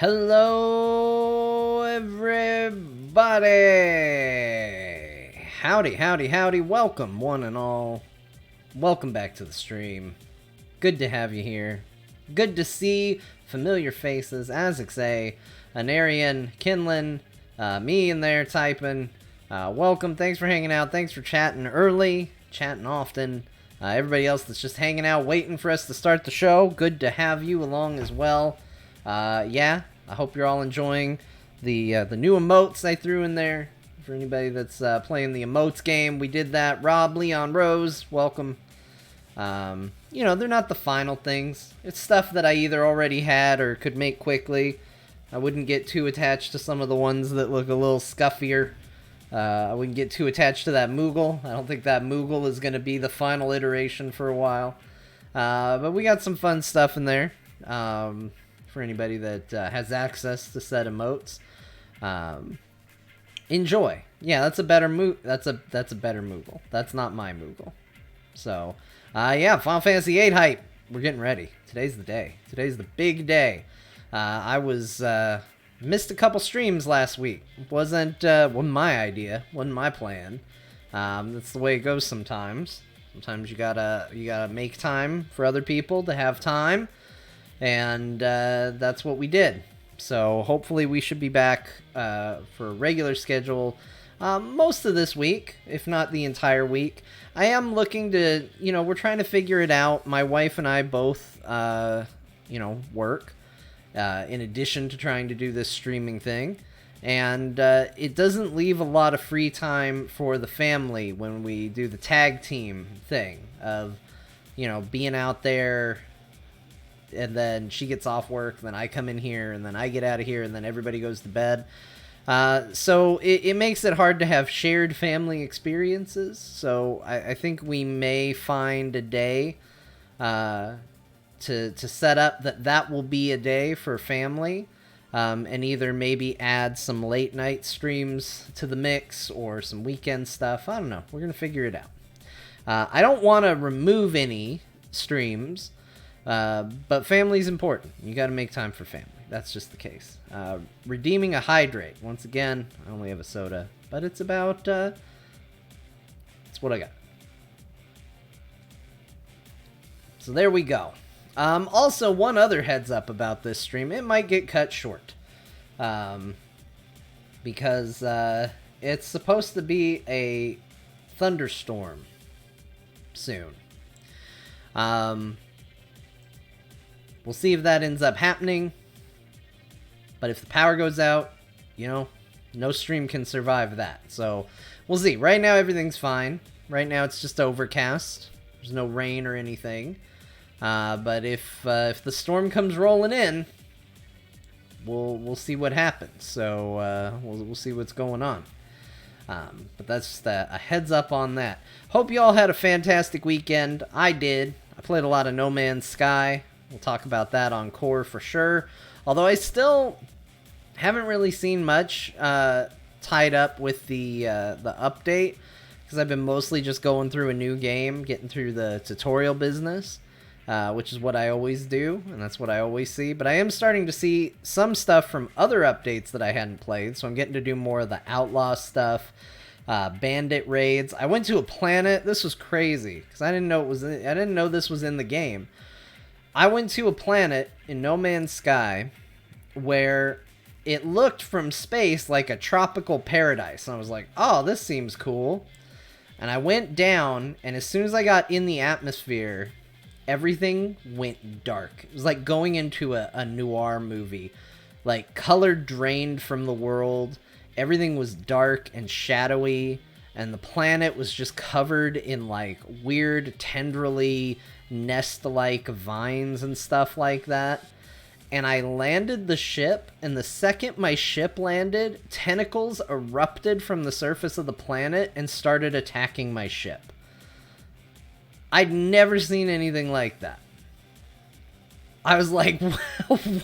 Hello, everybody! Howdy, howdy, howdy. Welcome, one and all. Welcome back to the stream. Good to have you here. Good to see familiar faces, as I say. Anarian, Kinlan, me in there typing. Welcome, thanks for hanging out. Thanks for chatting early, chatting often. Everybody else that's just hanging out, waiting for us to start the show. Good to have you along as well. Yeah, I hope you're all enjoying the new emotes I threw in there. For anybody that's playing the emotes game, we did that. Rob, Leon, Rose, welcome. You know, they're not the final things. It's stuff that I either already had or could make quickly. I wouldn't get too attached to some of the ones that look a little scuffier. I wouldn't get too attached to that Moogle. I don't think that Moogle is going to be the final iteration for a while. But we got some fun stuff in there. For anybody that has access to said emotes. Enjoy. Yeah, that's a better that's a better Moogle. That's not my Moogle. So, yeah, Final Fantasy VIII hype. We're getting ready. Today's the day. Today's the big day. I was missed a couple streams last week. Wasn't my idea. Wasn't my plan. That's the way it goes sometimes. Sometimes you gotta make time for other people to have time. And that's what we did. So hopefully we should be back for a regular schedule most of this week, if not the entire week. I am looking to, we're trying to figure it out. My wife and I both, work in addition to trying to do this streaming thing. And it doesn't leave a lot of free time for the family when we do the tag team thing of, being out there. And then she gets off work, then I come in here, and then I get out of here, and then everybody goes to bed. So it makes it hard to have shared family experiences. So I think we may find a day to set up that will be a day for family, and either maybe add some late night streams to the mix or some weekend stuff. I don't know. We're going to figure it out. I don't want to remove any streams. But family's important. You gotta make time for family. That's just the case. Redeeming a hydrate. Once again, I only have a soda, but it's about, it's what I got. So there we go. Also, one other heads up about this stream. It might get cut short. Because, it's supposed to be a thunderstorm soon. We'll see if that ends up happening. But if the power goes out, no stream can survive that. So, we'll see. Right now, everything's fine. Right now, it's just overcast. There's no rain or anything. But if the storm comes rolling in, we'll see what happens. So, we'll see what's going on. But that's just a heads up on that. Hope you all had a fantastic weekend. I did. I played a lot of No Man's Sky. We'll talk about that on Core for sure. Although I still haven't really seen much tied up with the update, because I've been mostly just going through a new game, getting through the tutorial business, which is what I always do, and that's what I always see. But I am starting to see some stuff from other updates that I hadn't played, so I'm getting to do more of the Outlaw stuff, bandit raids. I went to a planet. This was crazy, because I didn't know this was in the game. I went to a planet in No Man's Sky where it looked from space like a tropical paradise. And I was like, oh, this seems cool. And I went down, and as soon as I got in the atmosphere, everything went dark. It was like going into a noir movie. Like, color drained from the world. Everything was dark and shadowy. And the planet was just covered in, like, weird, tendrily nest-like vines and stuff like that. And I landed the ship, and the second my ship landed, tentacles erupted from the surface of the planet and started attacking my ship. I'd never seen anything like that. I was like,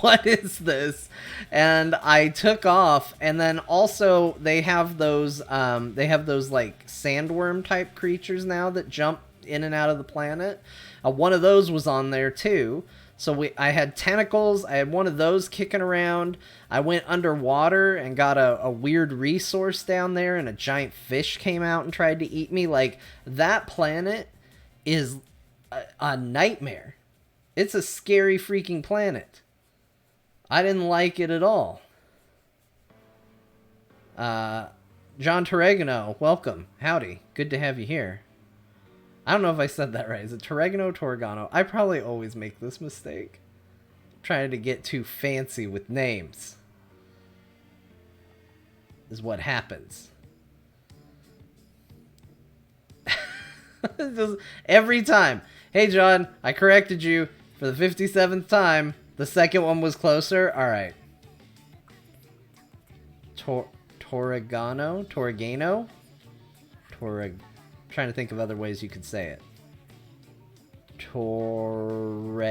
what is this? And I took off, and then also they have those like sandworm type creatures now that jump in and out of the planet. one of those was on there too. So I had tentacles. I had one of those kicking around. I went underwater and got a weird resource down there, and a giant fish came out and tried to eat me. Like, that planet is a nightmare. It's a scary freaking planet. I didn't like it at all. John Torregano, welcome. Howdy. Good to have you here. I don't know if I said that right. Is it Torregano, Torregano? I probably always make this mistake. I'm trying to get too fancy with names. Is what happens. Just every time. Hey, John, I corrected you for the 57th time. The second one was closer. All right. Torregano? Trying to think of other ways you could say it. Torregano.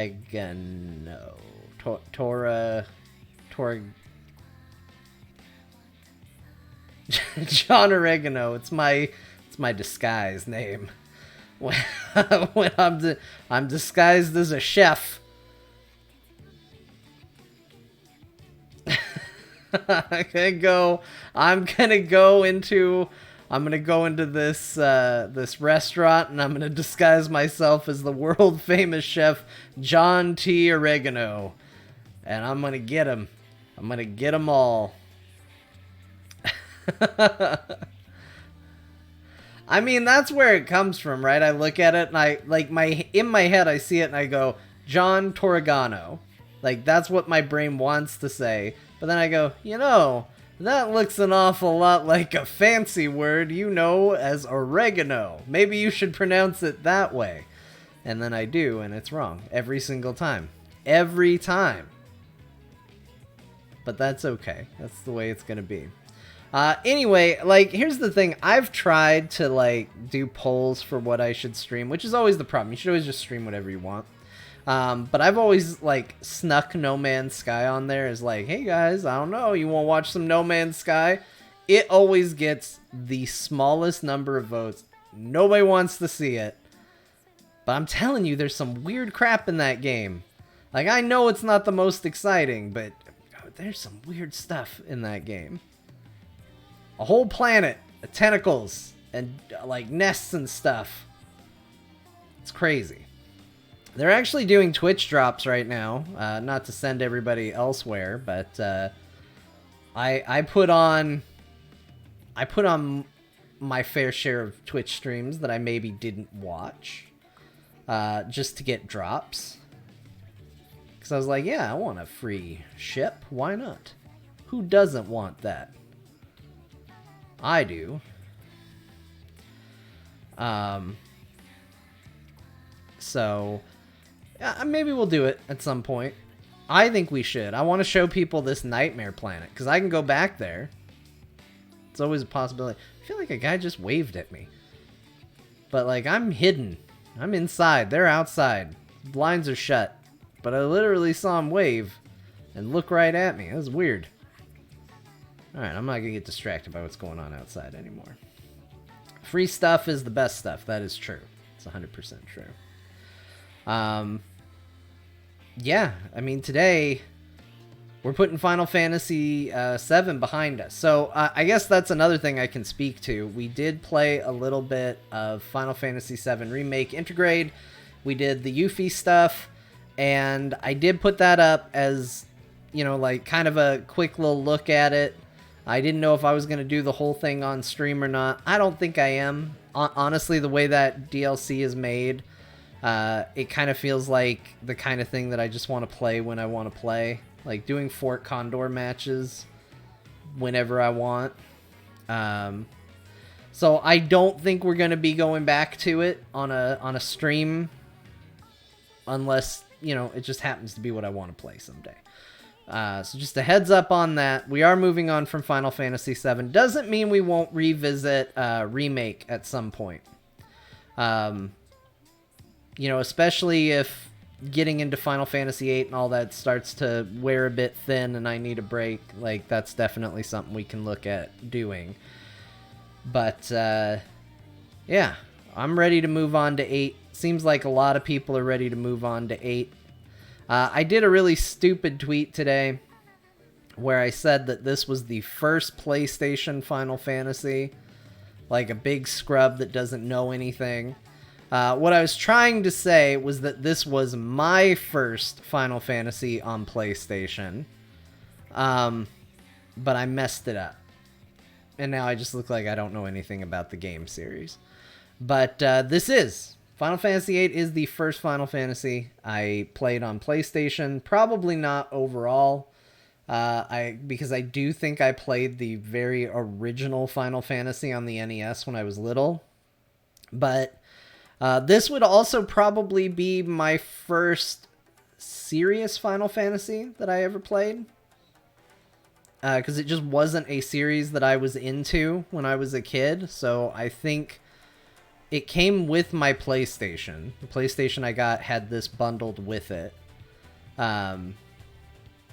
John Oregano. It's my disguise name. When I'm disguised as a chef. I'm gonna go into this restaurant, and I'm gonna disguise myself as the world famous chef John T. Oregano, and I'm gonna get him. I'm gonna get them all. I mean, that's where it comes from, right? I look at it and in my head I see it and I go, John Torregano. Like, that's what my brain wants to say. But then I go, that looks an awful lot like a fancy word as oregano. Maybe you should pronounce it that way. And then I do, and it's wrong. Every single time. Every time. But that's okay. That's the way it's gonna be. Anyway, here's the thing. I've tried to, do polls for what I should stream, which is always the problem. You should always just stream whatever you want. But I've always, snuck No Man's Sky on there as hey guys, I don't know, you want to watch some No Man's Sky? It always gets the smallest number of votes. Nobody wants to see it. But I'm telling you, there's some weird crap in that game. I know it's not the most exciting, but there's some weird stuff in that game. A whole planet of tentacles and, nests and stuff. It's crazy. They're actually doing Twitch drops right now, not to send everybody elsewhere, but I put on my fair share of Twitch streams that I maybe didn't watch, just to get drops. Because I was like, yeah, I want a free ship. Why not? Who doesn't want that? I do. So, yeah, maybe we'll do it at some point. I think we should. I want to show people this nightmare planet, because I can go back there. It's always a possibility. I feel like a guy just waved at me. But, I'm hidden. I'm inside. They're outside. Blinds are shut. But I literally saw him wave and look right at me. That was weird. Alright, I'm not going to get distracted by what's going on outside anymore. Free stuff is the best stuff. That is true. It's 100% true. Yeah, I mean, today we're putting Final Fantasy VII behind us. So I guess that's another thing I can speak to. We did play a little bit of Final Fantasy VII Remake Intergrade. We did the Yuffie stuff, and I did put that up as, kind of a quick little look at it. I didn't know if I was going to do the whole thing on stream or not. I don't think I am. Honestly, the way that DLC is made, it kind of feels like the kind of thing that I just want to play when I want to play. Like doing Fort Condor matches whenever I want. So I don't think we're going to be going back to it on a stream. Unless, it just happens to be what I want to play someday. So just a heads up on that. We are moving on from Final Fantasy VII. Doesn't mean we won't revisit Remake at some point. Especially if getting into Final Fantasy VIII and all that starts to wear a bit thin and I need a break. That's definitely something we can look at doing. But, yeah. I'm ready to move on to 8 seems like a lot of people are ready to move on to 8. I did a really stupid tweet today where I said that this was the first PlayStation Final Fantasy, like a big scrub that doesn't know anything. What I was trying to say was that this was my first Final Fantasy on PlayStation, but I messed it up. And now I just look like I don't know anything about the game series. But this is Final Fantasy VIII is the first Final Fantasy I played on PlayStation. Probably not overall, because I do think I played the very original Final Fantasy on the NES when I was little. But this would also probably be my first serious Final Fantasy that I ever played. Because it just wasn't a series that I was into when I was a kid. So I think it came with my PlayStation. The PlayStation I got had this bundled with it.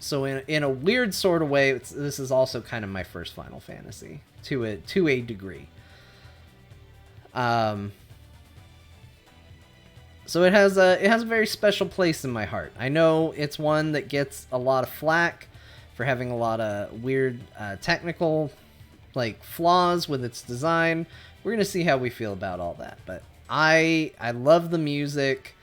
So in a weird sort of way, this is also kind of my first Final Fantasy to a degree. So it has a very special place in my heart. I know it's one that gets a lot of flack for having a lot of weird technical flaws with its design. We're gonna see how we feel about all that, but I love the music.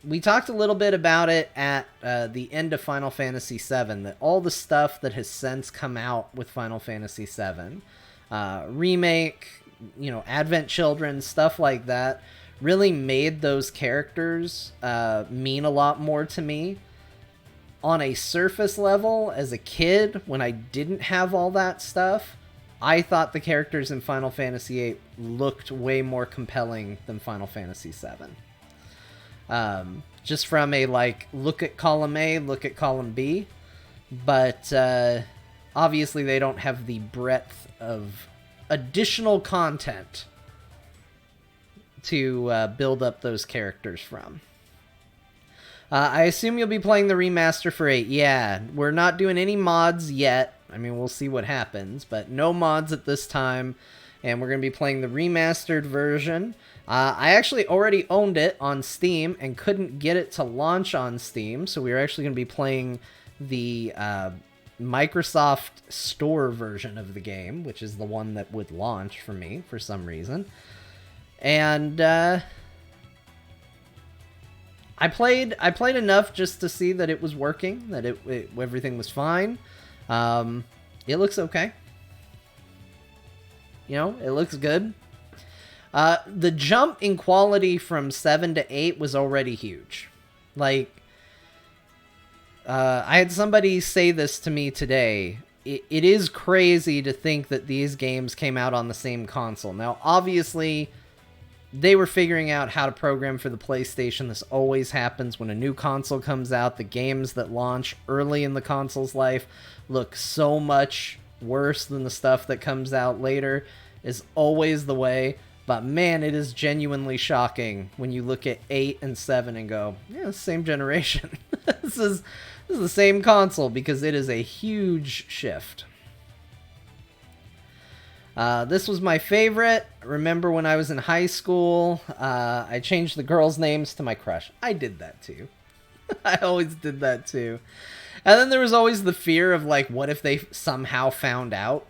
We talked a little bit about it at the end of Final Fantasy VII, that all the stuff that has since come out with Final Fantasy VII, remake, Advent Children, stuff like that, really made those characters mean a lot more to me. On a surface level, as a kid, when I didn't have all that stuff, I thought the characters in Final Fantasy VIII looked way more compelling than Final Fantasy VII. Just from a, look at column A, look at column B. But, obviously they don't have the breadth of additional content to build up those characters from. I assume you'll be playing the remaster for 8. Yeah, we're not doing any mods yet. I mean, we'll see what happens, but no mods at this time. And we're going to be playing the remastered version. I actually already owned it on Steam and couldn't get it to launch on Steam. So we were actually going to be playing the Microsoft Store version of the game, which is the one that would launch for me for some reason. And I played enough just to see that it was working, that everything was fine. It looks okay. It looks good. The jump in quality from 7 to 8 was already huge. I had somebody say this to me today. It is crazy to think that these games came out on the same console. Now, obviously, they were figuring out how to program for the PlayStation. This always happens when a new console comes out. The games that launch early in the console's life look so much worse than the stuff that comes out later, is always the way. But man, it is genuinely shocking when you look at 8 and 7 and go, yeah, same generation. This is the same console, because it is a huge shift. This was my favorite. Remember when I was in high school, I changed the girls' names to my crush. I did that too. I always did that too. And then there was always the fear of, what if they somehow found out?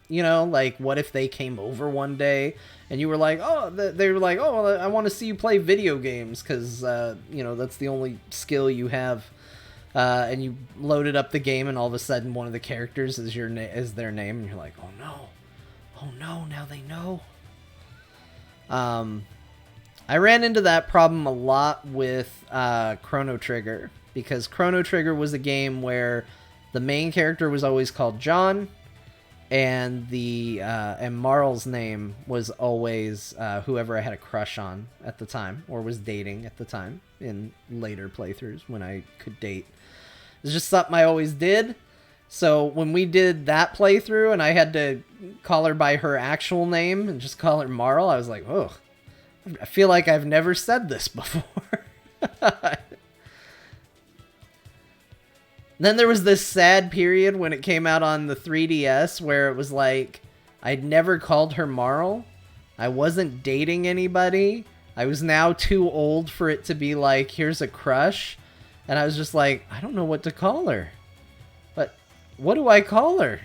What if they came over one day and you were like, they were like, oh, I want to see you play video games because, that's the only skill you have. And you loaded up the game and all of a sudden one of the characters is their name. And you're like, oh no. Oh no, now they know. I ran into that problem a lot with Chrono Trigger, because Chrono Trigger was a game where the main character was always called John, and and Marl's name was always whoever I had a crush on at the time, or was dating at the time in later playthroughs when I could date. It's just something I always did. So when we did that playthrough and I had to call her by her actual name and just call her Marl, I was like, oh, I feel like I've never said this before. Then there was this sad period when it came out on the 3DS where it was like, I'd never called her Marl. I wasn't dating anybody. I was now too old for it to be like, here's a crush. And I was just like, I don't know what to call her. But what do I call her?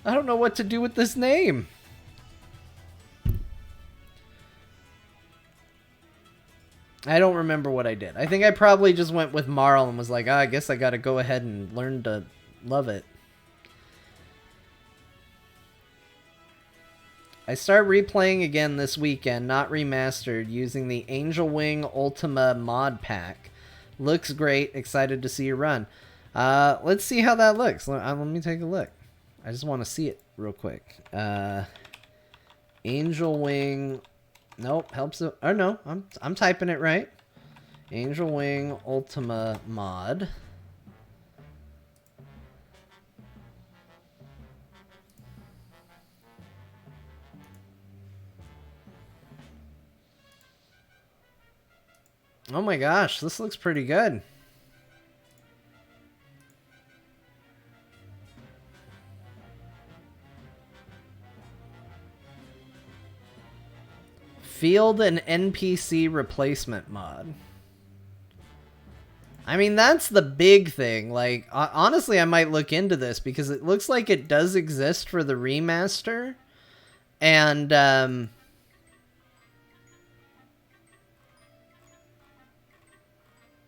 I don't know what to do with this name. I don't remember what I did. I think I probably just went with Marl and was like, I guess I gotta go ahead and learn to love it. I start replaying again this weekend, not remastered, using the Angel Wing Ultima mod pack. Looks great. Excited to see you run. Let's see how that looks. Let me take a look. I just want to see it real quick. Angel Wing. Nope, helps it. Oh no, I'm typing it right. Angel Wing Ultima mod. Oh my gosh, this looks pretty good. Field and NPC replacement mod. I mean, that's the big thing. Like, honestly, I might look into this because it looks like it does exist for the remaster. And,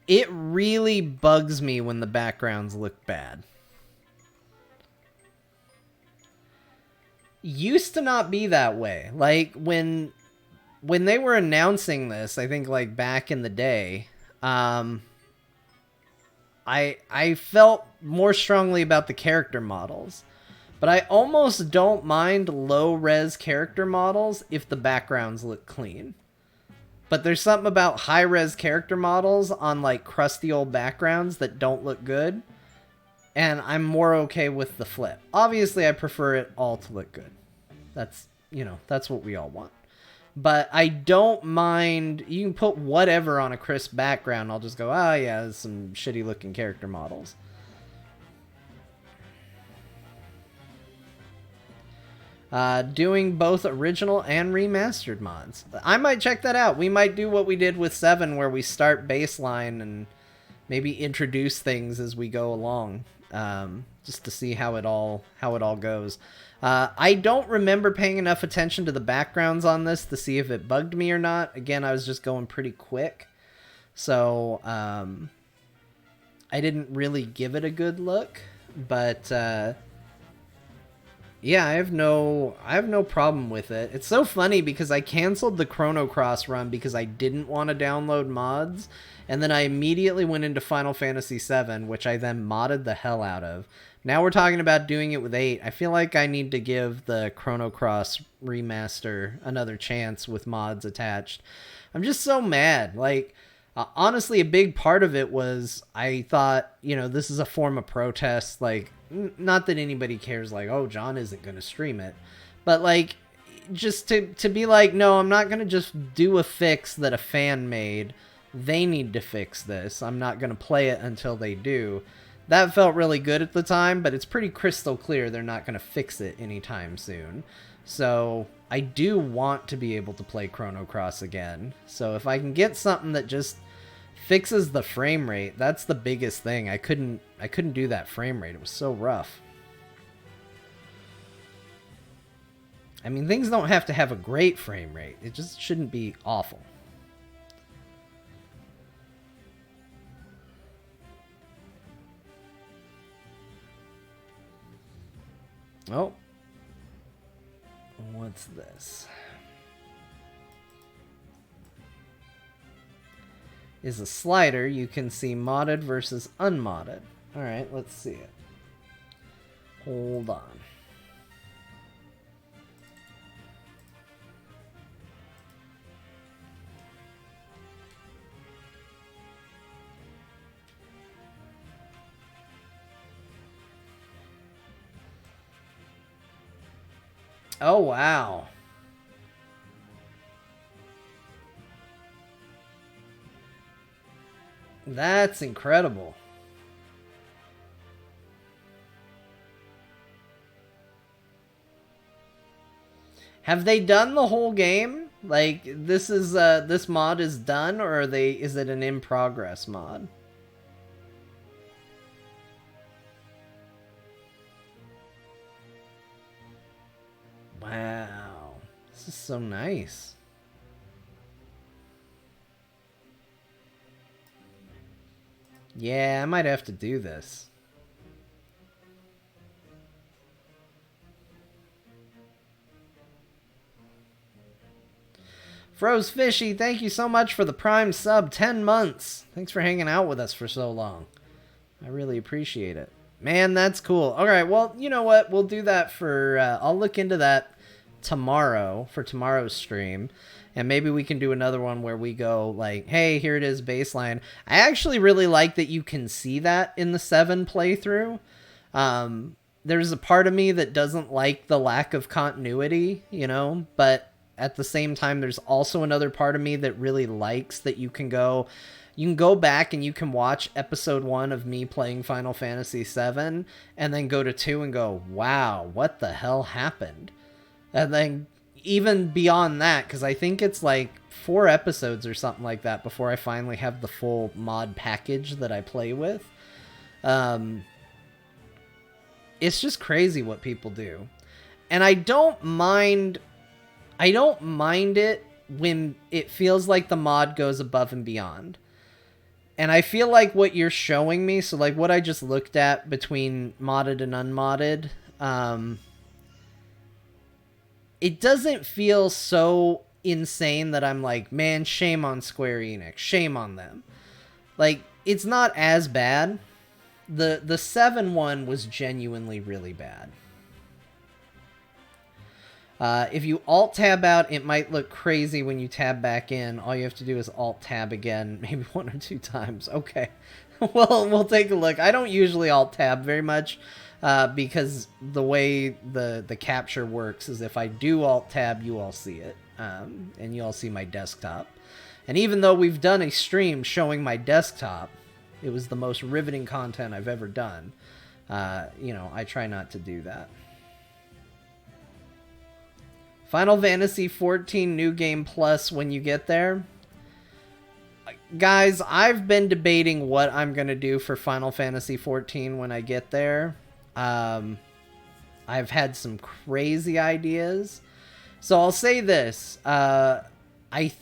it really bugs me when the backgrounds look bad. Used to not be that way. Like, when they were announcing this, I think, like, back in the day, I felt more strongly about the character models. But I almost don't mind low-res character models if the backgrounds look clean. But there's something about high-res character models on, like, crusty old backgrounds that don't look good. And I'm more okay with the flip. Obviously, I prefer it all to look good. That's, you know, that's what we all want. But I don't mind... You can put whatever on a crisp background. I'll just go, oh, yeah, there's some shitty-looking character models. Doing both original and remastered mods. I might check that out. We might do what we did with 7, where we start baseline and maybe introduce things as we go along, just to see how it all goes. I don't remember paying enough attention to the backgrounds on this to see if it bugged me or not. Again, I was just going pretty quick, so I didn't really give it a good look. But yeah, I have no problem with it. It's so funny because I canceled the Chrono Cross run because I didn't want to download mods, and then I immediately went into Final Fantasy VII, which I then modded the hell out of. Now we're talking about doing it with 8. I feel like I need to give the Chrono Cross remaster another chance with mods attached. I'm just so mad. Like, honestly, a big part of it was I thought, you know, this is a form of protest. Like, not that anybody cares, like, oh, John isn't going to stream it. But, like, just to be like, no, I'm not going to just do a fix that a fan made. They need to fix this. I'm not going to play it until they do. That felt really good at the time, but it's pretty crystal clear they're not going to fix it anytime soon. So I do want to be able to play Chrono Cross again. So if I can get something that just fixes the frame rate, that's the biggest thing. I couldn't do that frame rate. It was so rough. I mean, things don't have to have a great frame rate. It just shouldn't be awful. Oh. What's this? Is a slider. You can see modded versus unmodded. Alright, let's see it. Hold on. Oh, wow. That's incredible. Have they done the whole game? Like, this mod is done, or is it an in progress mod? Wow. This is so nice. Yeah, I might have to do this. Froze Fishy, thank you so much for the Prime sub. 10 months. Thanks for hanging out with us for so long. I really appreciate it. Man, that's cool. All right, well, you know what? We'll do that for... I'll look into that tomorrow, for tomorrow's stream. And maybe we can do another one where we go like, hey, here it is, baseline. I actually really like that you can see that in the 7 playthrough. There's a part of me that doesn't like the lack of continuity, you know, but at the same time, there's also another part of me that really likes that you can go back and you can watch episode 1 of me playing Final Fantasy VII and then go to 2 and go, wow, what the hell happened? And then even beyond that, because I think it's like 4 episodes or something like that before I finally have the full mod package that I play with. It's just crazy what people do. And I don't mind it when it feels like the mod goes above and beyond. And I feel like what you're showing me, so like what I just looked at between modded and unmodded, it doesn't feel so insane that I'm like, man, shame on Square Enix. Shame on them. Like, it's not as bad. The 7 one was genuinely really bad. If you Alt-Tab out, it might look crazy when you tab back in. All you have to do is Alt-Tab again, maybe 1 or 2 times. Okay. Well, we'll take a look. I don't usually Alt-Tab very much, because the way the capture works is if I do Alt-Tab, you all see it, and you all see my desktop. And even though we've done a stream showing my desktop, it was the most riveting content I've ever done. You know, I try not to do that. Final Fantasy XIV New Game Plus when you get there. Guys, I've been debating what I'm going to do for Final Fantasy XIV when I get there. I've had some crazy ideas. So I'll say this. I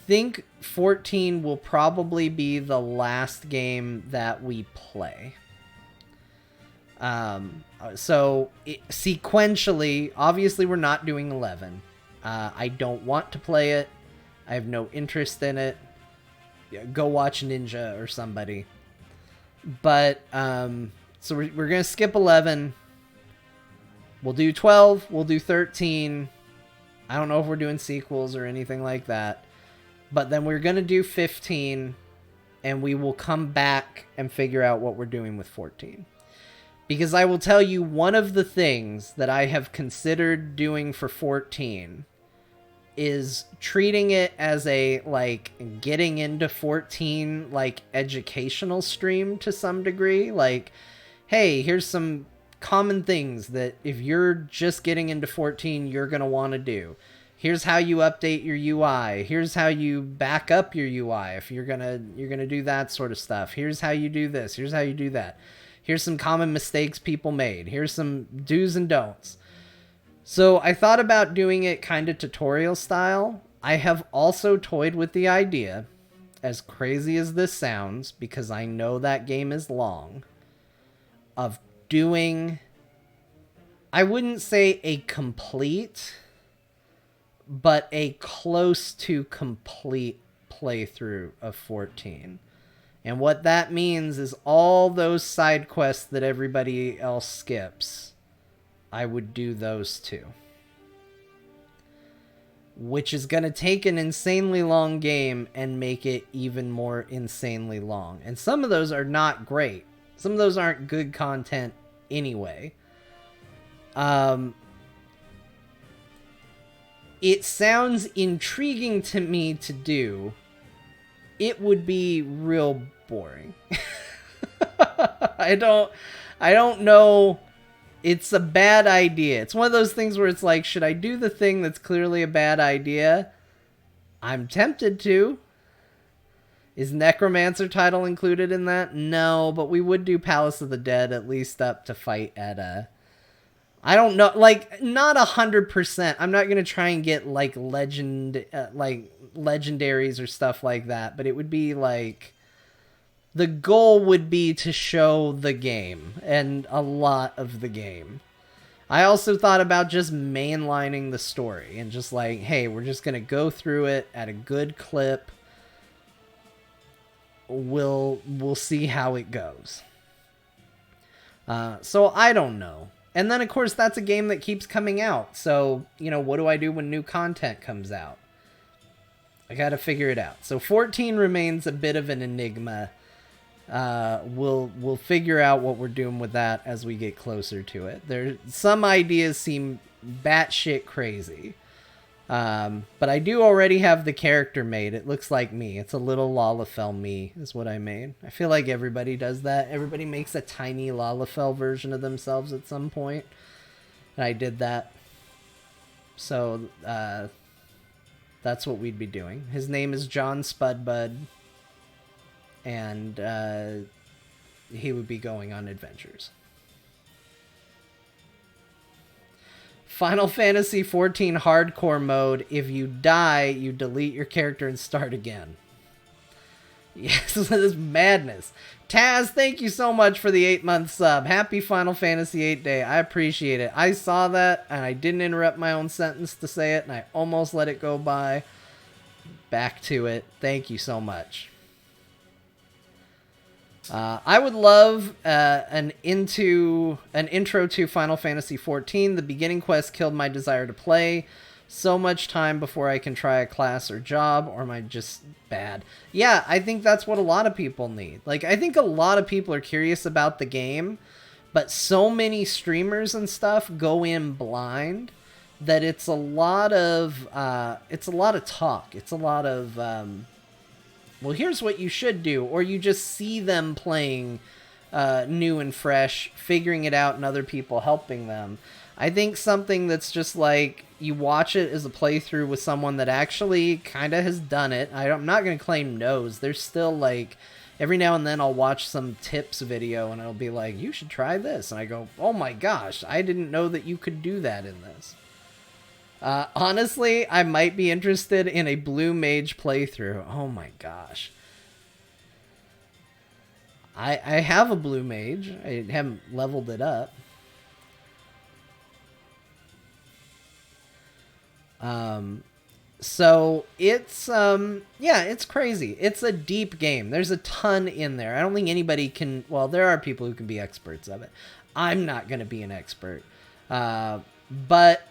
think 14 will probably be the last game that we play. Sequentially, obviously we're not doing 11. I don't want to play it. I have no interest in it. Go watch Ninja or somebody. But, so we're going to skip 11. We'll do 12. We'll do 13. I don't know if we're doing sequels or anything like that. But then we're going to do 15. And we will come back and figure out what we're doing with 14. Because I will tell you, one of the things that I have considered doing for 14 is treating it as a, like, getting into 14, like, educational stream to some degree. Like, hey, here's some common things that if you're just getting into 14, you're going to want to do. Here's how you update your UI. Here's how you back up your UI if you're going to do that sort of stuff. Here's how you do this. Here's how you do that. Here's some common mistakes people made. Here's some do's and don'ts. So I thought about doing it kind of tutorial style. I have also toyed with the idea, as crazy as this sounds, because I know that game is long, of doing, I wouldn't say a complete, but a close to complete playthrough of 14. And what that means is all those side quests that everybody else skips, I would do those too. Which is going to take an insanely long game and make it even more insanely long. And some of those are not great. Some of those aren't good content anyway. It sounds intriguing to me to do. It would be real boring. I don't know. It's a bad idea. It's one of those things where it's like, should I do the thing that's clearly a bad idea? I'm tempted to. Is Necromancer title included in that? No, but we would do Palace of the Dead at least up to fight at I don't know, like, not 100%. I'm not gonna try and get like legendaries or stuff like that, but it would be like, the goal would be to show the game and a lot of the game. I also thought about just mainlining the story and just like, hey, we're just gonna go through it at a good clip. We'll see how it goes. So I don't know. And then, of course, that's a game that keeps coming out. So, you know, what do I do when new content comes out? I gotta figure it out. So 14 remains a bit of an enigma. We'll figure out what we're doing with that as we get closer to it. Some ideas seem batshit crazy. But I do already have the character made. It looks like me. It's a little Lalafell me is what I made. I feel like everybody does that. Everybody makes a tiny Lalafell version of themselves at some point. And I did that. So, that's what we'd be doing. His name is John Spudbud. And, he would be going on adventures. Final Fantasy XIV hardcore mode. If you die, you delete your character and start again. Yes, this is madness. Taz, thank you so much for the 8-month sub. Happy Final Fantasy VIII Day. I appreciate it. I saw that, and I didn't interrupt my own sentence to say it, and I almost let it go by. Back to it. Thank you so much. I would love an intro to Final Fantasy XIV. The beginning quest killed my desire to play. So much time before I can try a class or job, or am I just bad? Yeah, I think that's what a lot of people need. Like, I think a lot of people are curious about the game, but so many streamers and stuff go in blind that it's a lot of talk. It's a lot of well, here's what you should do, or you just see them playing new and fresh, figuring it out, and other people helping them. I think something that's just like, you watch it as a playthrough with someone that actually kind of has done it. I'm not going to claim knows. There's still like, every now and then I'll watch some tips video and it'll be like, you should try this. And I go, oh my gosh, I didn't know that you could do that in this. Honestly, I might be interested in a Blue Mage playthrough. Oh my gosh. I have a Blue Mage. I haven't leveled it up. So it's, yeah, it's crazy. It's a deep game. There's a ton in there. I don't think anybody can, well, there are people who can be experts of it. I'm not going to be an expert. But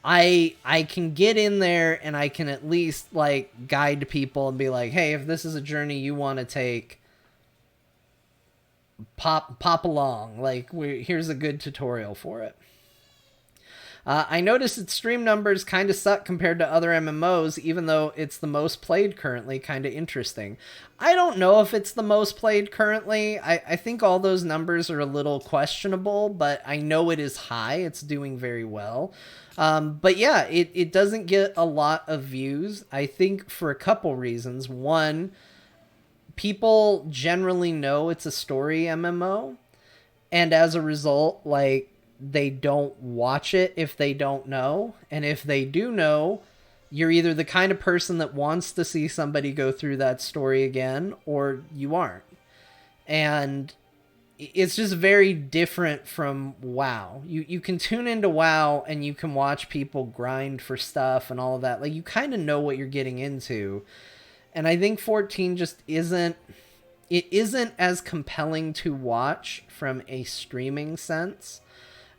I can get in there and I can at least like guide people and be like, hey, if this is a journey you want to take, pop along. Like, here's a good tutorial for it. I noticed its stream numbers kind of suck compared to other MMOs, even though it's the most played currently. Kind of interesting. I don't know if it's the most played currently. I think all those numbers are a little questionable, but I know it is high. It's doing very well. But yeah, it doesn't get a lot of views, I think, for a couple reasons. One, people generally know it's a story MMO, and as a result, like, they don't watch it if they don't know. And if they do know, you're either the kind of person that wants to see somebody go through that story again, or you aren't. And it's just very different from WoW. You can tune into WoW and you can watch people grind for stuff and all of that. Like, you kind of know what you're getting into. And I think 14 just isn't as compelling to watch from a streaming sense.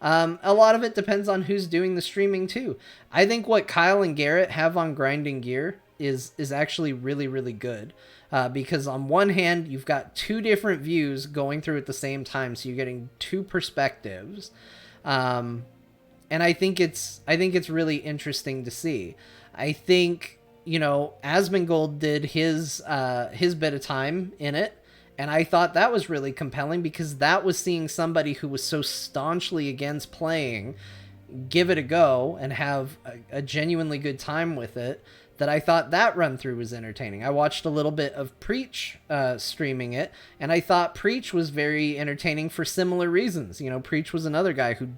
A lot of it depends on who's doing the streaming too. I think what Kyle and Garrett have on Grinding Gear is actually really, really good. Because on one hand, you've got two different views going through at the same time, so you're getting two perspectives. And I think it's really interesting to see. I think, you know, Asmongold did his bit of time in it. And I thought that was really compelling because that was seeing somebody who was so staunchly against playing give it a go and have a genuinely good time with it. that I thought that run through was entertaining. I watched a little bit of Preach streaming it, and I thought Preach was very entertaining for similar reasons. You know, Preach was another guy who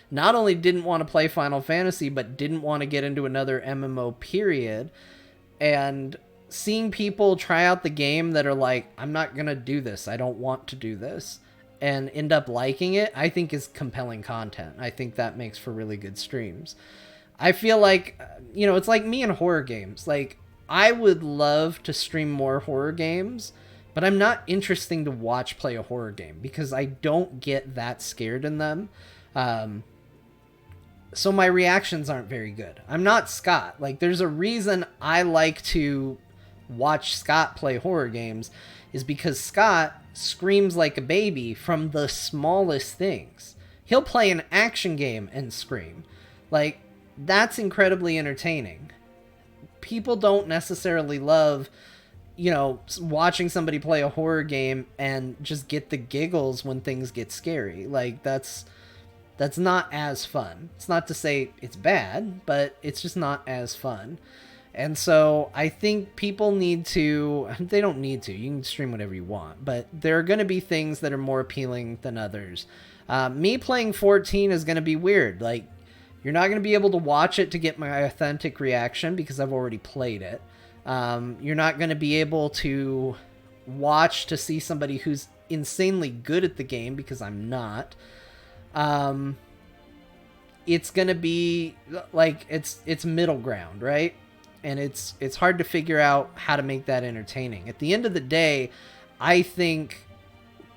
not only didn't want to play Final Fantasy, but didn't want to get into another MMO period. And seeing people try out the game that are like, I'm not going to do this, I don't want to do this, and end up liking it, I think is compelling content. I think that makes for really good streams. I feel like, you know, it's like me and horror games. Like, I would love to stream more horror games, but I'm not interested to watch play a horror game because I don't get that scared in them. So my reactions aren't very good. I'm not Scott. Like, there's a reason I like to watch Scott play horror games, is because Scott screams like a baby from the smallest things. He'll play an action game and scream. Like, that's incredibly entertaining. People don't necessarily love, you know, watching somebody play a horror game and just get the giggles when things get scary. Like, that's not as fun. It's not to say it's bad, but it's just not as fun. And so I think people need to, they don't need to, you can stream whatever you want, but there are going to be things that are more appealing than others. Me playing 14 is going to be weird. Like, you're not going to be able to watch it to get my authentic reaction because I've already played it. You're not going to be able to watch to see somebody who's insanely good at the game because I'm not. It's going to be like, it's middle ground, right? And it's hard to figure out how to make that entertaining. At the end of the day, I think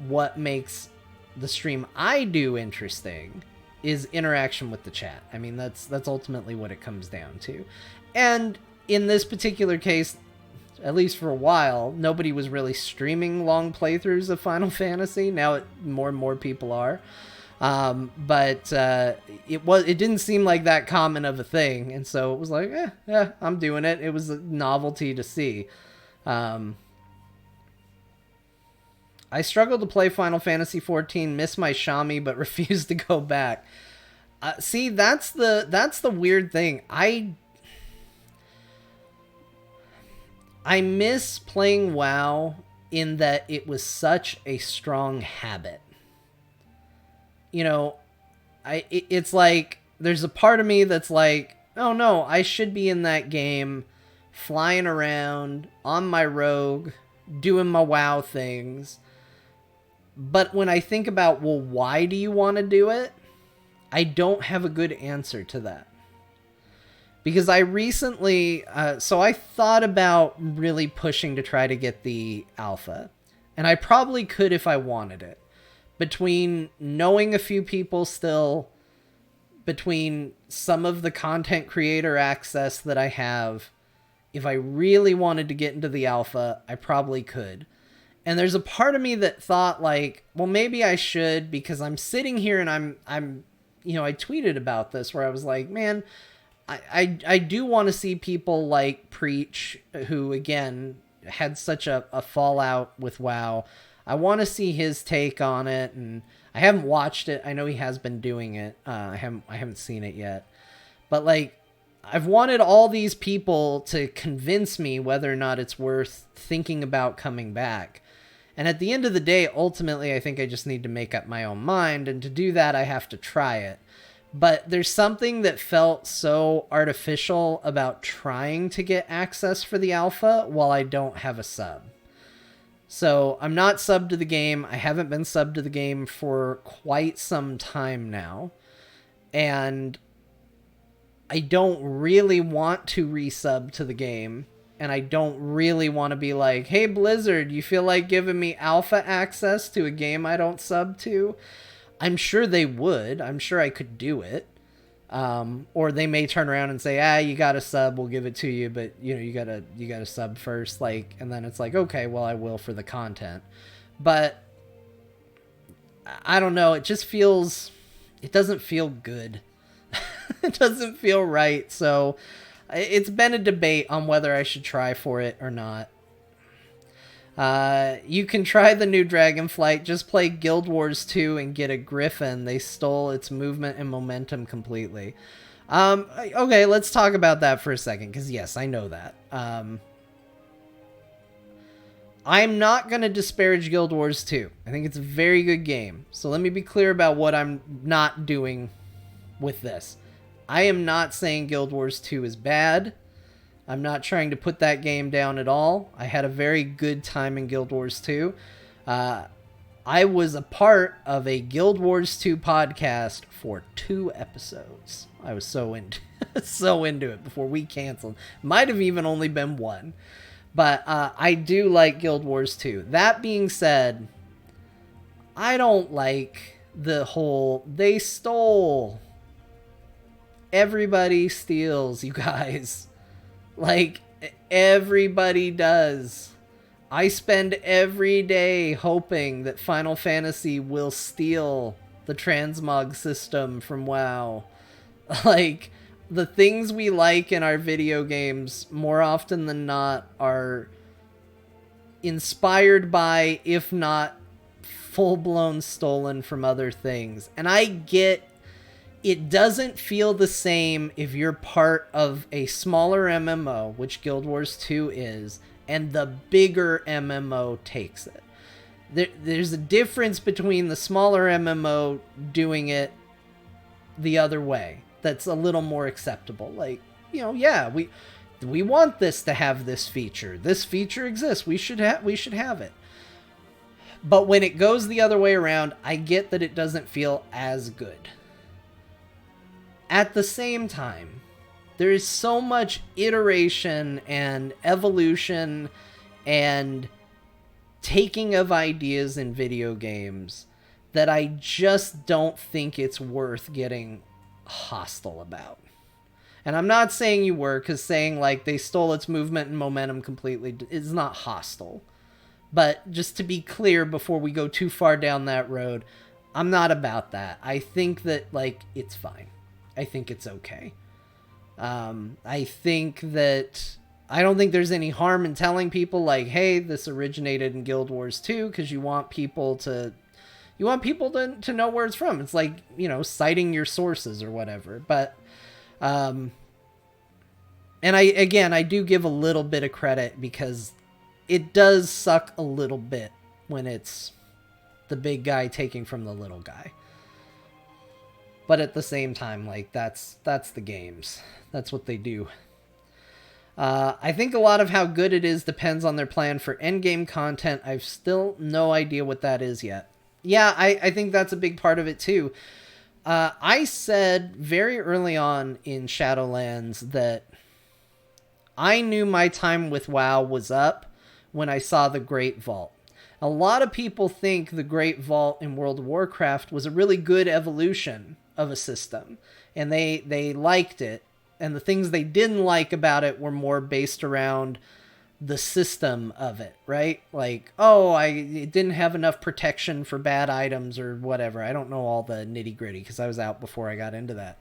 what makes the stream I do interesting is interaction with the chat. I mean, that's ultimately what it comes down to. And in this particular case, at least for a while, nobody was really streaming long playthroughs of Final Fantasy. Now more and more people are. But it didn't seem like that common of a thing. And so it was like, I'm doing it. It was a novelty to see. I struggled to play Final Fantasy XIV, miss my Shami, but refused to go back. See, that's the weird thing. I miss playing WoW in that it was such a strong habit. You know, it's like, there's a part of me that's like, oh no, I should be in that game, flying around, on my rogue, doing my WoW things. But when I think about, well, why do you want to do it? I don't have a good answer to that. Because I recently, so I thought about really pushing to try to get the alpha. And I probably could if I wanted it. Between knowing a few people still, between some of the content creator access that I have, if I really wanted to get into the alpha, I probably could. And there's a part of me that thought like, well, maybe I should, because I'm sitting here and I'm, you know, I tweeted about this where I was like, man, I do want to see people like Preach, who again had such a fallout with WoW. I want to see his take on it, and I haven't watched it. I know he has been doing it. I haven't seen it yet, but like, I've wanted all these people to convince me whether or not it's worth thinking about coming back. And at the end of the day, ultimately, I think I just need to make up my own mind. And to do that, I have to try it. But there's something that felt so artificial about trying to get access for the alpha while I don't have a sub. So I'm not subbed to the game. I haven't been subbed to the game for quite some time now. And I don't really want to resub to the game. And I don't really want to be like, hey, Blizzard, you feel like giving me alpha access to a game I don't sub to? I'm sure they would. I'm sure I could do it. Or they may turn around and say, you got a sub, we'll give it to you, but you know, you gotta sub first. Like, and then it's like, okay, well, I will for the content. But I don't know. It just feels, it doesn't feel good. It doesn't feel right. So it's been a debate on whether I should try for it or not. You can try the new Dragonflight. Just play Guild Wars 2 and get a Griffin. They stole its movement and momentum completely. Okay, let's talk about that for a second, because yes, I know that. I'm not going to disparage Guild Wars 2. I think it's a very good game. So let me be clear about what I'm not doing with this. I am not saying Guild Wars 2 is bad. I'm not trying to put that game down at all. I had a very good time in Guild Wars 2. I was a part of a Guild Wars 2 podcast for 2 episodes. I was so into it before we canceled. Might have even only been 1. But I do like Guild Wars 2. That being said, I don't like the whole, they stole. Everybody steals, you guys. Like, everybody does. I spend every day hoping that Final Fantasy will steal the transmog system from WoW. Like, the things we like in our video games, more often than not, are inspired by, if not full-blown stolen from other things. And I get it doesn't feel the same if you're part of a smaller MMO, which Guild Wars 2 is, and the bigger MMO takes it. There's a difference between the smaller MMO doing it the other way. That's a little more acceptable. Like, you know, yeah, we want this to have this feature. This feature exists. We should have it. But when it goes the other way around, I get that it doesn't feel as good. At the same time, there is so much iteration and evolution and taking of ideas in video games that I just don't think it's worth getting hostile about. And I'm not saying you were, because saying like they stole its movement and momentum completely is not hostile. But just to be clear before we go too far down that road, I'm not about that. I think that, like, it's fine. I think it's okay. I think that I don't think there's any harm in telling people like, hey, this originated in Guild Wars 2, because you want people to know where it's from. It's like, you know, citing your sources or whatever. But and I do give a little bit of credit, because it does suck a little bit when it's the big guy taking from the little guy. But at the same time, like, that's the games. That's what they do. I think a lot of how good it is depends on their plan for endgame content. I've still no idea what that is yet. Yeah, I think that's a big part of it too. I said very early on in Shadowlands that I knew my time with WoW was up when I saw the Great Vault. A lot of people think the Great Vault in World of Warcraft was a really good evolution of a system, and they liked it, and the things they didn't like about it were more based around the system of it, right? Like, oh, it didn't have enough protection for bad items or whatever. I don't know all the nitty gritty because I was out before I got into that.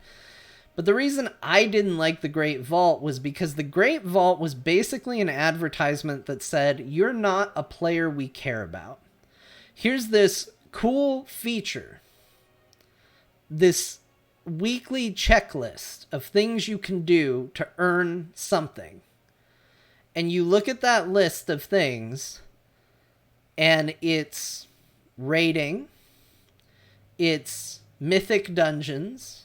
But the reason I didn't like the Great Vault was because the Great Vault was basically an advertisement that said, you're not a player we care about. Here's this cool feature, this weekly checklist of things you can do to earn something. And you look at that list of things, and it's raiding, it's mythic dungeons,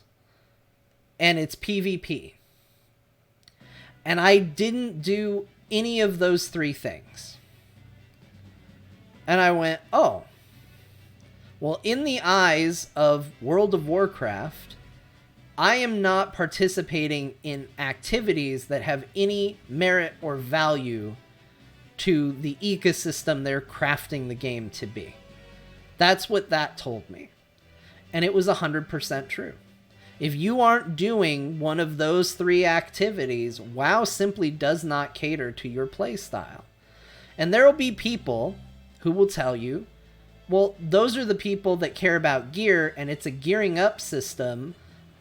and it's PvP. And I didn't do any of those 3 things. And I went, oh. Well, in the eyes of World of Warcraft, I am not participating in activities that have any merit or value to the ecosystem they're crafting the game to be. That's what that told me. And it was 100% true. If you aren't doing one of those 3 activities, WoW simply does not cater to your playstyle. And there will be people who will tell you, well, those are the people that care about gear, and it's a gearing up system,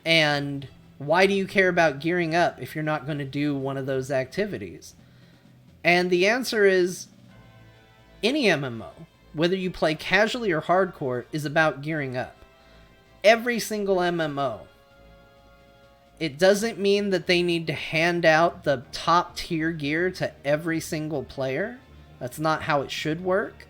and why do you care about gearing up if you're not going to do one of those activities? And the answer is, any MMO, whether you play casually or hardcore, is about gearing up. Every single MMO. It doesn't mean that they need to hand out the top tier gear to every single player. That's not how it should work.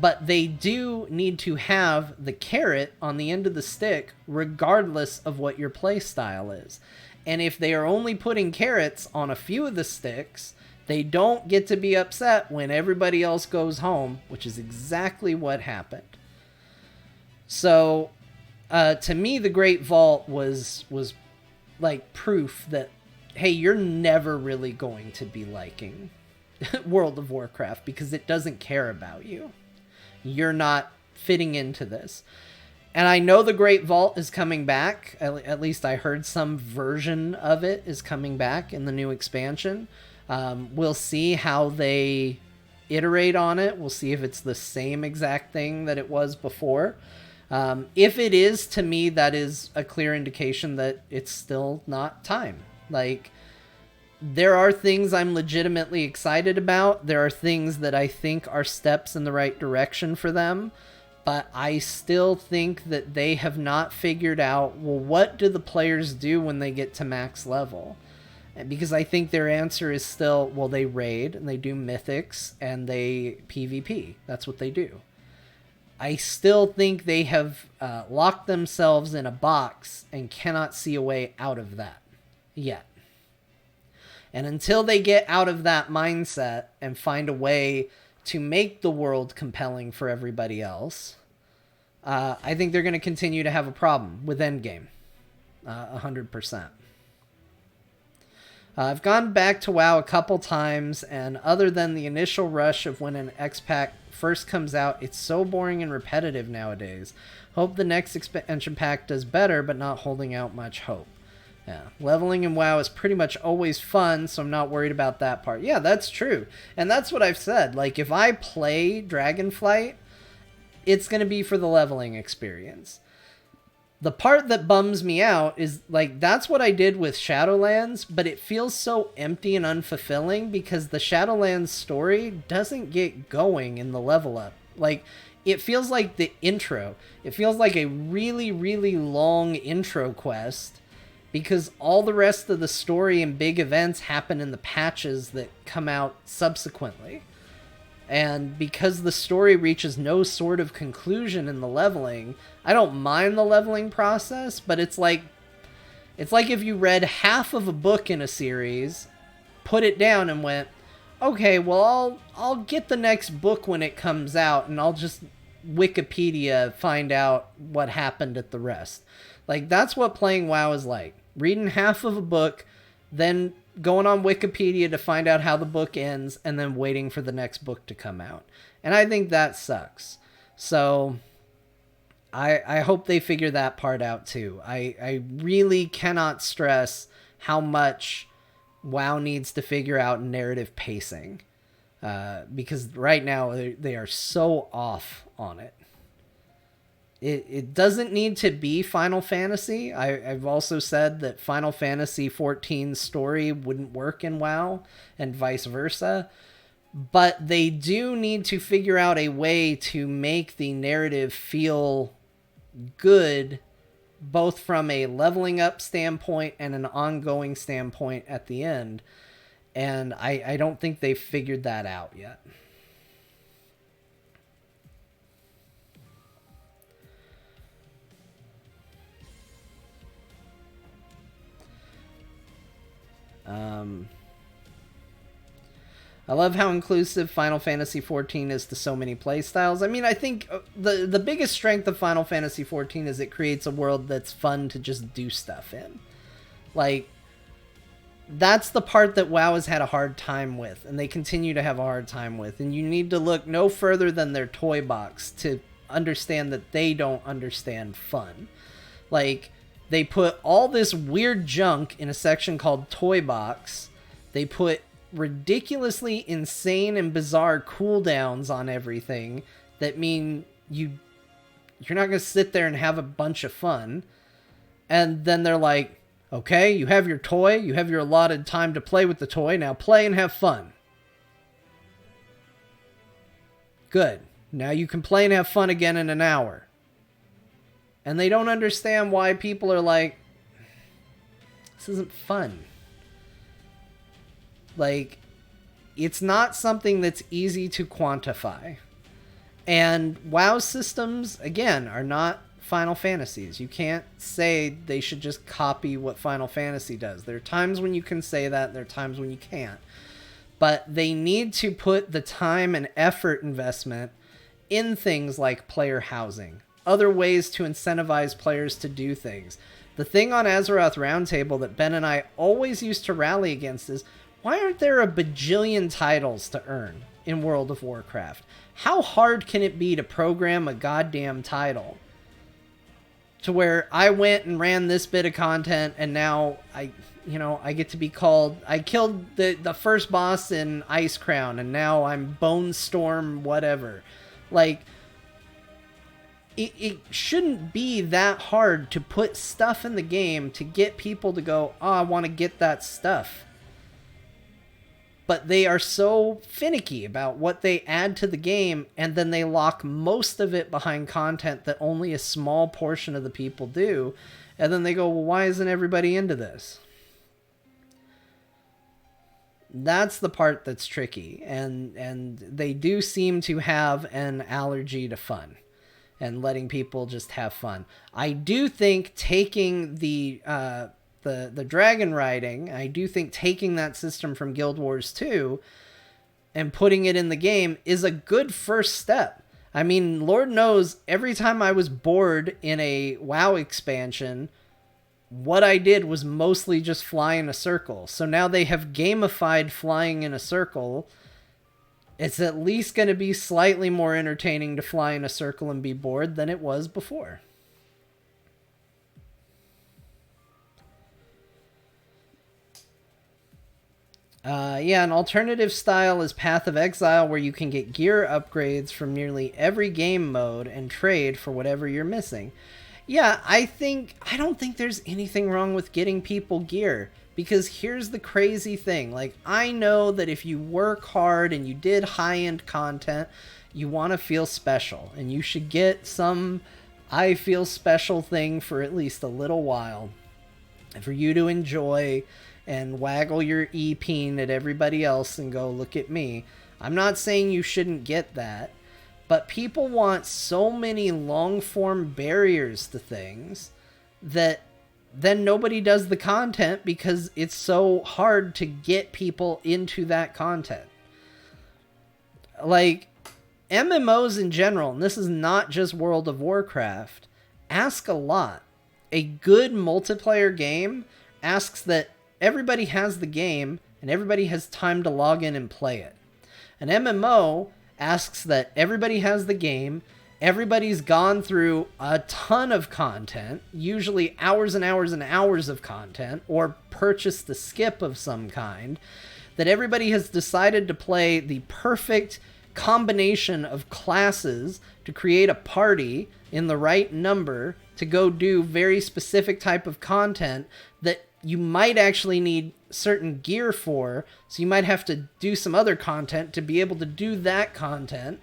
But they do need to have the carrot on the end of the stick regardless of what your play style is. And if they are only putting carrots on a few of the sticks, they don't get to be upset when everybody else goes home, which is exactly what happened. So, to me, the Great Vault was like proof that, hey, you're never really going to be liking World of Warcraft because it doesn't care about you. You're not fitting into this. And I know the Great Vault is coming back. At least I heard some version of it is coming back in the new expansion. We'll see how they iterate on it. We'll see if it's the same exact thing that it was before. If it is, to me, that is a clear indication that it's still not time. Like, there are things I'm legitimately excited about. There are things that I think are steps in the right direction for them. But I still think that they have not figured out, well, what do the players do when they get to max level? Because I think their answer is still, well, they raid, and they do mythics, and they PvP. That's what they do. I still think they have locked themselves in a box and cannot see a way out of that yet. And until they get out of that mindset and find a way to make the world compelling for everybody else, I think they're going to continue to have a problem with Endgame. 100%. I've gone back to WoW a couple times, and other than the initial rush of when an X-Pack first comes out, it's so boring and repetitive nowadays. Hope the next expansion pack does better, but not holding out much hope. Yeah, leveling in WoW is pretty much always fun, so I'm not worried about that part. Yeah, that's true. And that's what I've said. Like, if I play Dragonflight, it's going to be for the leveling experience. The part that bums me out is, like, that's what I did with Shadowlands, but it feels so empty and unfulfilling because the Shadowlands story doesn't get going in the level up. Like, it feels like the intro. It feels like a really, really long intro quest, because all the rest of the story and big events happen in the patches that come out subsequently. And because the story reaches no sort of conclusion in the leveling, I don't mind the leveling process, but it's like if you read half of a book in a series, put it down and went, okay, well, I'll get the next book when it comes out, and I'll just Wikipedia find out what happened at the rest. Like, that's what playing WoW is like. Reading half of a book, then going on Wikipedia to find out how the book ends, and then waiting for the next book to come out. And I think that sucks. So I hope they figure that part out too. I really cannot stress how much WoW needs to figure out narrative pacing. Because right now they are so off on it. It doesn't need to be Final Fantasy. I've also said that Final Fantasy XIV's story wouldn't work in WoW, and vice versa. But they do need to figure out a way to make the narrative feel good, both from a leveling up standpoint and an ongoing standpoint at the end. And I don't think they've figured that out yet. I love how inclusive Final Fantasy XIV is to so many playstyles. I mean, I think the biggest strength of Final Fantasy XIV is it creates a world that's fun to just do stuff in. Like, that's the part that WoW has had a hard time with, and they continue to have a hard time with. And you need to look no further than their toy box to understand that they don't understand fun. Like, they put all this weird junk in a section called Toy Box. They put ridiculously insane and bizarre cooldowns on everything that mean you're not going to sit there and have a bunch of fun. And then they're like, okay, you have your toy, you have your allotted time to play with the toy, now play and have fun. Good. Now you can play and have fun again in an hour. And they don't understand why people are like, This isn't fun. Like, it's not something that's easy to quantify. And WoW systems, again, are not Final Fantasies. You can't say they should just copy what Final Fantasy does. There are times when you can say that, there are times when you can't. But they need to put the time and effort investment in things like player housing, other ways to incentivize players to do things. The thing on Azeroth Roundtable that Ben and I always used to rally against is, why aren't there a bajillion titles to earn in World of Warcraft? How hard can it be to program a goddamn title to where I went and ran this bit of content and now I get to be called, I killed the first boss in Ice Crown and now I'm Bone Storm whatever. Like, it shouldn't be that hard to put stuff in the game to get people to go, oh, I want to get that stuff. But they are so finicky about what they add to the game, and then they lock most of it behind content that only a small portion of the people do. And then they go, well, why isn't everybody into this? That's the part that's tricky. And they do seem to have an allergy to fun and letting people just have fun. I do think taking the dragon riding, I do think taking that system from Guild Wars 2 and putting it in the game is a good first step. I mean, Lord knows, every time I was bored in a WoW expansion, what I did was mostly just fly in a circle. So now they have gamified flying in a circle. It's at least going to be slightly more entertaining to fly in a circle and be bored than it was before. An alternative style is Path of Exile, where you can get gear upgrades from nearly every game mode and trade for whatever you're missing. Yeah, I don't think there's anything wrong with getting people gear, because here's the crazy thing. Like, I know that if you work hard and you did high-end content, you want to feel special, and you should get some I feel special thing for at least a little while, for you to enjoy and waggle your e-peen at everybody else and go, look at me. I'm not saying you shouldn't get that, but people want so many long-form barriers to things that then nobody does the content because it's so hard to get people into that content. Like, MMOs in general, and this is not just World of Warcraft, ask a lot. A good multiplayer game asks that everybody has the game and everybody has time to log in and play it. An MMO asks that everybody has the game, everybody's gone through a ton of content, usually hours and hours and hours of content, or purchased the skip of some kind, that everybody has decided to play the perfect combination of classes to create a party in the right number to go do very specific type of content that you might actually need certain gear for, so you might have to do some other content to be able to do that content.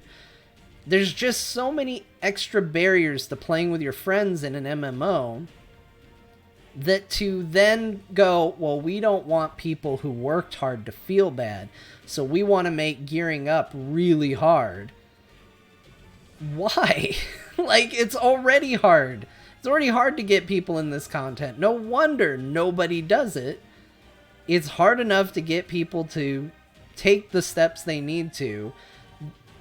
There's just so many extra barriers to playing with your friends in an MMO that to then go, well, we don't want people who worked hard to feel bad, so we want to make gearing up really hard. Why? Like, it's already hard. It's already hard to get people in this content. No wonder nobody does it. It's hard enough to get people to take the steps they need to.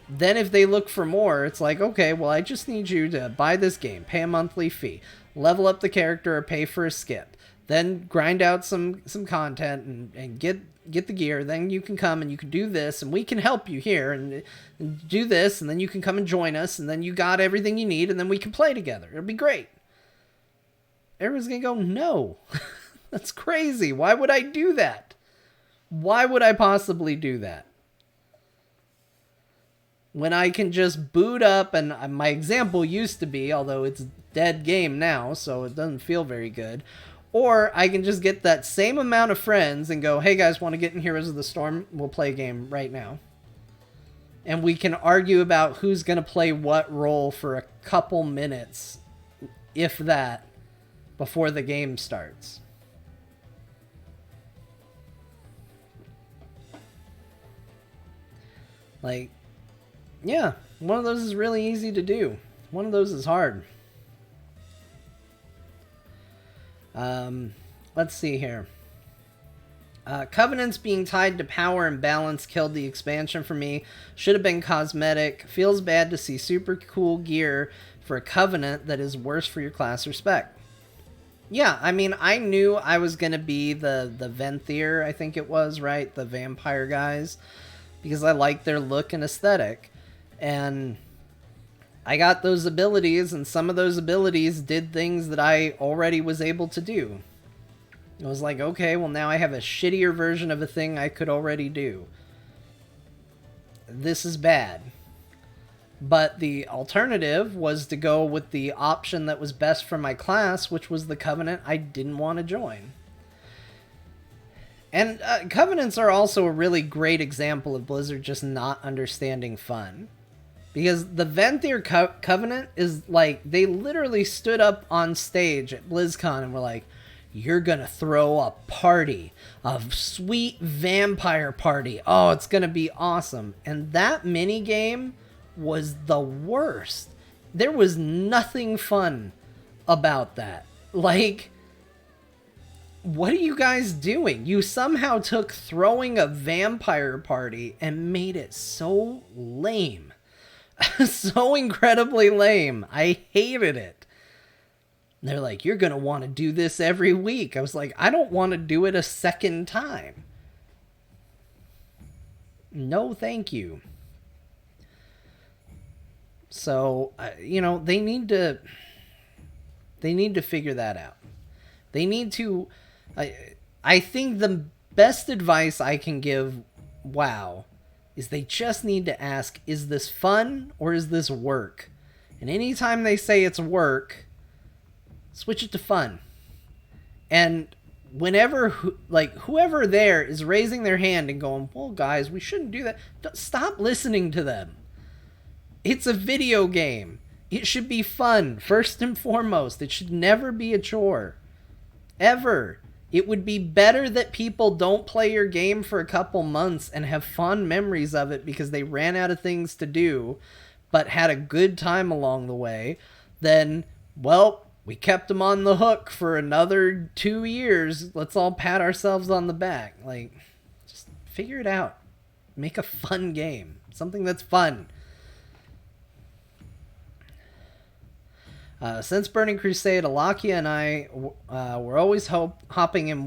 Then if they look for more, it's like, okay, well, I just need you to buy this game, pay a monthly fee, level up the character or pay for a skip, then grind out some content and get the gear. Then you can come and you can do this and we can help you here and do this, and then you can come and join us, and then you got everything you need, and then we can play together. It'll be great. Everyone's going to go, no, that's crazy. Why would I do that? Why would I possibly do that? When I can just boot up, and my example used to be, although it's a dead game now, so it doesn't feel very good, or I can just get that same amount of friends and go, hey guys, want to get in Heroes of the Storm? We'll play a game right now. And we can argue about who's going to play what role for a couple minutes, if that, before the game starts. Like, yeah, one of those is really easy to do. One of those is hard. Let's see here. Covenants being tied to power and balance killed the expansion for me. Should have been cosmetic. Feels bad to see super cool gear for a Covenant that is worse for your class or spec. Yeah, I mean, I knew I was going to be the Venthyr, I think it was, right? The vampire guys. Because I like their look and aesthetic. And I got those abilities, and some of those abilities did things that I already was able to do. It was like, okay, well now I have a shittier version of a thing I could already do. This is bad. But the alternative was to go with the option that was best for my class, which was the Covenant I didn't want to join. And Covenants are also a really great example of Blizzard just not understanding fun. Because the Venthyr Covenant is like, they literally stood up on stage at BlizzCon and were like, you're gonna throw a party, a sweet vampire party. Oh, it's gonna be awesome. And that mini game was the worst. There was nothing fun about that. Like, what are you guys doing? You somehow took throwing a vampire party and made it so lame. So incredibly lame. I hated it. They're like, you're going to want to do this every week. I was like, I don't want to do it a second time. No, thank you. So, you know, they need to figure that out. They need to, I think the best advice I can give WoW is they just need to ask, is this fun or is this work? And anytime they say it's work, switch it to fun. And whenever, like, whoever there is raising their hand and going, well, guys, we shouldn't do that. Stop listening to them. It's a video game. It should be fun, first and foremost. It should never be a chore. Ever. It would be better that people don't play your game for a couple months and have fond memories of it because they ran out of things to do, but had a good time along the way, than, well, we kept them on the hook for another 2 years. Let's all pat ourselves on the back. Like, just figure it out. Make a fun game. Something that's fun. Since Burning Crusade, Alakia and I were always hoping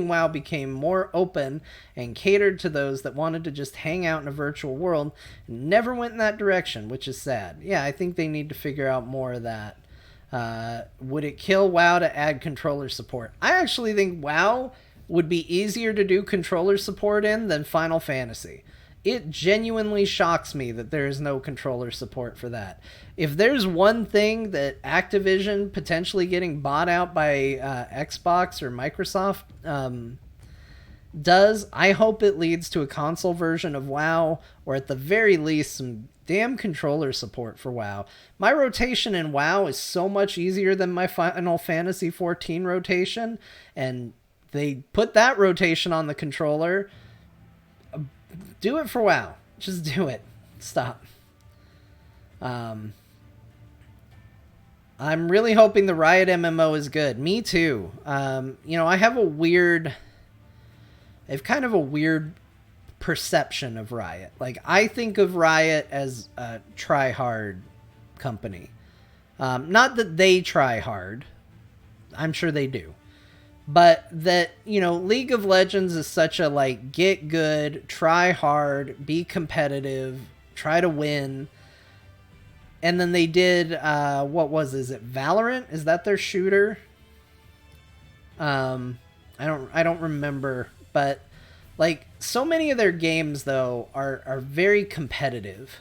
WoW became more open and catered to those that wanted to just hang out in a virtual world, and never went in that direction, which is sad. Yeah, I think they need to figure out more of that. Would it kill WoW to add controller support? I actually think WoW would be easier to do controller support in than Final Fantasy. It genuinely shocks me that there is no controller support for that. If there's one thing that Activision potentially getting bought out by Xbox or Microsoft does, I hope it leads to a console version of WoW, or at the very least some damn controller support for WoW. My rotation in WoW is so much easier than my Final Fantasy XIV rotation, and they put that rotation on the controller. Do it for WoW. Just do it. Stop. I'm really hoping the Riot MMO is good. Me too. You know, I have kind of a weird perception of Riot. Like, I think of Riot as a try-hard company. Not that they try hard. I'm sure they do. But that, you know, League of Legends is such a, like, get good, try hard, be competitive, try to win. And then they did, what was it? Is it Valorant? Is that their shooter? I don't remember. But, like, so many of their games, though, are very competitive.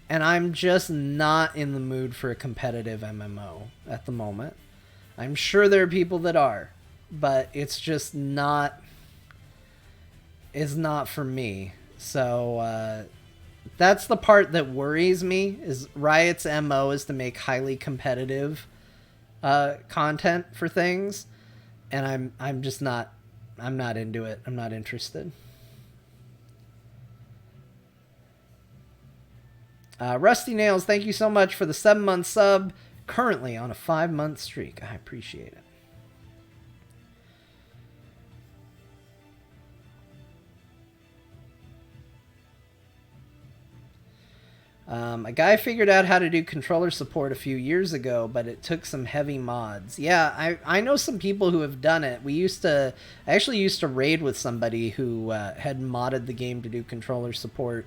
And I'm just not in the mood for a competitive MMO at the moment. I'm sure there are people that are. But it's just not for me. So that's the part that worries me, is Riot's MO is to make highly competitive content for things, and I'm just not into it. I'm not interested. Rusty Nails, thank you so much for the 7-month sub. Currently on a 5-month streak. I appreciate it. A guy figured out how to do controller support a few years ago, but it took some heavy mods. Yeah, I know some people who have done it. I actually used to raid with somebody who had modded the game to do controller support,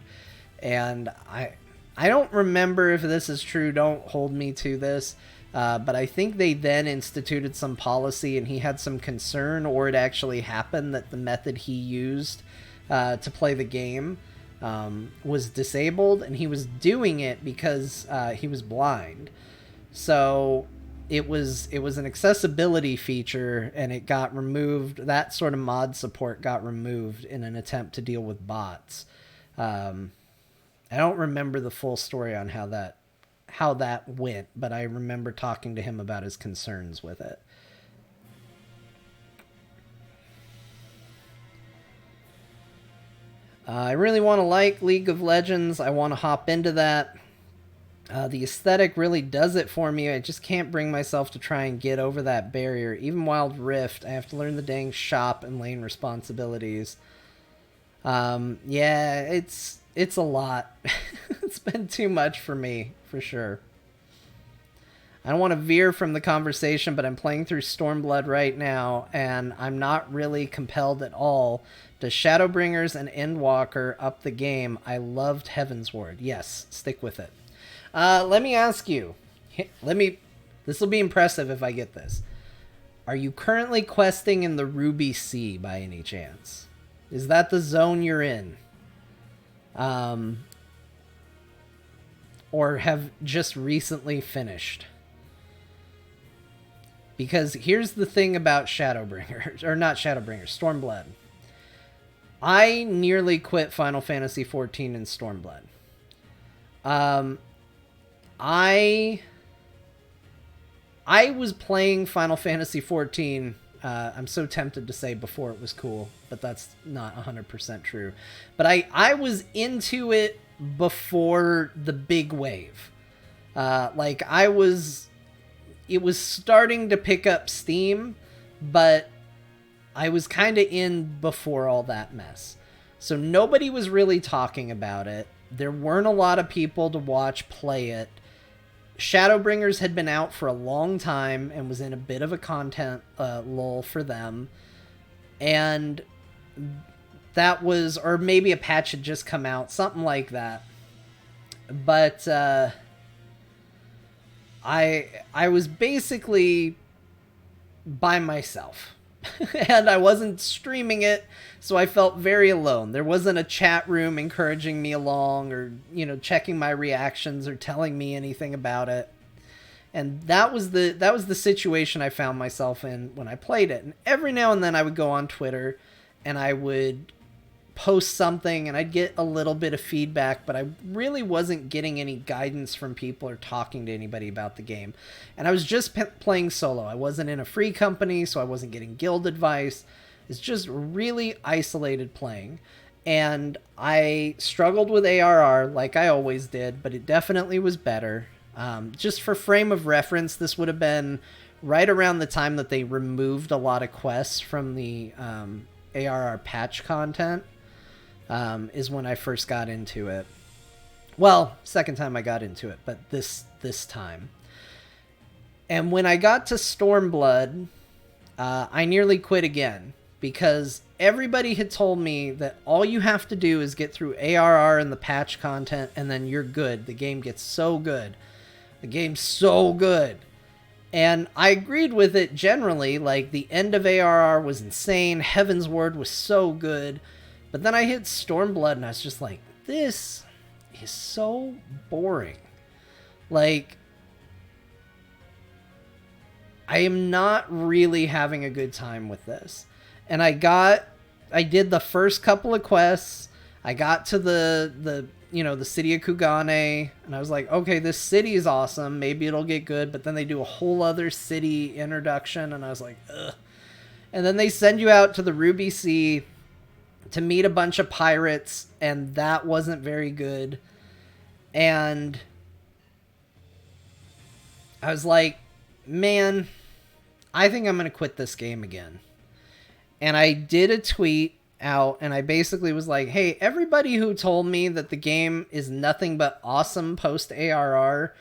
and I don't remember if this is true. Don't hold me to this, but I think they then instituted some policy, and he had some concern, or it actually happened that the method he used to play the game was disabled, and he was doing it because he was blind. So it was an accessibility feature, and it got removed. That sort of mod support got removed in an attempt to deal with bots. I don't remember the full story on how that went, but I remember talking to him about his concerns with it. I really want to like League of Legends. I want to hop into that. The aesthetic really does it for me. I just can't bring myself to try and get over that barrier. Even Wild Rift, I have to learn the dang shop and lane responsibilities. Yeah, it's a lot. It's been too much for me, for sure. I don't want to veer from the conversation, but I'm playing through Stormblood right now, and I'm not really compelled at all. Does Shadowbringers and Endwalker up the game? I loved Heavensward. Yes, stick with it. Let me ask you. This will be impressive if I get this. Are you currently questing in the Ruby Sea by any chance? Is that the zone you're in? Or have just recently finished? Because here's the thing about Shadowbringers, or not Shadowbringers, Stormblood. I nearly quit Final Fantasy XIV in Stormblood. I was playing Final Fantasy XIV. I'm so tempted to say before it was cool, but that's not 100% true. But I was into it before the big wave. It was starting to pick up steam, but I was kind of in before all that mess. So nobody was really talking about it. There weren't a lot of people to watch play it. Shadowbringers had been out for a long time and was in a bit of a content lull for them. And that was, or maybe a patch had just come out, something like that. But I was basically by myself. And I wasn't streaming it, so I felt very alone. There wasn't a chat room encouraging me along, or, checking my reactions or telling me anything about it. And that was the situation I found myself in when I played it. And every now and then I would go on Twitter and I would post something and I'd get a little bit of feedback, but I really wasn't getting any guidance from people or talking to anybody about the game. And I was just playing solo. I wasn't in a free company, so I wasn't getting guild advice. It's just really isolated playing. And I struggled with ARR like I always did, but it definitely was better. Just for frame of reference, this would have been right around the time that they removed a lot of quests from the ARR patch content. Is when I first got into it. Well, second time I got into it, but this time. And when I got to Stormblood, I nearly quit again, because everybody had told me that all you have to do is get through ARR and the patch content, and then you're good. The game gets so good. The game's so good. And I agreed with it generally. Like, the end of ARR was insane. Heavensward was so good. But then I hit Stormblood and I was just like, this is so boring. Like, I am not really having a good time with this. And I did the first couple of quests. I got to the city of Kugane, and I was like, okay, this city is awesome. Maybe it'll get good. But then they do a whole other city introduction, and I was like, ugh. And then they send you out to the Ruby Sea to meet a bunch of pirates, and that wasn't very good. And I was like, man, I think I'm going to quit this game again. And I did a tweet out, and I basically was like, hey, everybody who told me that the game is nothing but awesome post ARR,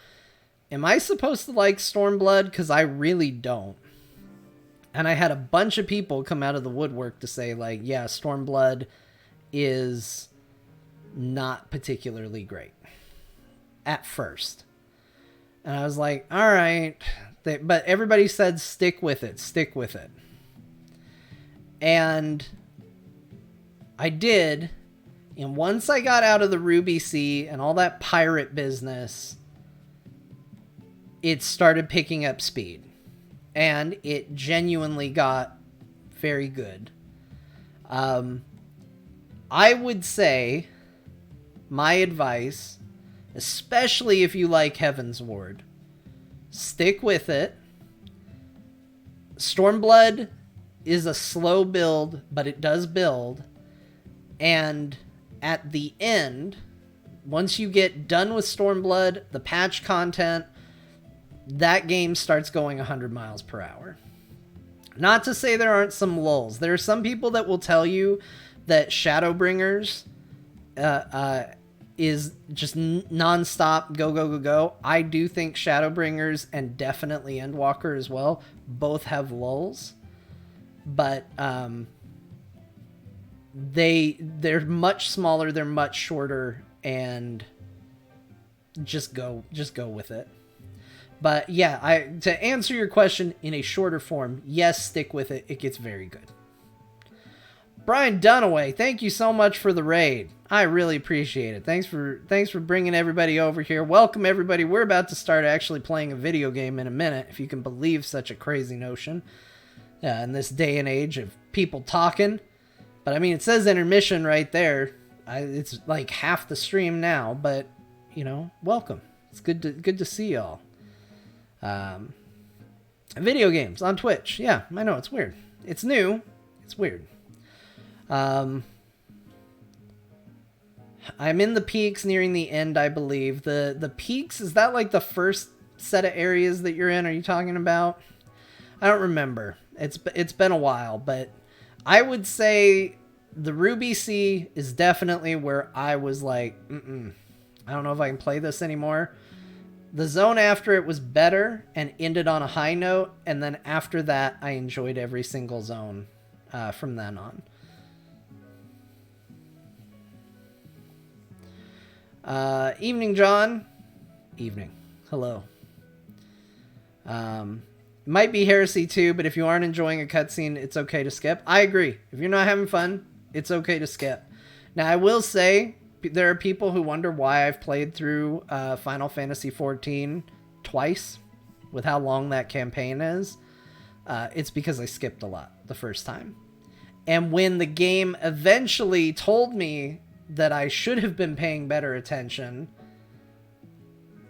am I supposed to like Stormblood? Because I really don't. And I had a bunch of people come out of the woodwork to say, like, yeah, Stormblood is not particularly great at first. And I was like, all right. But everybody said, stick with it, stick with it. And I did. And once I got out of the Ruby Sea and all that pirate business, it started picking up speed. And it genuinely got very good. I would say my advice, especially if you like Heaven's Ward, stick with it. Stormblood is a slow build, but it does build. And at the end, once you get done with Stormblood, the patch content, that game starts going 100 miles per hour. Not to say there aren't some lulls. There are some people that will tell you that Shadowbringers is just non-stop go, go, go, go. I do think Shadowbringers and definitely Endwalker as well both have lulls. But they're much smaller, they're much shorter, and just go with it. But yeah, to answer your question in a shorter form, yes, stick with it. It gets very good. Brian Dunaway, thank you so much for the raid. I really appreciate it. Thanks for bringing everybody over here. Welcome everybody. We're about to start actually playing a video game in a minute, if you can believe such a crazy notion. In this day and age of people talking. But I mean, it says intermission right there. It's like half the stream now, but you know, welcome. It's good to see y'all. Video games on Twitch. Yeah, I know, it's weird. It's new. It's weird. I'm in the peaks, nearing the end, I believe. The peaks, is that like the first set of areas that you're in? Are you talking about? I don't remember. It's been a while, but I would say the Ruby Sea is definitely where I was like, I don't know if I can play this anymore. The zone after it was better and ended on a high note, and then after that, I enjoyed every single zone from then on. Evening, John. Evening. Hello. Might be heresy too, but if you aren't enjoying a cutscene, it's okay to skip. I agree. If you're not having fun, it's okay to skip. Now, I will say, there are people who wonder why I've played through Final Fantasy XIV twice, with how long that campaign is. It's because I skipped a lot the first time. And when the game eventually told me that I should have been paying better attention,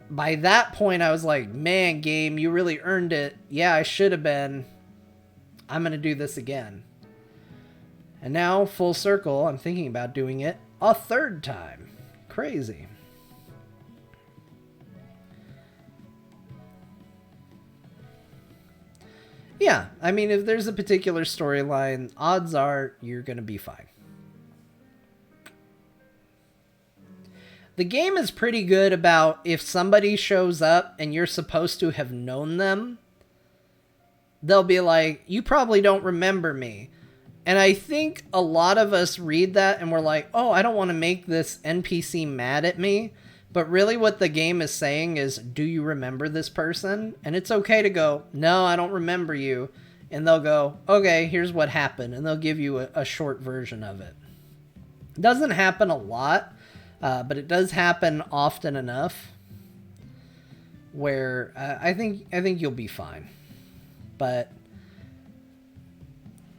by that point, I was like, man, game, you really earned it. Yeah, I should have been. I'm going to do this again. And now, full circle, I'm thinking about doing it a third time. Crazy. Yeah, I mean, if there's a particular storyline, odds are you're going to be fine. The game is pretty good about if somebody shows up and you're supposed to have known them, they'll be like, you probably don't remember me. And I think a lot of us read that and we're like, oh, I don't want to make this NPC mad at me. But really what the game is saying is, do you remember this person? And it's okay to go, no, I don't remember you. And they'll go, okay, here's what happened. And they'll give you a short version of it. It doesn't happen a lot. But it does happen often enough where I think you'll be fine. But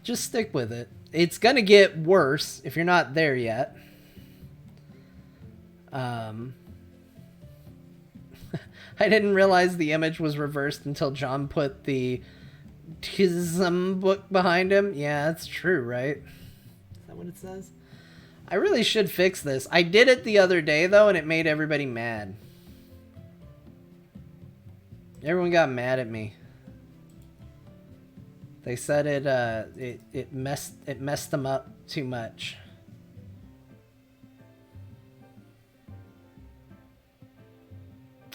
just stick with it. It's going to get worse if you're not there yet. I didn't realize the image was reversed until John put the Tism book behind him. Yeah, that's true, right? Is that what it says? I really should fix this. I did it the other day, though, and it made everybody mad. Everyone got mad at me. They said it messed them up too much.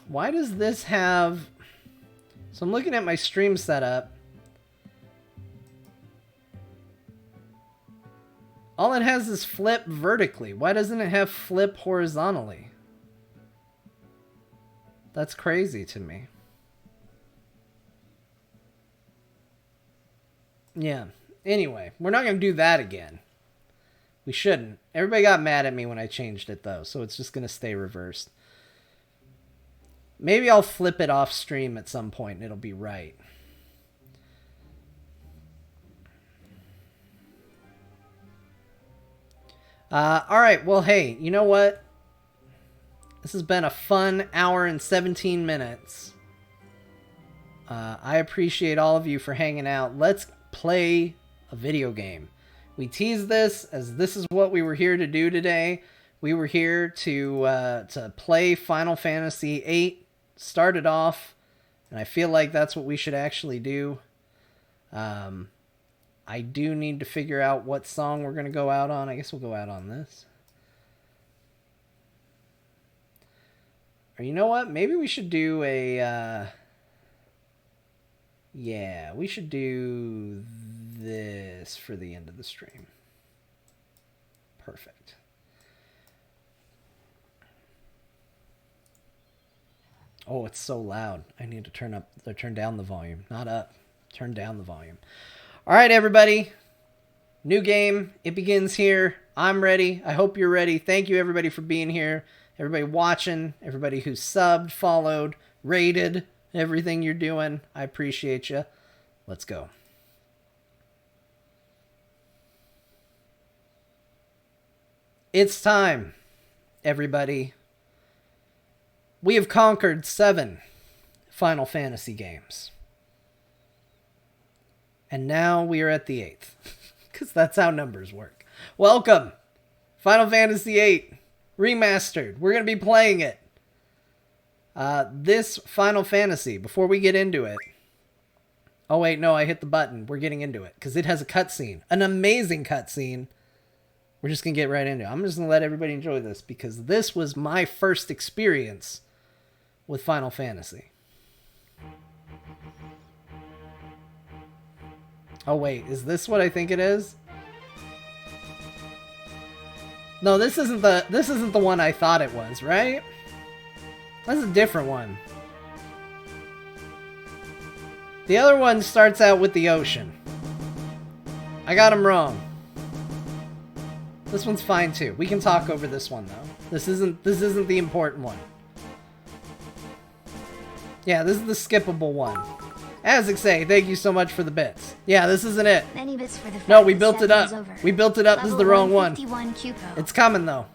Why does this have... So I'm looking at my stream setup. All it has is flip vertically. Why doesn't it have flip horizontally? That's crazy to me. Yeah. Anyway, we're not going to do that again. We shouldn't. Everybody got mad at me when I changed it, though, so it's just going to stay reversed. Maybe I'll flip it off stream at some point and it'll be right. Alright, well, hey, you know what? This has been a fun hour and 17 minutes. I appreciate all of you for hanging out. Let's play a video game. We teased this as this is what we were here to do today. We were here to play Final Fantasy VIII, start it off, and I feel like that's what we should actually do. I do need to figure out what song we're going to go out on. I guess we'll go out on this. Or you know what? Maybe we should do a... yeah, we should do this for the end of the stream. Perfect. Oh, it's so loud. I need to turn down the volume. Not up. Turn down the volume. All right, everybody. New game. It begins here. I'm ready. I hope you're ready. Thank you, everybody, for being here. Everybody watching. Everybody who's subbed, followed, rated, everything you're doing. I appreciate you. Let's go. It's time, everybody. We have conquered 7 Final Fantasy games. And now we are at the 8th. Because that's how numbers work. Welcome! Final Fantasy VIII Remastered. We're going to be playing it. This Final Fantasy, before we get into it... Oh wait, no, I hit the button. We're getting into it. Because it has a cutscene. An amazing cutscene. We're just going to get right into it. I'm just going to let everybody enjoy this. Because this was my first experience with Final Fantasy. Oh wait, is this what I think it is? No, this isn't the one I thought it was, right? That's a different one. The other one starts out with the ocean. I got him wrong. This one's fine too. We can talk over this one though. This isn't the important one. Yeah, this is the skippable one. Azixay, thank you so much for the bits. Yeah, this isn't it. Many bits for the no, we built it up. We built it up. This is the wrong one. It's coming, though.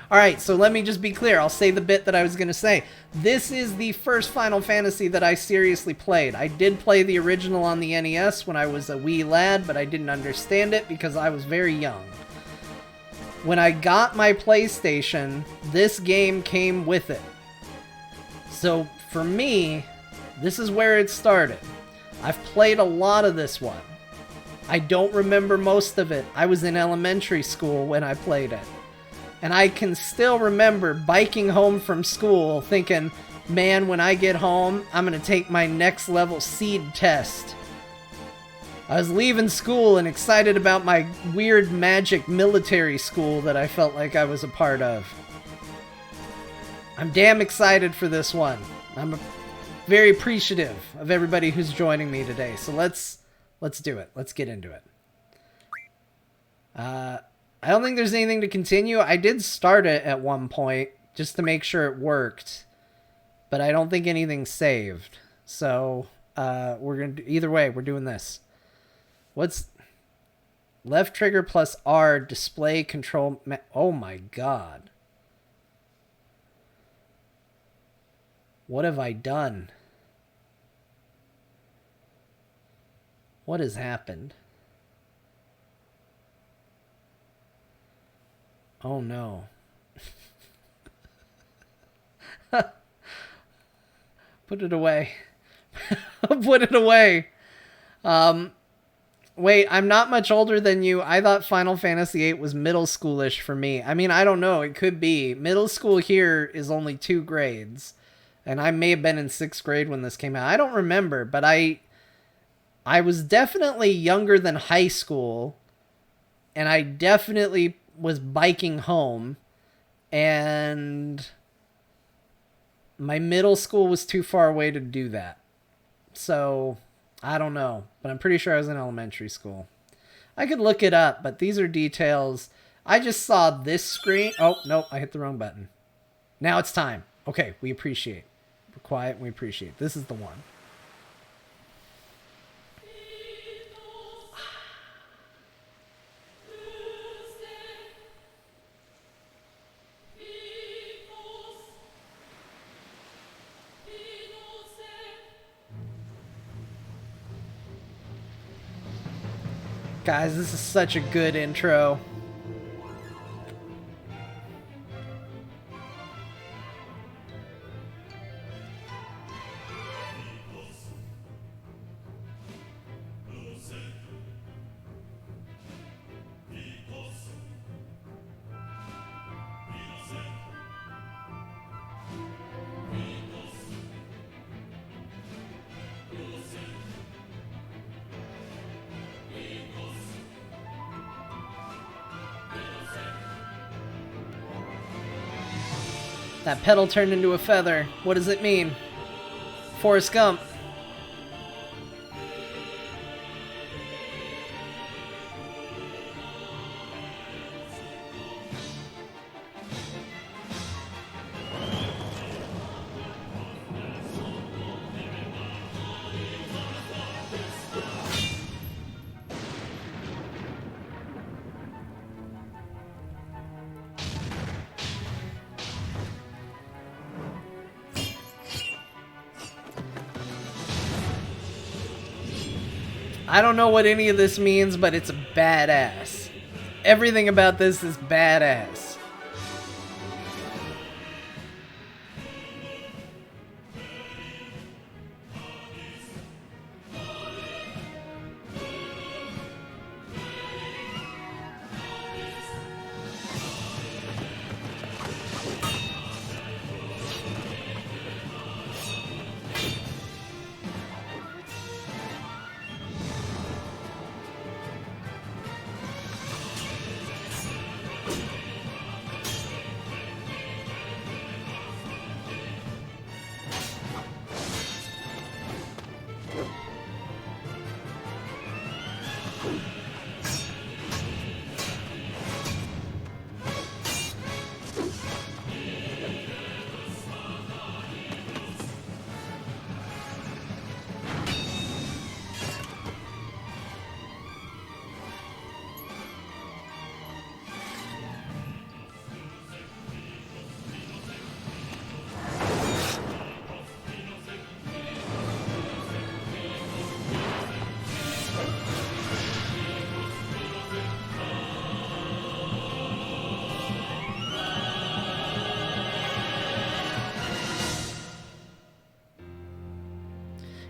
Alright, so let me just be clear. I'll say the bit that I was going to say. This is the first Final Fantasy that I seriously played. I did play the original on the NES when I was a wee lad, but I didn't understand it because I was very young. When I got my PlayStation, this game came with it. So, for me, this is where it started. I've played a lot of this one. I don't remember most of it. I was in elementary school when I played it. And I can still remember biking home from school thinking, man, when I get home, I'm going to take my next level seed test. I was leaving school and excited about my weird magic military school that I felt like I was a part of. I'm damn excited for this one. I'm very appreciative of everybody who's joining me today. So let's do it. Let's get into it. I don't think there's anything to continue. I did start it at one point just to make sure it worked, but I don't think anything's saved. So we're gonna do, either way, we're doing this. What's left trigger plus R display control? Oh my god. What have I done? What has happened? Oh no. Put it away. Put it away. Wait, I'm not much older than you. I thought Final Fantasy VIII was middle schoolish for me. I mean, I don't know. It could be. Middle school here is only 2 grades. And I may have been in 6th grade when this came out. I don't remember, but I was definitely younger than high school. And I definitely was biking home. And my middle school was too far away to do that. So, I don't know. But I'm pretty sure I was in elementary school. I could look it up, but these are details. I just saw this screen. Oh, no, I hit the wrong button. Now it's time. Okay, we appreciate. We're quiet and we appreciate. This is the one. Guys, this is such a good intro. That pedal turned into a feather. What does it mean? Forrest Gump. I don't know what any of this means, but it's badass. Everything about this is badass.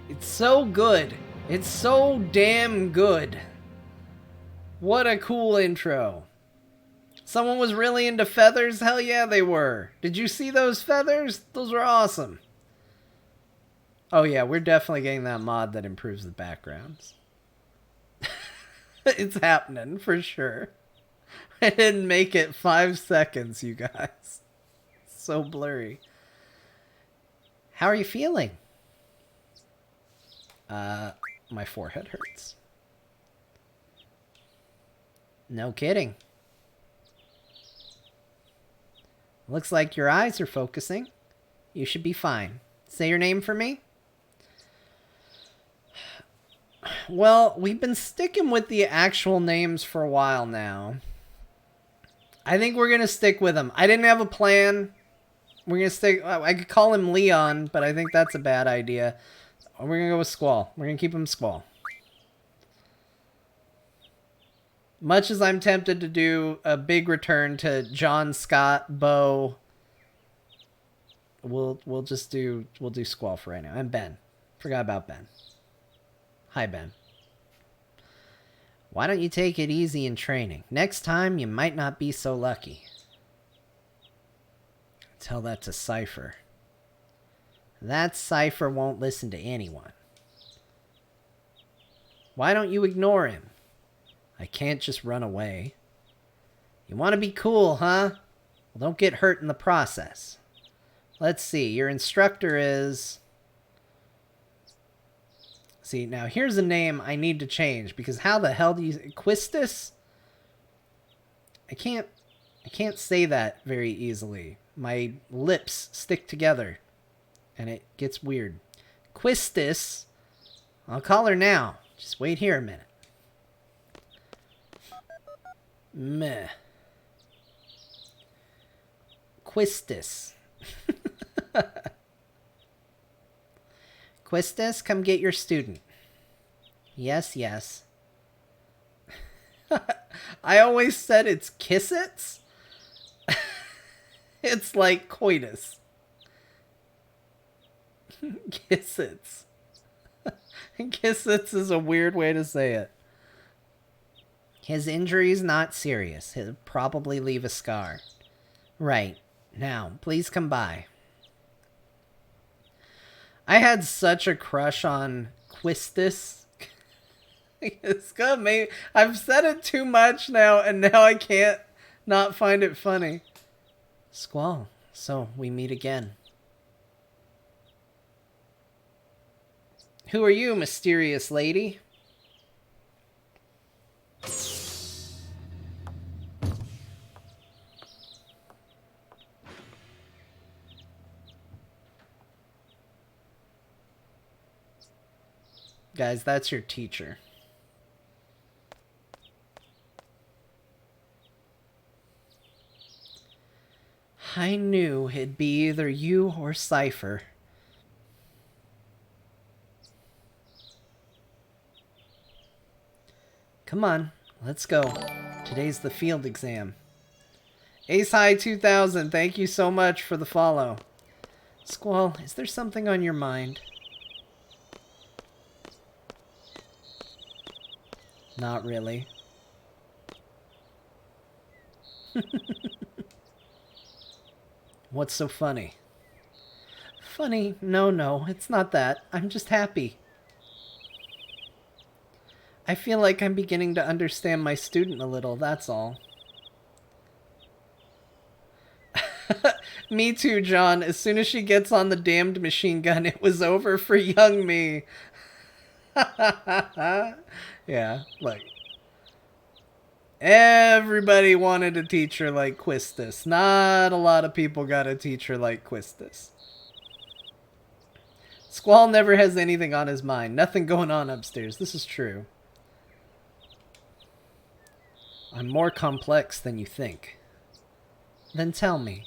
It's so good. It's so damn good. What a cool intro. Someone was really into feathers? Hell yeah, they were. Did you see those feathers? Those were awesome. Oh yeah, we're definitely getting that mod that improves the backgrounds. It's happening, for sure. I didn't make it 5 seconds, you guys. So blurry. How are you feeling? My forehead hurts. No kidding. Looks like your eyes are focusing. You should be fine. Say your name for me. Well, we've been sticking with the actual names for a while now. I think we're going to stick with them. I didn't have a plan. We're going to stick... I could call him Leon, but I think that's a bad idea. We're going to go with Squall. We're going to keep him Squall. Much as I'm tempted to do a big return to John Scott, Bo, we'll do Squall for right now. And Ben. Forgot about Ben. Hi, Ben. Why don't you take it easy in training? Next time, you might not be so lucky. Tell that to Cypher. That Cypher won't listen to anyone. Why don't you ignore him? I can't just run away. You want to be cool, huh? Well, don't get hurt in the process. Let's see. Your instructor is... See, now here's a name I need to change, because how the hell do you... Quistis? I can't say that very easily. My lips stick together, and it gets weird. Quistis. I'll call her now. Just wait here a minute. Meh. Quistis. Quistis, come get your student. Yes, yes. I always said it's kissits. It's like coitus. Kissits. Kissits is a weird way to say it. His injury's not serious. He'll probably leave a scar. Right. Now, please come by. I had such a crush on Quistis. I've said it too much now, and now I can't not find it funny. Squall, so we meet again. Who are you, mysterious lady? Guys, that's your teacher. I knew it'd be either you or Cypher. Come on, let's go. Today's the field exam. Ace High 2000, thank you so much for the follow. Squall, is there something on your mind? Not really. What's so funny? Funny? No, it's not that. I'm just happy. I feel like I'm beginning to understand my student a little, that's all. Me too, John. As soon as she gets on the damned machine gun, it was over for young me. Yeah, look. Everybody wanted a teacher like Quistis. Not a lot of people got a teacher like Quistis. Squall never has anything on his mind. Nothing going on upstairs. This is true. I'm more complex than you think. Then tell me.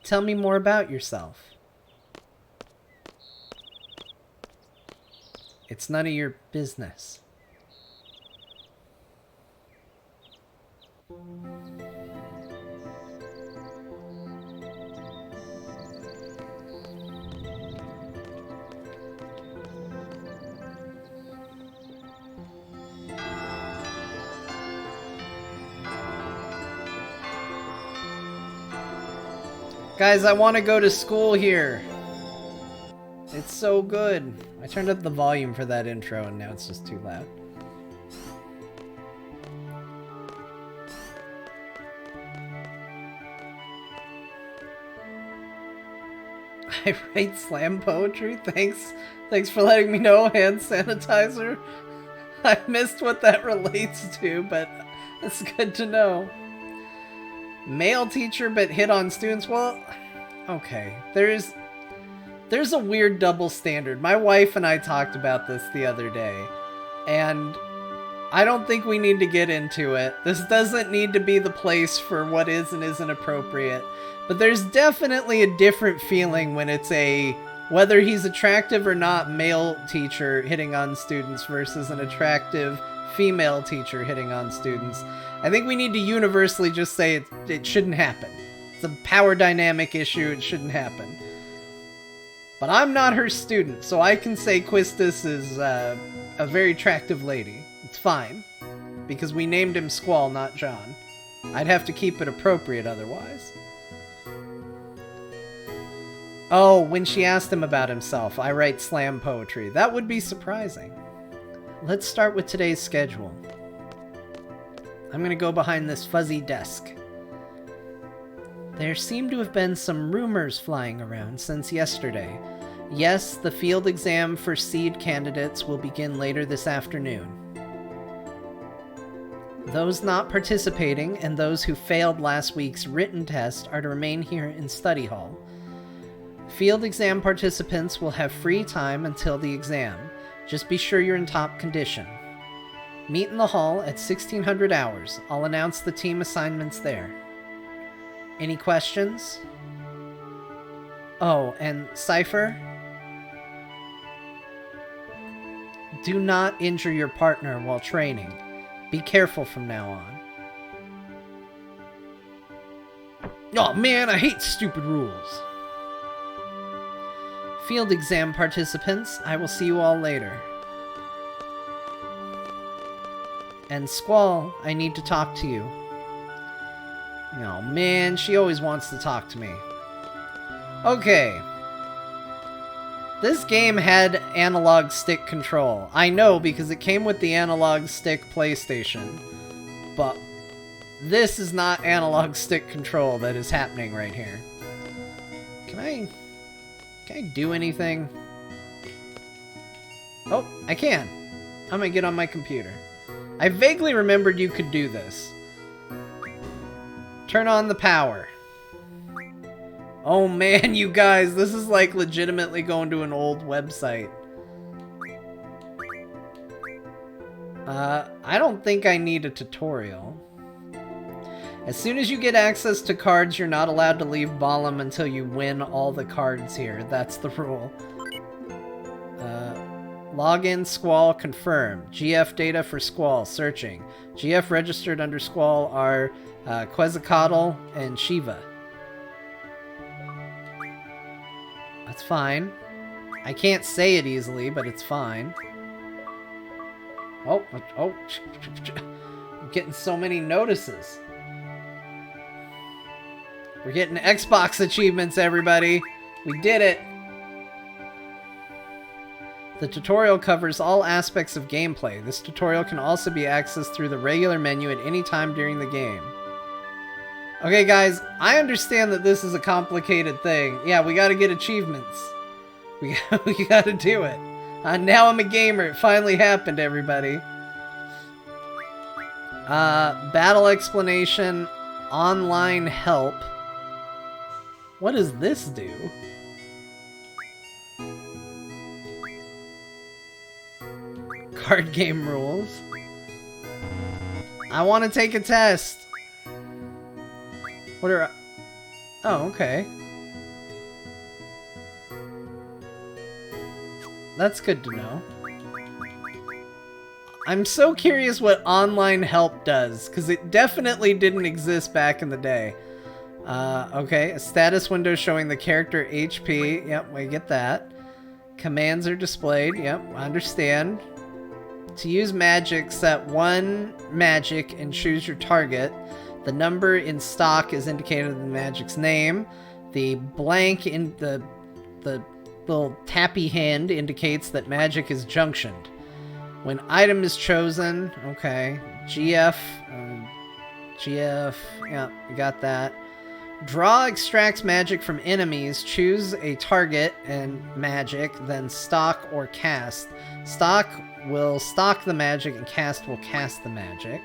Tell me more about yourself. It's none of your business. Guys, I want to go to school here. It's so good. I turned up the volume for that intro and now it's just too loud. I write slam poetry? Thanks for letting me know, hand sanitizer. I missed what that relates to, but it's good to know. Male teacher but hit on students? Well, okay. There's a weird double standard. My wife and I talked about this the other day, and I don't think we need to get into it. This doesn't need to be the place for what is and isn't appropriate. But there's definitely a different feeling when it's a, whether he's attractive or not, male teacher hitting on students versus an attractive female teacher hitting on students. I think we need to universally just say it shouldn't happen. It's a power dynamic issue, it shouldn't happen. But I'm not her student, so I can say Quistis is a very attractive lady. It's fine. Because we named him Squall, not John. I'd have to keep it appropriate otherwise. Oh, when she asked him about himself, I write slam poetry. That would be surprising. Let's start with today's schedule. I'm gonna go behind this fuzzy desk. There seem to have been some rumors flying around since yesterday. Yes, the field exam for seed candidates will begin later this afternoon. Those not participating and those who failed last week's written test are to remain here in study hall. Field exam participants will have free time until the exam. Just be sure you're in top condition. Meet in the hall at 1600 hours. I'll announce the team assignments there. Any questions? Oh, and Cypher? Do not injure your partner while training. Be careful from now on. Oh man, I hate stupid rules. Field exam participants, I will see you all later. And Squall, I need to talk to you. Oh man, she always wants to talk to me. Okay. This game had analog stick control. I know because it came with the analog stick PlayStation. But this is not analog stick control that is happening right here. Can I do anything? Oh, I can. I'm gonna get on my computer. I vaguely remembered you could do this. Turn on the power. Oh man, you guys, this is like legitimately going to an old website. I don't think I need a tutorial. As soon as you get access to cards, you're not allowed to leave Balam until you win all the cards here. That's the rule. Login, Squall, confirm. GF data for Squall, searching. GF registered under Squall are Quetzalcoatl and Shiva. That's fine. I can't say it easily, but it's fine. Oh, I'm getting so many notices. We're getting Xbox achievements, everybody. We did it. The tutorial covers all aspects of gameplay. This tutorial can also be accessed through the regular menu at any time during the game. Okay, guys, I understand that this is a complicated thing. Yeah, we gotta get achievements. We gotta do it. Now I'm a gamer. It finally happened, everybody. Battle explanation, online help. What does this do? Card game rules. I want to take a test. What are... Oh, okay. That's good to know. I'm so curious what online help does, because it definitely didn't exist back in the day. Okay, a status window showing the character HP. Yep, we get that. Commands are displayed. Yep, I understand. To use magic, set one magic and choose your target. The number in stock is indicated in the magic's name. The blank in the little tappy hand indicates that magic is junctioned. When item is chosen, okay, GF, yeah, we got that. Draw extracts magic from enemies, choose a target and magic, then stock or cast. Stock will stock the magic and cast will cast the magic.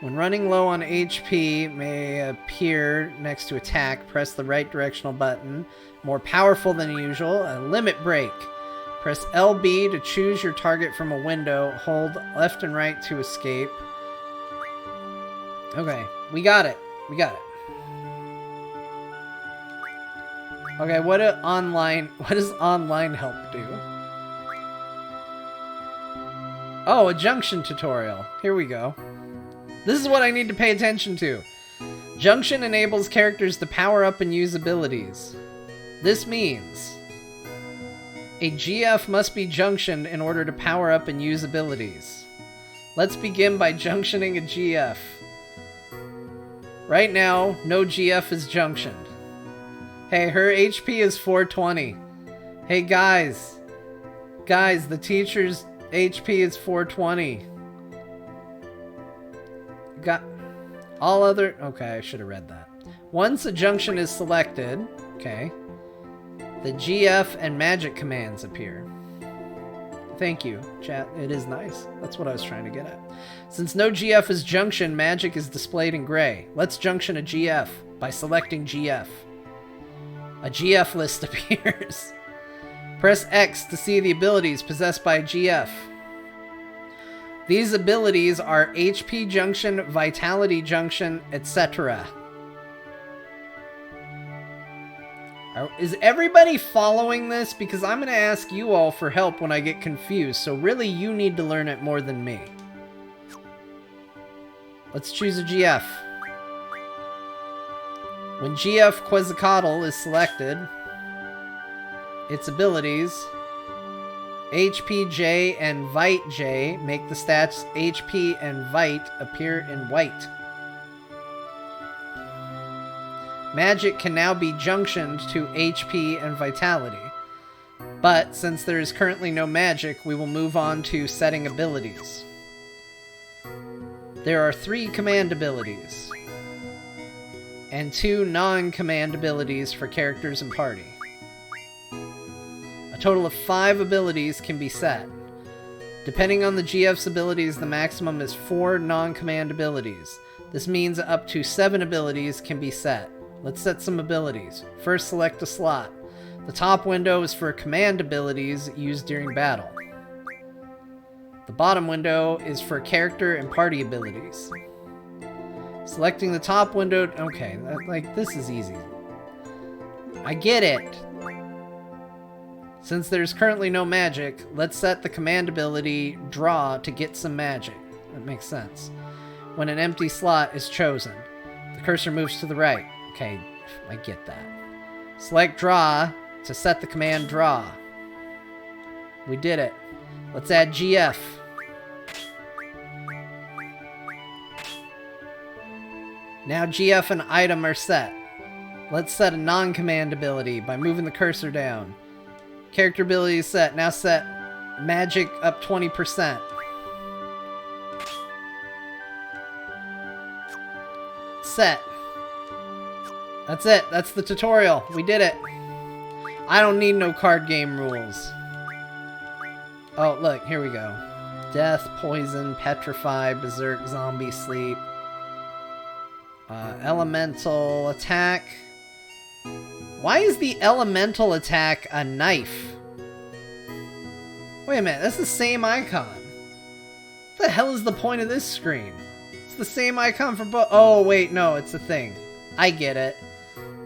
When running low on HP may appear next to attack, press the right directional button. More powerful than usual, a limit break. Press LB to choose your target from a window. Hold left and right to escape. Okay, we got it. We got it. Okay, what does online help do? Oh, a junction tutorial. Here we go. This is what I need to pay attention to. Junction enables characters to power up and use abilities. This means a GF must be junctioned in order to power up and use abilities. Let's begin by junctioning a GF. Right now, no GF is junctioned. Hey, her HP is 420. Hey, guys. Guys, the teacher's HP is 420. Got all other... Okay, I should have read that. Once a junction is selected, okay, the GF and magic commands appear. Thank you, chat. It is nice. That's what I was trying to get at. Since no GF is junction, magic is displayed in gray. Let's junction a GF by selecting GF. A GF list appears. Press X to see the abilities possessed by a GF. These abilities are HP junction, vitality junction, etc. Is everybody following this? Because I'm going to ask you all for help when I get confused, so really you need to learn it more than me. Let's choose a GF. When GF Quetzalcoatl is selected, its abilities, HP J and Vite J, make the stats HP and Vite appear in white. Magic can now be junctioned to HP and Vitality. But since there is currently no magic, we will move on to setting abilities. There are 3 command abilities and 2 non-command abilities for characters and party. A total of 5 abilities can be set. Depending on the GF's abilities, the maximum is 4 non-command abilities. This means up to 7 abilities can be set. Let's set some abilities. First, select a slot. The top window is for command abilities used during battle. The bottom window is for character and party abilities. Selecting the top window... Okay, this is easy. I get it. Since there's currently no magic, let's set the command ability Draw to get some magic. That makes sense. When an empty slot is chosen, the cursor moves to the right. Okay, I get that. Select Draw to set the command Draw. We did it. Let's add GF. Now GF and item are set. Let's set a non-command ability by moving the cursor down. Character ability is set. Now set magic up 20%. Set. That's it. That's the tutorial. We did it. I don't need no card game rules. Oh, look. Here we go. Death, poison, petrify, berserk, zombie, sleep. Elemental attack. Why is the elemental attack a knife? Wait a minute. That's the same icon. What the hell is the point of this screen? It's the same icon for both. Oh, wait. No, it's a thing. I get it.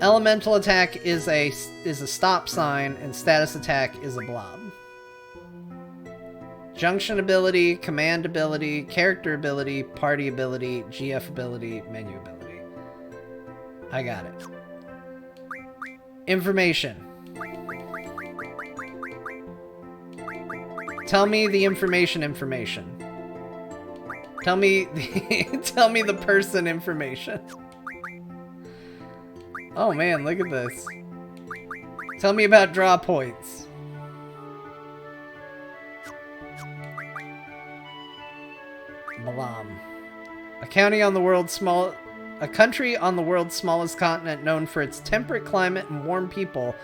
Elemental attack is a stop sign, and status attack is a blob. Junction ability, command ability, character ability, party ability, GF ability, menu ability. I got it. Information. Tell me the information. Tell me tell me the person information. Oh man, look at this. Tell me about draw points. Balam. A country on the world's smallest continent known for its temperate climate and warm people,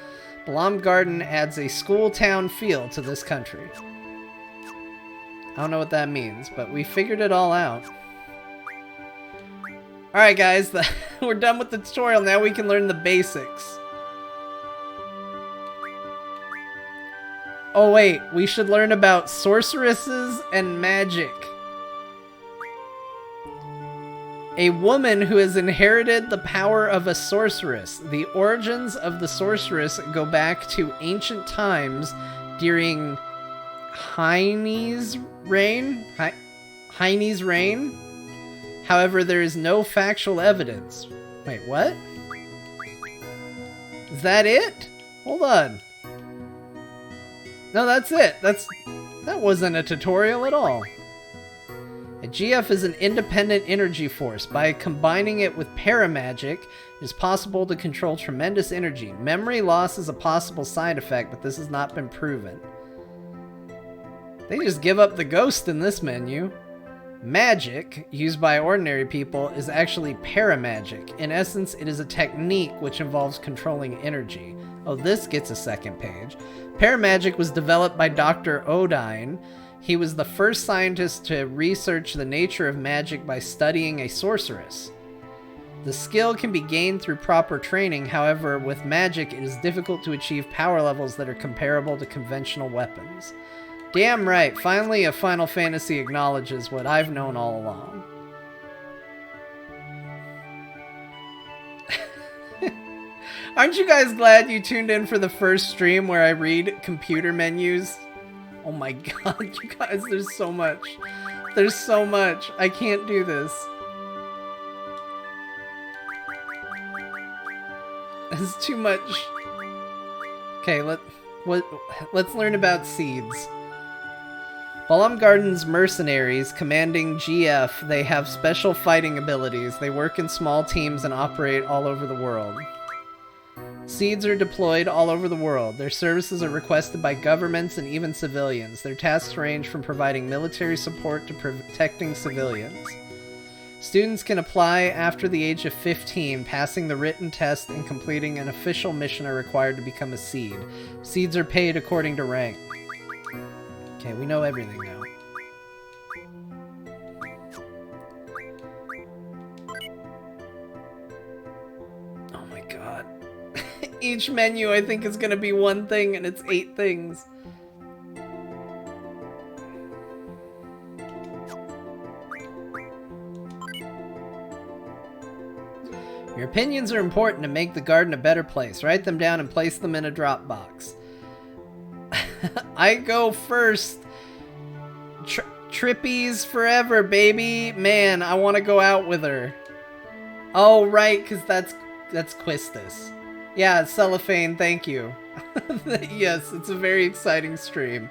Balam Garden adds a school-town feel to this country. I don't know what that means, but we figured it all out. Alright guys, we're done with the tutorial. Now we can learn the basics. Oh wait, we should learn about sorceresses and magic. A woman who has inherited the power of a sorceress. The origins of the sorceress go back to ancient times during Heine's Reign? Heine's Reign? However, there is no factual evidence. Wait, what? Is that it? Hold on. No, that's it. That wasn't a tutorial at all. A GF is an independent energy force. By combining it with paramagic, it is possible to control tremendous energy. Memory loss is a possible side effect, but this has not been proven. They just give up the ghost in this menu. Magic, used by ordinary people, is actually paramagic. In essence, it is a technique which involves controlling energy. Oh, this gets a second page. Paramagic was developed by Dr. Odine. He was the first scientist to research the nature of magic by studying a sorceress. The skill can be gained through proper training. However, with magic, it is difficult to achieve power levels that are comparable to conventional weapons. Damn right, finally a Final Fantasy acknowledges what I've known all along. Aren't you guys glad you tuned in for the first stream where I read computer menus? Oh my god, you guys, there's so much. There's so much. I can't do this. It's too much. Okay, let's learn about seeds. Balam Garden's mercenaries, commanding GF, they have special fighting abilities. They work in small teams and operate all over the world. Seeds are deployed all over the world. Their services are requested by governments and even civilians. Their tasks range from providing military support to protecting civilians. Students can apply after the age of 15. Passing the written test and completing an official mission are required to become a seed. Seeds are paid according to rank. Okay, we know everything now. Oh my god. Each menu I think is gonna be one thing and it's 8 things. Your opinions are important to make the garden a better place. Write them down and place them in a Dropbox. I go first. Trippies forever, baby. Man, I want to go out with her. Oh, right, because that's Quistis. Yeah, Cellophane, thank you. Yes, it's a very exciting stream.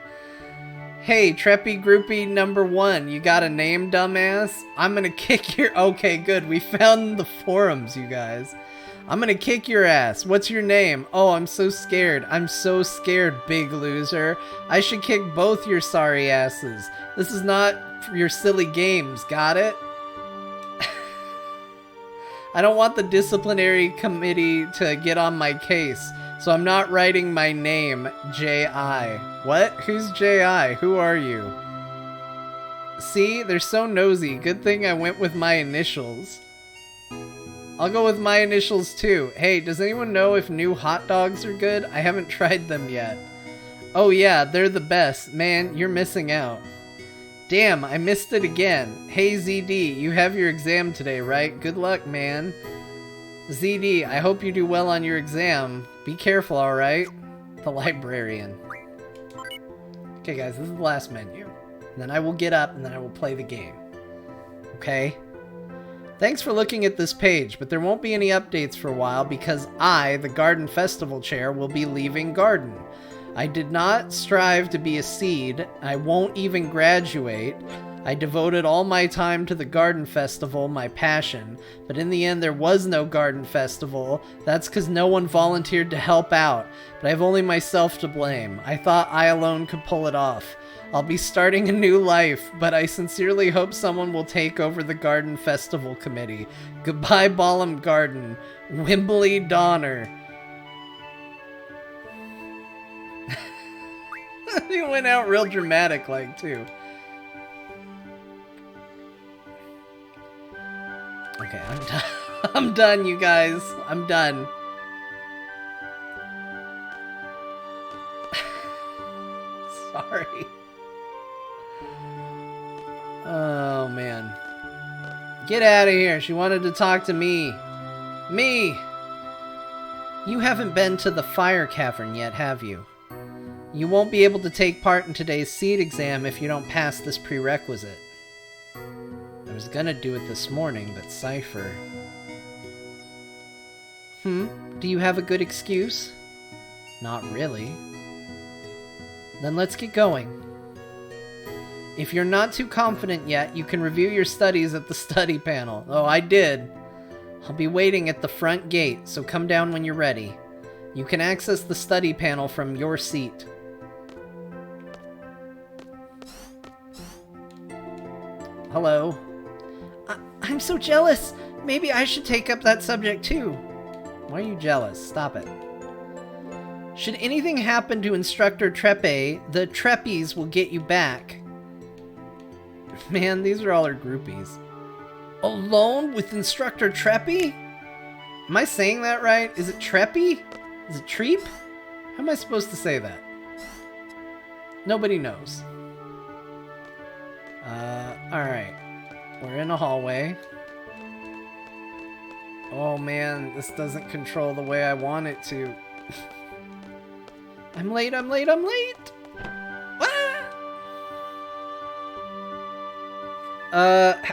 Hey, Treppy Groupie number 1, you got a name, dumbass? I'm gonna kick your... Okay, good, we found the forums, you guys. I'm gonna kick your ass. What's your name? Oh, I'm so scared. I'm so scared, big loser. I should kick both your sorry asses. This is not your silly games, got it? I don't want the disciplinary committee to get on my case, so I'm not writing my name, J.I. What? Who's J.I.? Who are you? See? They're so nosy. Good thing I went with my initials. I'll go with my initials too. Hey, does anyone know if new hot dogs are good? I haven't tried them yet. Oh yeah, they're the best. Man, you're missing out. Damn, I missed it again. Hey ZD, you have your exam today, right? Good luck, man. ZD, I hope you do well on your exam. Be careful, alright? The librarian. Okay guys, this is the last menu. And then I will get up and then I will play the game. Okay? Thanks for looking at this page, but there won't be any updates for a while because I, the Garden Festival Chair, will be leaving Garden. I did not strive to be a seed. I won't even graduate. I devoted all my time to the Garden Festival, my passion, but in the end there was no Garden Festival. That's because no one volunteered to help out, but I have only myself to blame. I thought I alone could pull it off. I'll be starting a new life, but I sincerely hope someone will take over the Garden Festival Committee. Goodbye, Balam Garden. Wimbley Donner. He went out real dramatic, like, too. Okay, I'm done. I'm done, you guys. I'm done. Sorry. Oh, man. Get out of here. She wanted to talk to me. Me! You haven't been to the fire cavern yet, have you? You won't be able to take part in today's seed exam if you don't pass this prerequisite. I was gonna do it this morning, but Cypher... Do you have a good excuse? Not really. Then let's get going. If you're not too confident yet, you can review your studies at the study panel. Oh, I did. I'll be waiting at the front gate, so come down when you're ready. You can access the study panel from your seat. Hello. I'm so jealous. Maybe I should take up that subject too. Why are you jealous? Stop it. Should anything happen to Instructor Treppe, the Treppies will get you back. Man, these are all her groupies. Alone with Instructor Treppe? Am I saying that right? Is it Treppe? Is it Treep? How am I supposed to say that? Nobody knows. Alright. We're in a hallway. Oh man, this doesn't control the way I want it to. I'm late, I'm late, I'm late!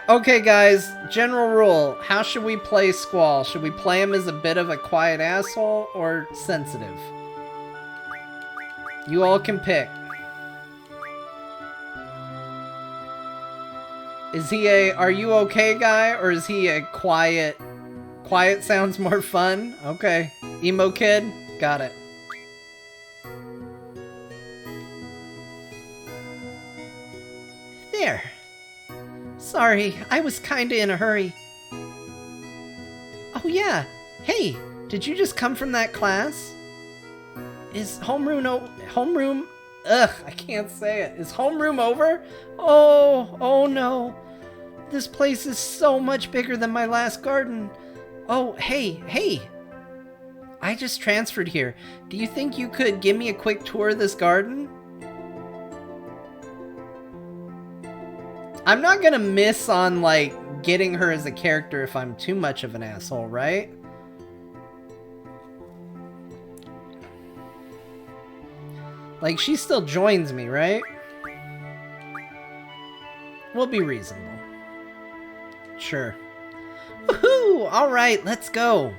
Okay guys, general rule. How should we play Squall? Should we play him as a bit of a quiet asshole or sensitive? You all can pick. Is he a are you okay guy, or is he a quiet sounds more fun? Okay. Emo kid? Got it. There. Sorry, I was kinda in a hurry. Oh yeah. Hey, did you just come from that class? Is homeroom ugh, I can't say it. Is homeroom over? Oh no. This place is so much bigger than my last garden. Oh, hey. I just transferred here. Do you think you could give me a quick tour of this garden? I'm not gonna miss on, like, getting her as a character if I'm too much of an asshole, right? Like, she still joins me, right? We'll be reasonable. Sure. Woohoo! Alright, let's go!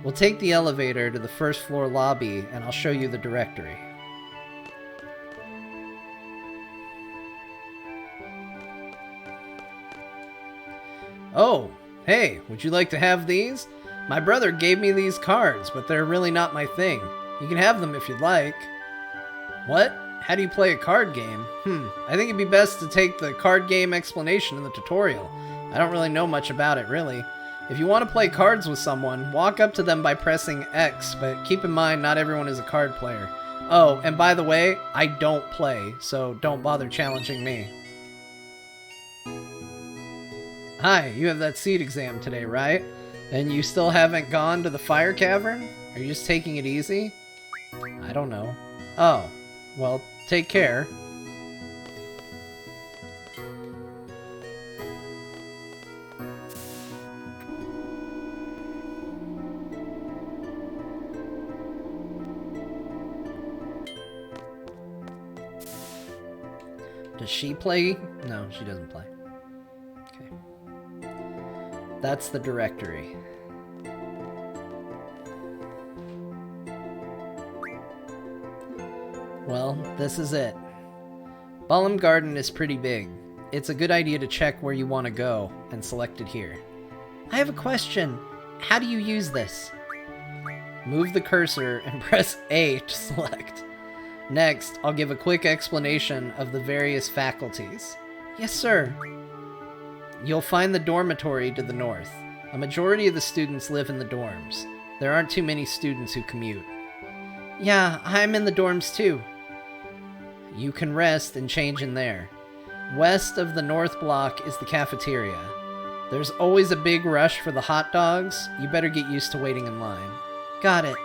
We'll take the elevator to the first floor lobby, and I'll show you the directory. Oh, hey, would you like to have these? My brother gave me these cards, but they're really not my thing. You can have them if you'd like. What? How do you play a card game? I think it'd be best to take the card game explanation in the tutorial. I don't really know much about it, really. If you want to play cards with someone, walk up to them by pressing X, but keep in mind not everyone is a card player. Oh, and by the way, I don't play, so don't bother challenging me. Hi, you have that seed exam today, right? And you still haven't gone to the fire cavern? Are you just taking it easy? I don't know. Oh, well, take care. Does she play? No, she doesn't play. Okay. That's the directory. Well, this is it. Ballum Garden is pretty big. It's a good idea to check where you want to go and select it here. I have a question. How do you use this? Move the cursor and press A to select. Next, I'll give a quick explanation of the various faculties. Yes, sir. You'll find the dormitory to the north. A majority of the students live in the dorms. There aren't too many students who commute. Yeah, I'm in the dorms too. You can rest and change in there. West of the north block is the cafeteria. There's always a big rush for the hot dogs. You better get used to waiting in line. Got it.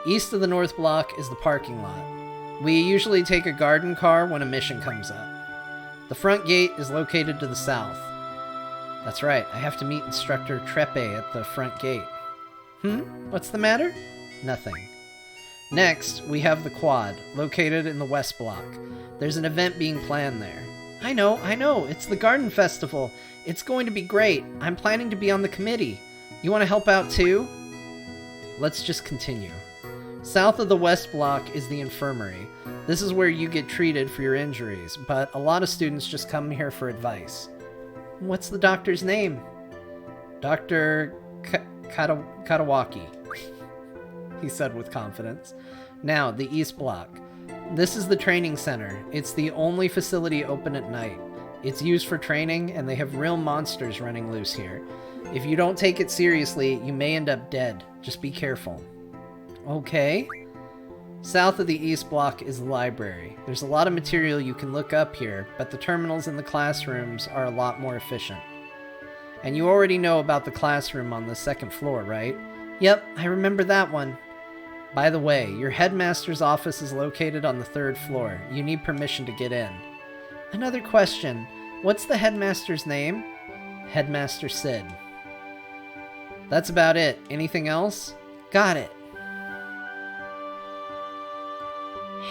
East of the north block is the parking lot. We usually take a garden car when a mission comes up. The front gate is located to the south. That's right, I have to meet Instructor Treppe at the front gate. What's the matter? Nothing. Next, we have the quad, located in the West Block. There's an event being planned there. I know, it's the Garden Festival. It's going to be great. I'm planning to be on the committee. You want to help out too? Let's just continue. South of the West Block is the infirmary. This is where you get treated for your injuries, but a lot of students just come here for advice. What's the doctor's name? Dr. Katawaki, he said with confidence. Now, the East Block. This is the training center. It's the only facility open at night. It's used for training, and they have real monsters running loose here. If you don't take it seriously, you may end up dead. Just be careful. Okay. South of the East Block is the library. There's a lot of material you can look up here, but the terminals in the classrooms are a lot more efficient. And you already know about the classroom on the second floor, right? Yep, I remember that one. By the way, your headmaster's office is located on the third floor. You need permission to get in. Another question. What's the headmaster's name? Headmaster Sid. That's about it. Anything else? Got it.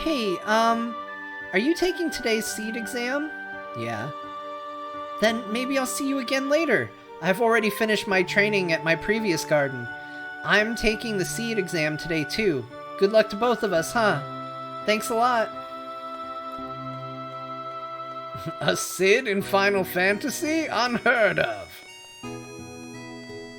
Hey, are you taking today's seed exam? Yeah. Then maybe I'll see you again later. I've already finished my training at my previous garden. I'm taking the seed exam today too. Good luck to both of us, huh? Thanks a lot. A Sid in Final Fantasy? Unheard of.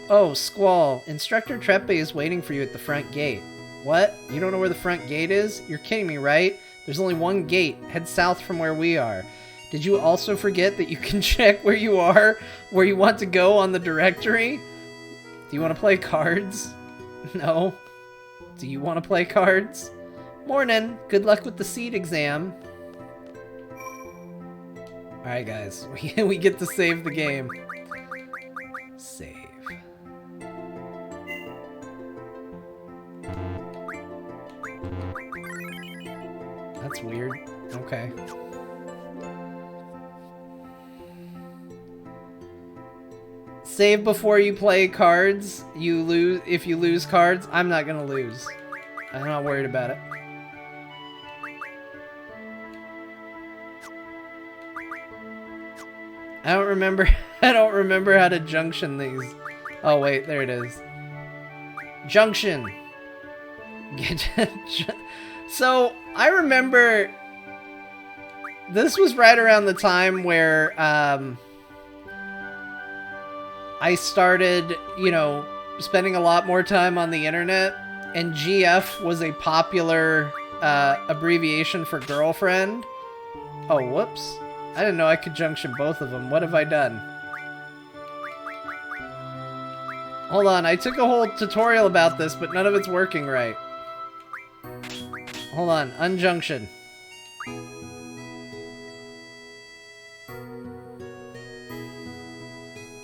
Oh, Squall. Instructor Treppe is waiting for you at the front gate. What? You don't know where the front gate is? You're kidding me, right? There's only one gate. Head south from where we are. Did you also forget that you can check where you are, where you want to go on the directory? Do you want to play cards? No. Do you want to play cards? Morning. Good luck with the seed exam. Alright guys, we get to save the game. Save. That's weird. Okay. Save before you play cards. You lose if you lose cards. I'm not gonna lose. I'm not worried about it. I don't remember how to junction these. Oh wait, there it is. Junction. So, I remember this was right around the time where I started, you know, spending a lot more time on the internet, and GF was a popular abbreviation for girlfriend. Oh, whoops. I didn't know I could junction both of them. What have I done? Hold on, I took a whole tutorial about this, but none of it's working right. Hold on, unjunction.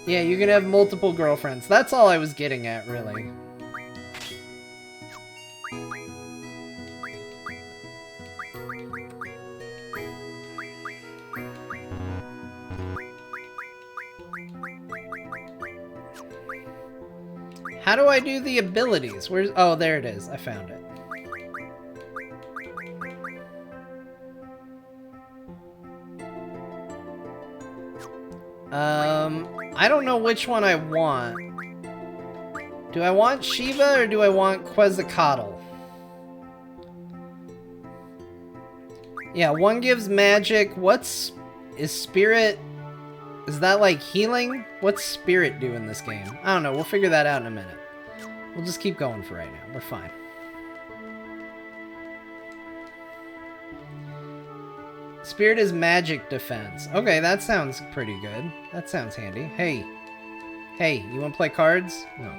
Yeah, you can have multiple girlfriends. That's all I was getting at, really. How do I do the abilities? Where's... Oh, there it is. I found it. I don't know which one I want. Do I want Shiva or do I want Quetzalcoatl? Yeah, one gives magic. Is spirit... Is that like healing? What's spirit do in this game? I don't know. We'll figure that out in a minute. We'll just keep going for right now. We're fine. Spirit is magic defense. Okay, that sounds pretty good. That sounds handy. Hey. Hey, you want to play cards? No.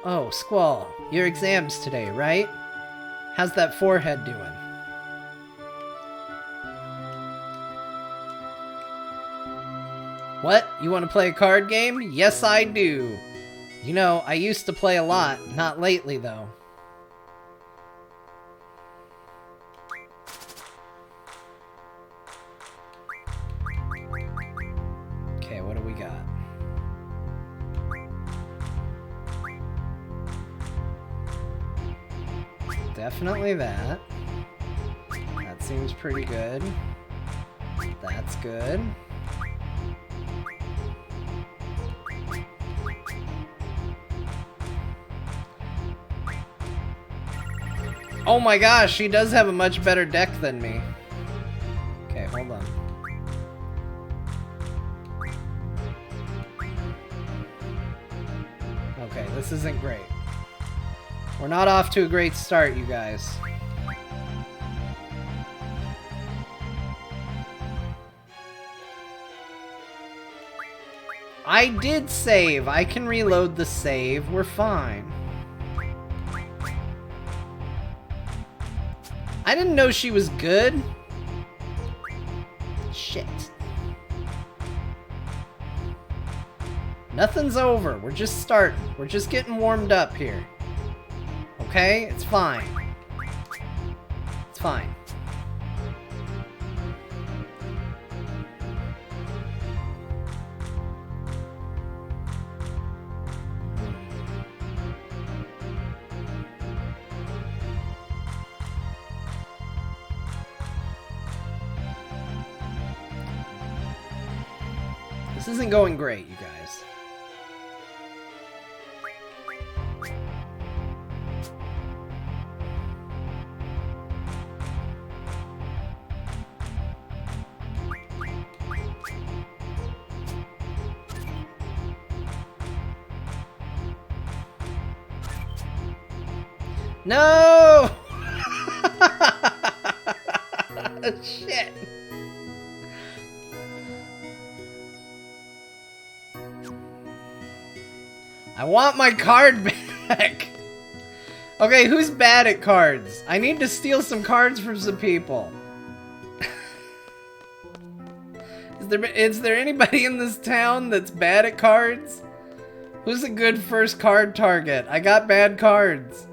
Oh, Squall, your exam's today, right? How's that forehead doing? What? You want to play a card game? Yes, I do. You know, I used to play a lot. Not lately, though. Definitely that. That seems pretty good. That's good. Oh my gosh, she does have a much better deck than me. Okay, hold on. Okay, this isn't great. We're not off to a great start, you guys. I did save. I can reload the save. We're fine. I didn't know she was good. Shit. Nothing's over. We're just starting. We're just getting warmed up here. Okay? It's fine. It's fine. This isn't going great, you guys. No! Shit. I want my card back. Okay, who's bad at cards? I need to steal some cards from some people. Is there anybody in this town that's bad at cards? Who's a good first card target? I got bad cards.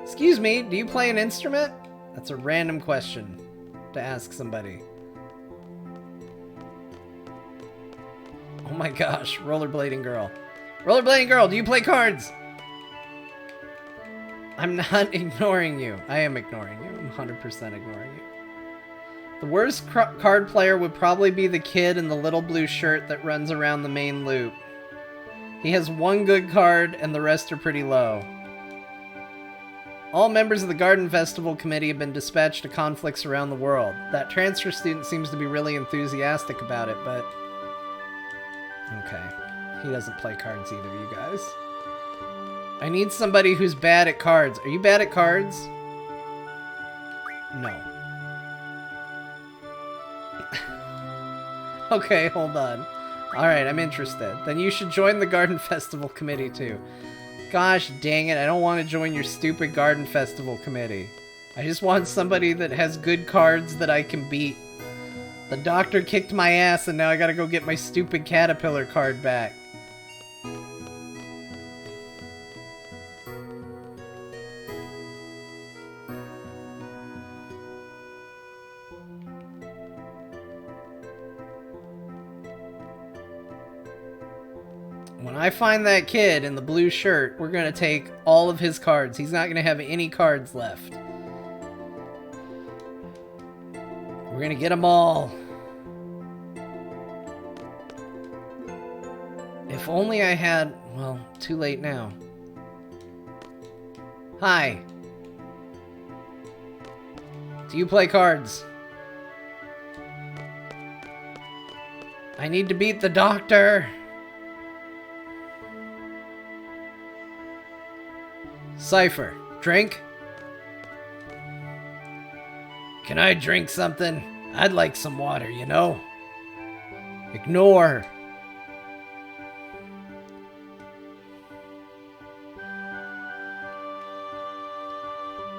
Excuse me, do you play an instrument? That's a random question to ask somebody. Oh my gosh, rollerblading girl. Rollerblading girl, do you play cards? I'm not ignoring you. I am ignoring you. I'm 100% ignoring you. The worst card player would probably be the kid in the little blue shirt that runs around the main loop. He has one good card and the rest are pretty low. All members of the Garden Festival Committee have been dispatched to conflicts around the world. That transfer student seems to be really enthusiastic about it, but... okay. He doesn't play cards either, you guys. I need somebody who's bad at cards. Are you bad at cards? No. Okay, hold on. Alright, I'm interested. Then you should join the Garden Festival Committee, too. Gosh dang it, I don't want to join your stupid Garden Festival Committee. I just want somebody that has good cards that I can beat. The doctor kicked my ass and now I gotta go get my stupid caterpillar card back. When I find that kid in the blue shirt, we're gonna take all of his cards. He's not gonna have any cards left. We're gonna get them all. If only I had... well, too late now. Hi. Do you play cards? I need to beat the doctor. Cypher, drink? Can I drink something? I'd like some water, you know? Ignore.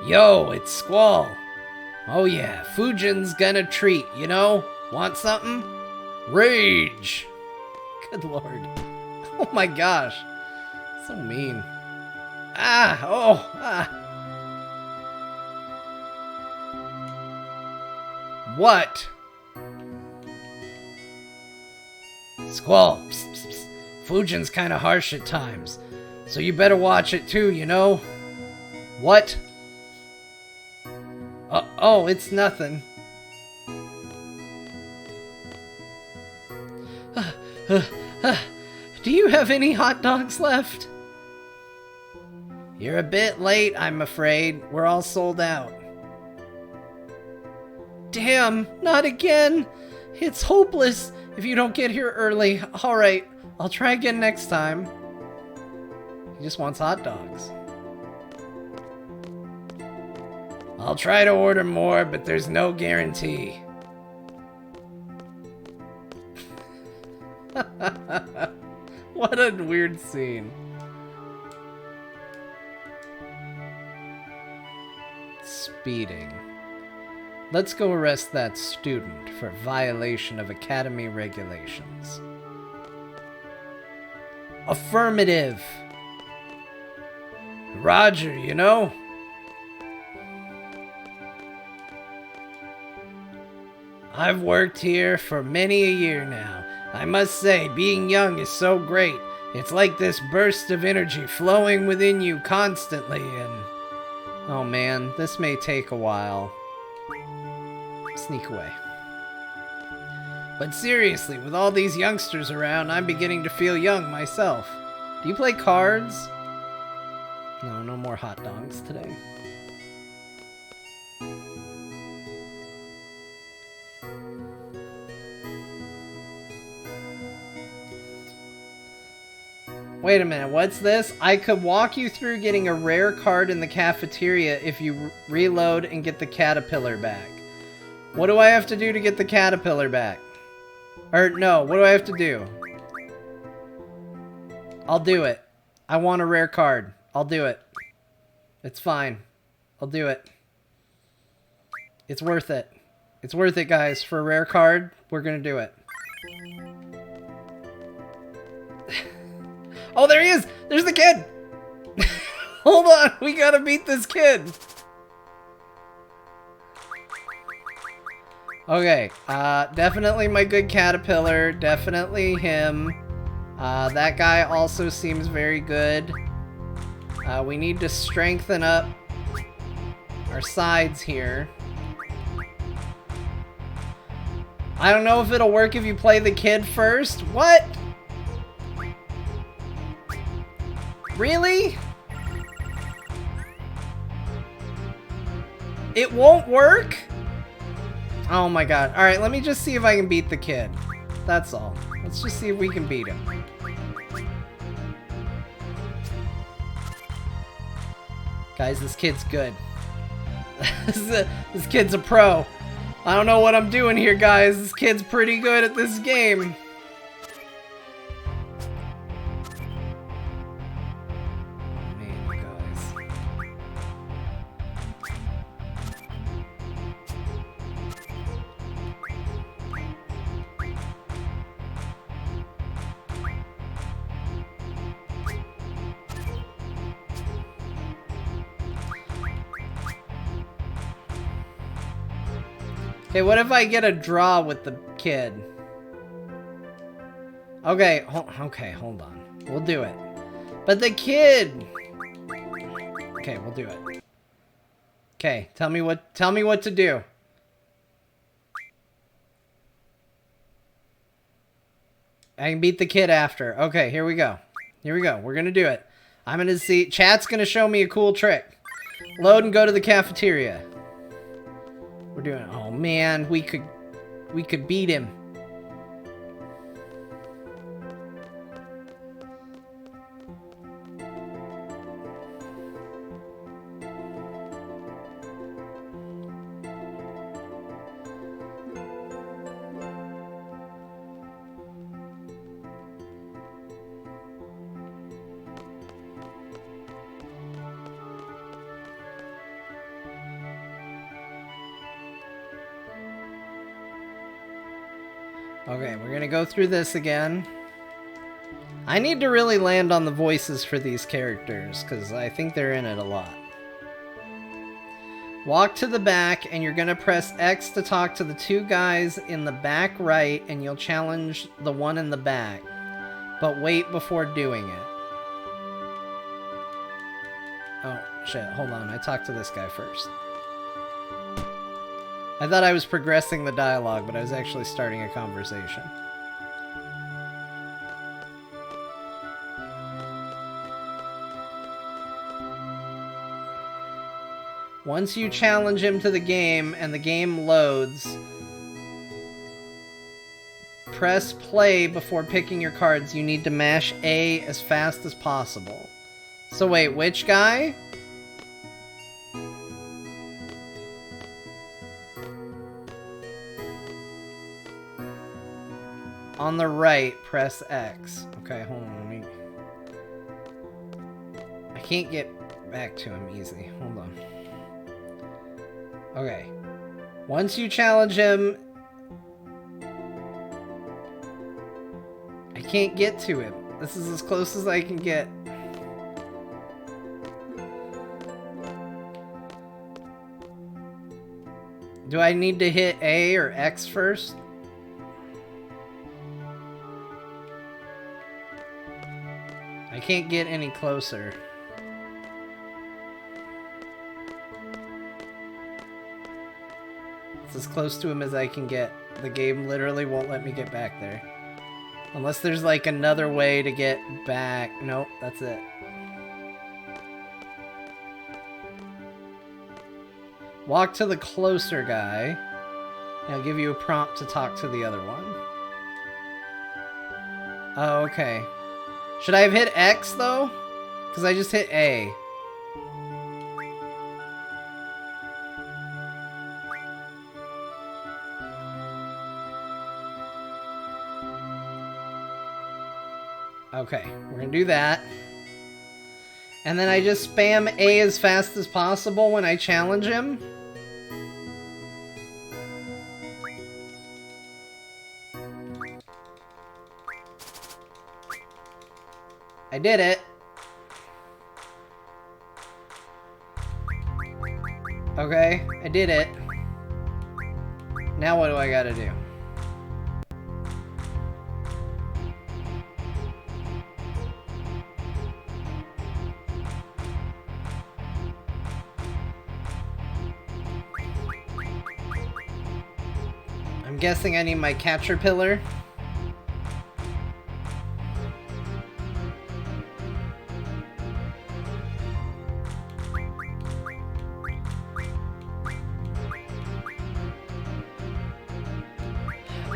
Yo, it's Squall. Oh yeah, Fujin's gonna treat, you know? Want something? Rage! Good lord. Oh my gosh. So mean. Ah! Oh! Ah! What? Squall, psst, psst, psst. Fujin's kinda harsh at times, so you better watch it too, you know? What? Oh, it's nothing. Do you have any hot dogs left? You're a bit late, I'm afraid. We're all sold out. Damn, not again. It's hopeless if you don't get here early. Alright, I'll try again next time. He just wants hot dogs. I'll try to order more, but there's no guarantee. What a weird scene. Speeding. Let's go arrest that student for violation of academy regulations. Affirmative. Roger, you know? I've worked here for many a year now. I must say, being young is so great. It's like this burst of energy flowing within you constantly and... Oh man, this may take a while. Sneak away. But seriously, with all these youngsters around, I'm beginning to feel young myself. Do you play cards? No, no more hot dogs today. Wait a minute, what's this? I could walk you through getting a rare card in the cafeteria if you reload and get the caterpillar back. What do I have to do to get the caterpillar back? Or, no, what do I have to do? I'll do it. I want a rare card. I'll do it. It's fine. I'll do it. It's worth it. It's worth it, guys. For a rare card, we're gonna do it. Oh, there he is! There's the kid! Hold on, we gotta beat this kid! Okay, definitely my good caterpillar, definitely him. That guy also seems very good. We need to strengthen up our sides here. I don't know if it'll work if you play the kid first. What? Really? It won't work? Oh my god. Alright, let me just see if I can beat the kid. That's all. Let's just see if we can beat him. Guys, this kid's good. This kid's a pro. I don't know what I'm doing here, guys. This kid's pretty good at this game. Okay, what if I get a draw with the kid? Okay, hold on. We'll do it. But the kid! Okay, we'll do it. Okay, tell me what to do. I can beat the kid after. Okay, here we go. Here we go. We're gonna do it. I'm gonna see. Chat's gonna show me a cool trick. Load and go to the cafeteria. We're doing it. Oh man, we could beat him. Okay, we're gonna go through this again. I need to really land on the voices for these characters, because I think they're in it a lot. Walk to the back, and you're gonna press X to talk to the two guys in the back right, and you'll challenge the one in the back. But wait before doing it. Oh, shit. Hold on. I talked to this guy first. I thought I was progressing the dialogue, but I was actually starting a conversation. Once you challenge him to the game and the game loads, press play before picking your cards. You need to mash A as fast as possible. So wait, which guy? On the right, press X. Okay, hold on. I can't get back to him easy. Hold on. Okay. Once you challenge him... I can't get to him. This is as close as I can get. Do I need to hit A or X first? I can't get any closer. It's as close to him as I can get. The game literally won't let me get back there. Unless there's like another way to get back. Nope, that's it. Walk to the closer guy. And I'll give you a prompt to talk to the other one. Oh, okay. Should I have hit X, though? Because I just hit A. Okay, we're gonna do that. And then I just spam A as fast as possible when I challenge him. I did it. Okay, I did it. Now what do I gotta do? I'm guessing I need my caterpillar.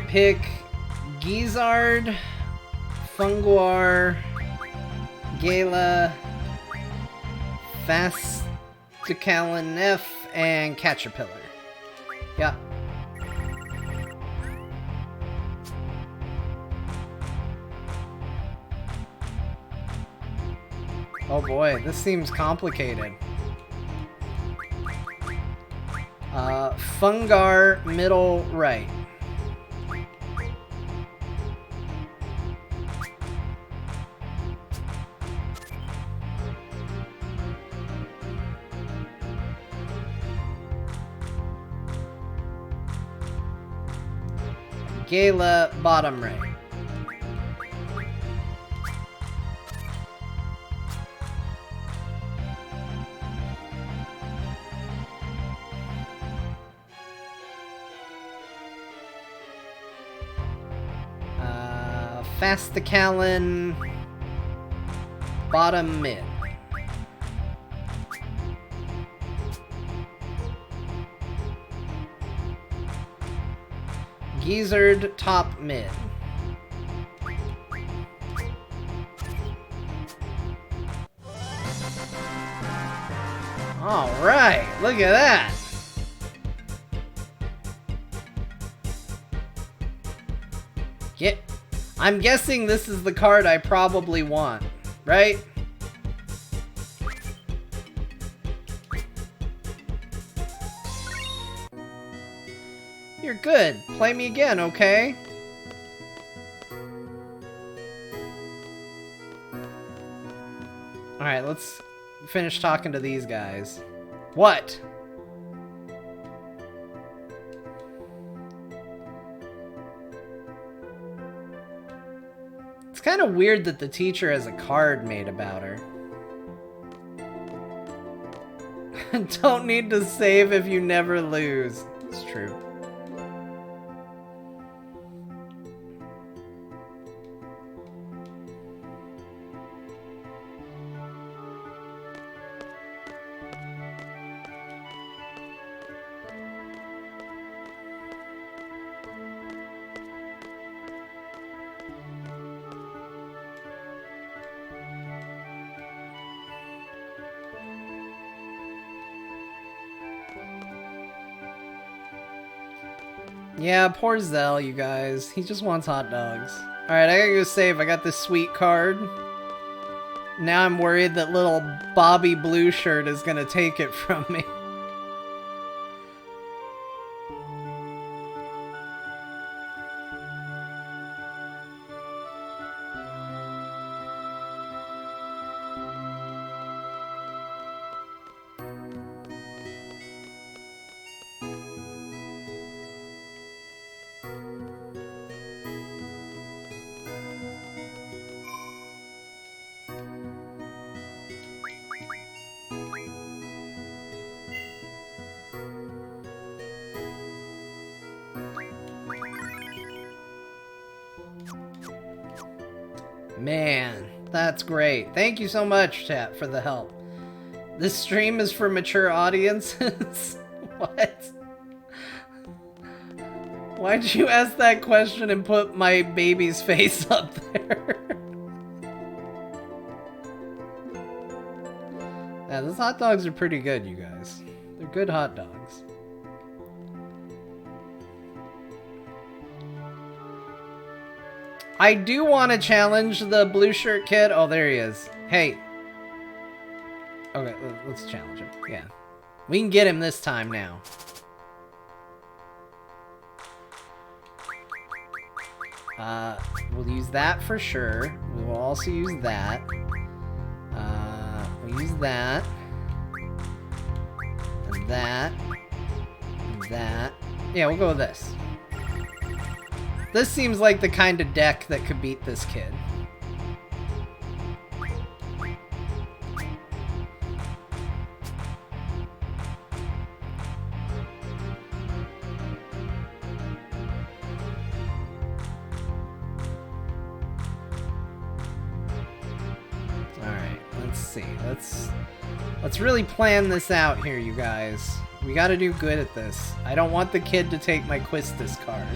Pick Gizzard, Funguar, Gala, Fasticalinef, and Caterpillar. Yep. Oh boy, this seems complicated. Fungar, middle right. Gala, bottom right. Fasticalin, bottom mid. Gizzard, top mid. Alright, look at that. I'm guessing this is the card I probably want, right? You're good. Play me again, okay? Alright, let's finish talking to these guys. What? It's kind of weird that the teacher has a card made about her. Don't need to save if you never lose. It's true. Yeah, poor Zell, you guys. He just wants hot dogs. Alright, I gotta go save. I got this sweet card. Now I'm worried that little Bobby Blue Shirt is gonna take it from me. Man, that's great. Thank you so much, chat, for the help. This stream is for mature audiences? What? Why'd you ask that question and put my baby's face up there? Yeah, those hot dogs are pretty good, you guys. They're good hot dogs. I do want to challenge the blue shirt kid. Oh, there he is. Hey. Okay, let's challenge him. Yeah. We can get him this time now. We'll use that for sure. We will also use that. We'll use that. And that. And that. Yeah, we'll go with this. This seems like the kind of deck that could beat this kid. Alright, let's see. Let's really plan this out here, you guys. We gotta do good at this. I don't want the kid to take my Quistis card.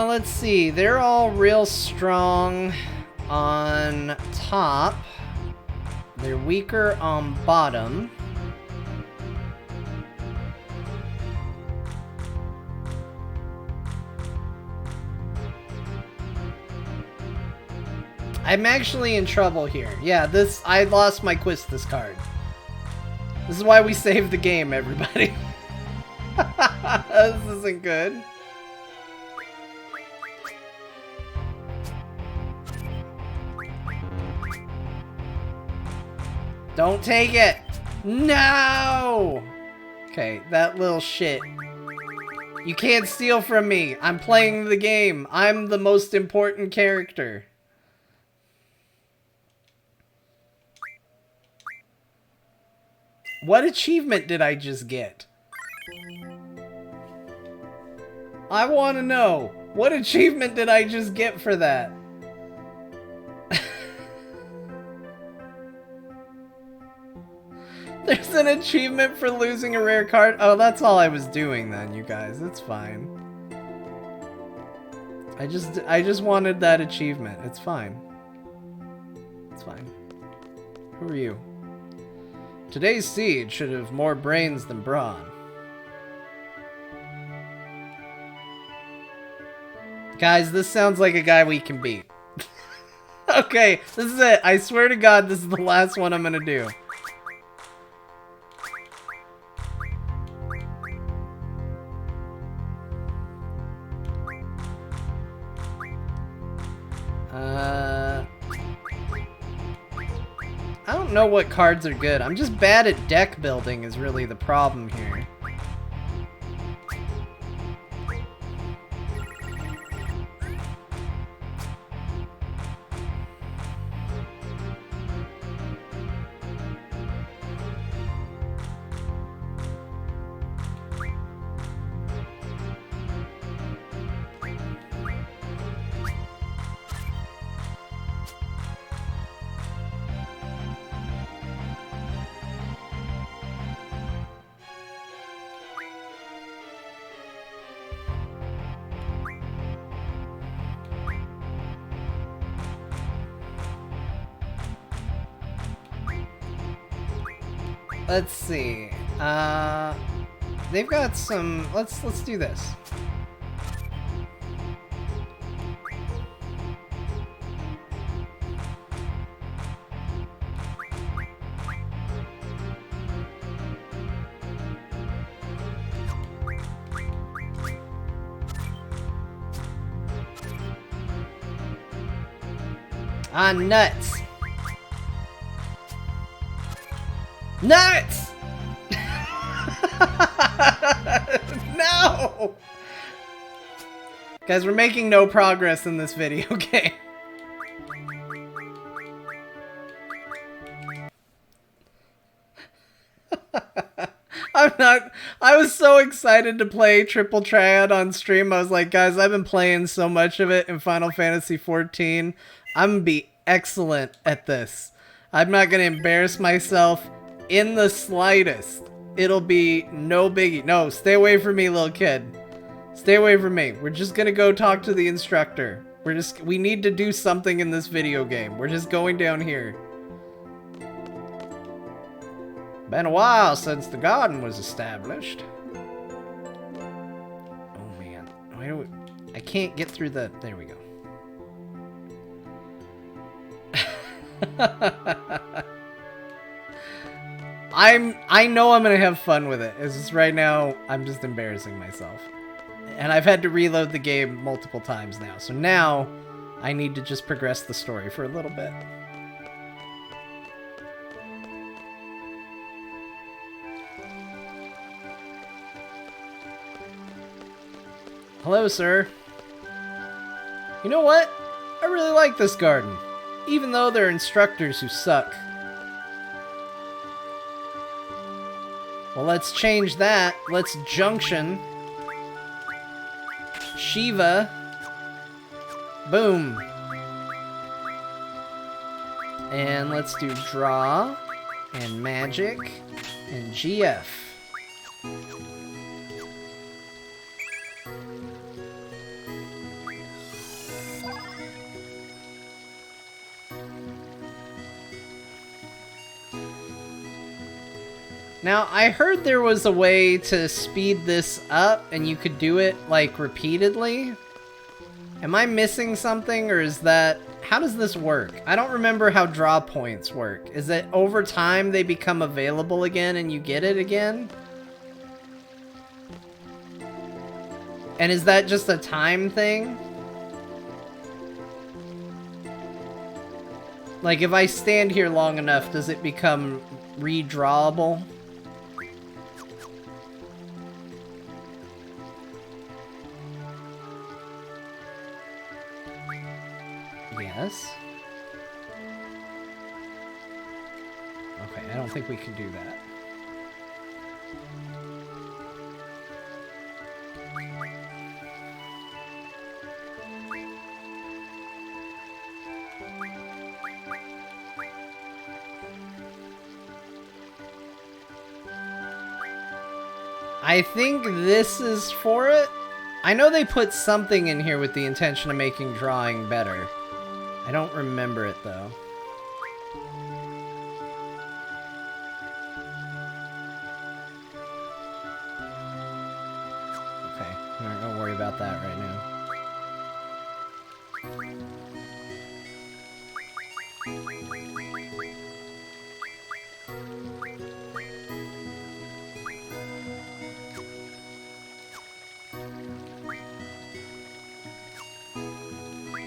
Let's see. They're all real strong on top. They're weaker on bottom. I'm actually in trouble here. Yeah, I lost my Quistis card. This is why we saved the game, everybody. This isn't good. Don't take it! No! Okay, that little shit. You can't steal from me. I'm playing the game. I'm the most important character. What achievement did I just get? I want to know. What achievement did I just get for that? There's an achievement for losing a rare card. Oh, that's all I was doing then, you guys. It's fine. I just wanted that achievement. It's fine. It's fine. Who are you? Today's seed should have more brains than brawn. Guys, this sounds like a guy we can beat. Okay, this is it. I swear to God, this is the last one I'm gonna do. don't know what cards are good. I'm just bad at deck building is really the problem here. Let's see. They've got some. Let's do this. Ah, nuts. Nuts! No! Guys, we're making no progress in this video game. I was so excited to play Triple Triad on stream. I was like, guys, I've been playing so much of it in Final Fantasy XIV. I'm gonna be excellent at this. I'm not gonna embarrass myself in the slightest. It'll be no biggie. No, stay away from me, little kid. Stay away from me. We're just gonna go talk to the instructor. We need to do something in this video game. We're just going down here. Been a while since the garden was established. Oh man. I can't get through the... There we go. I know I'm gonna have fun with it. It's just right now I'm just embarrassing myself. And I've had to reload the game multiple times now. So now I need to just progress the story for a little bit. Hello, sir. You know what? I really like this garden, even though there are instructors who suck. Well, let's change that. Let's junction. Shiva. Boom. And let's do draw and magic and GF. Now, I heard there was a way to speed this up and you could do it, like, repeatedly. Am I missing something, or is that... How does this work? I don't remember how draw points work. Is it over time they become available again and you get it again? And is that just a time thing? Like, if I stand here long enough, does it become redrawable? Yes. Okay, I don't think we can do that. I think this is for it. I know they put something in here with the intention of making drawing better. I don't remember it, though. Okay, I'm not gonna worry about that right now.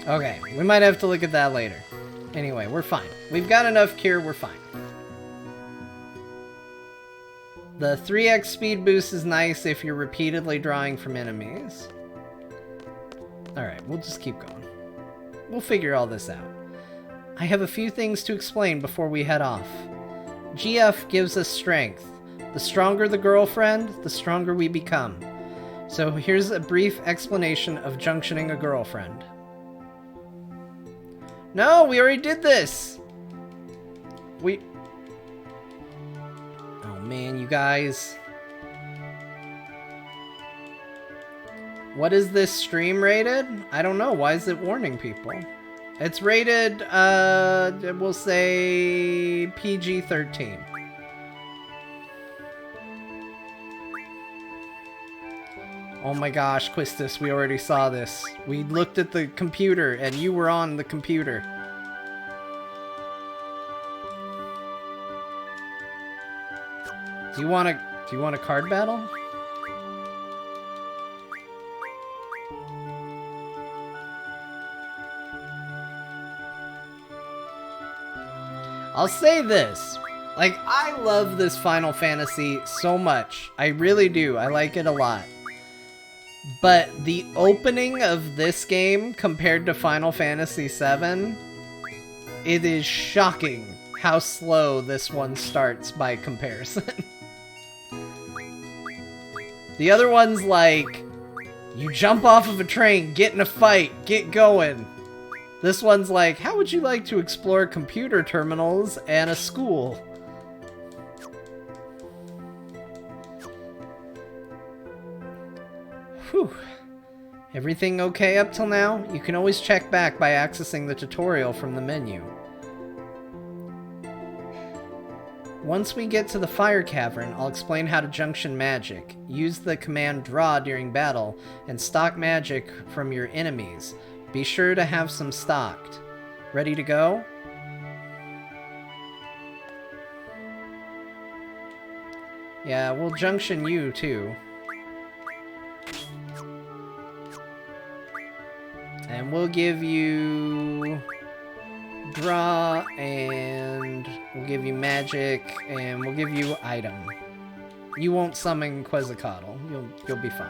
Okay, we might have to look at that later. Anyway, we're fine. We've got enough cure, we're fine. The 3x speed boost is nice if you're repeatedly drawing from enemies. Alright, we'll just keep going. We'll figure all this out. I have a few things to explain before we head off. GF gives us strength. The stronger the girlfriend, the stronger we become. So here's a brief explanation of junctioning a girlfriend. No, we already did this! Oh man, you guys. What is this stream rated? I don't know. Why is it warning people? It's rated, we'll say PG-13. Oh my gosh, Quistis, we already saw this. We looked at the computer, and you were on the computer. Do you want a card battle? I'll say this. Like, I love this Final Fantasy so much. I really do. I like it a lot. But the opening of this game compared to Final Fantasy VII, it is shocking how slow this one starts by comparison. The other one's like, you jump off of a train, get in a fight, get going. This one's like, how would you like to explore computer terminals and a school? Whew. Everything okay up till now? You can always check back by accessing the tutorial from the menu. Once we get to the fire cavern, I'll explain how to junction magic. Use the command draw during battle, and stock magic from your enemies. Be sure to have some stocked. Ready to go? Yeah, we'll junction you too. And we'll give you draw, and we'll give you magic, and we'll give you item. You won't summon Quetzalcoatl. You'll be fine.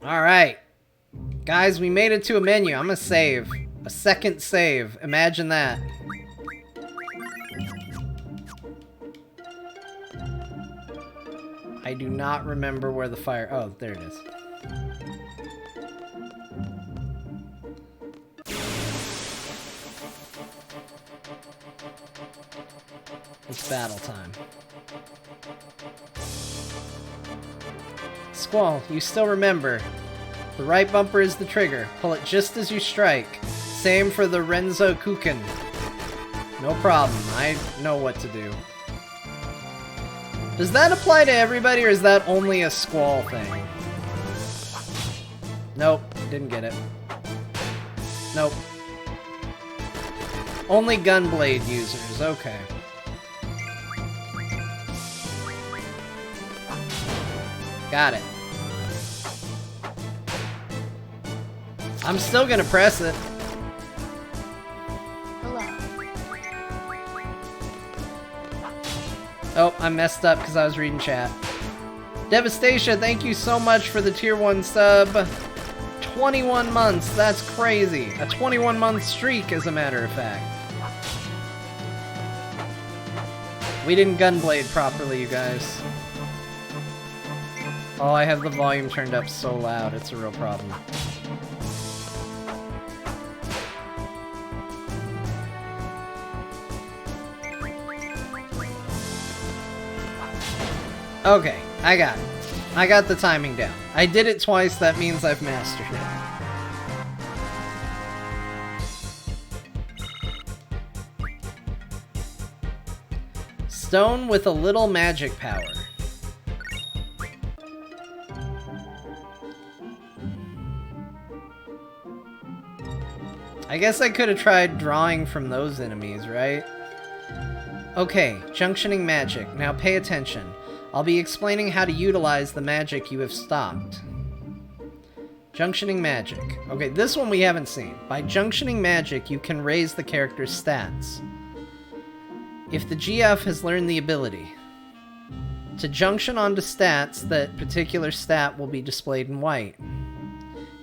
Alright. Guys, we made it to a menu. I'm gonna save. A second save. Imagine that. I do not remember where the fire... Oh, there it is. It's battle time. Squall, you still remember. The right bumper is the trigger. Pull it just as you strike. Same for the Renzo Kuken. No problem. I know what to do. Does that apply to everybody, or is that only a Squall thing? Nope. Didn't get it. Nope. Only Gunblade users. Okay. Got it. I'm still gonna press it. Hello. Oh, I messed up because I was reading chat. Devastation, thank you so much for the tier 1 sub. 21 months, that's crazy. A 21-month streak, as a matter of fact. We didn't Gunblade properly, you guys. Oh, I have the volume turned up so loud, it's a real problem. Okay, I got it. I got the timing down. I did it twice, that means I've mastered it. Stone with a little magic power. I guess I could have tried drawing from those enemies, right? Okay, junctioning magic. Now pay attention. I'll be explaining how to utilize the magic you have stocked. Junctioning magic. Okay, this one we haven't seen. By junctioning magic, you can raise the character's stats. if the GF has learned the ability to junction onto stats, that particular stat will be displayed in white.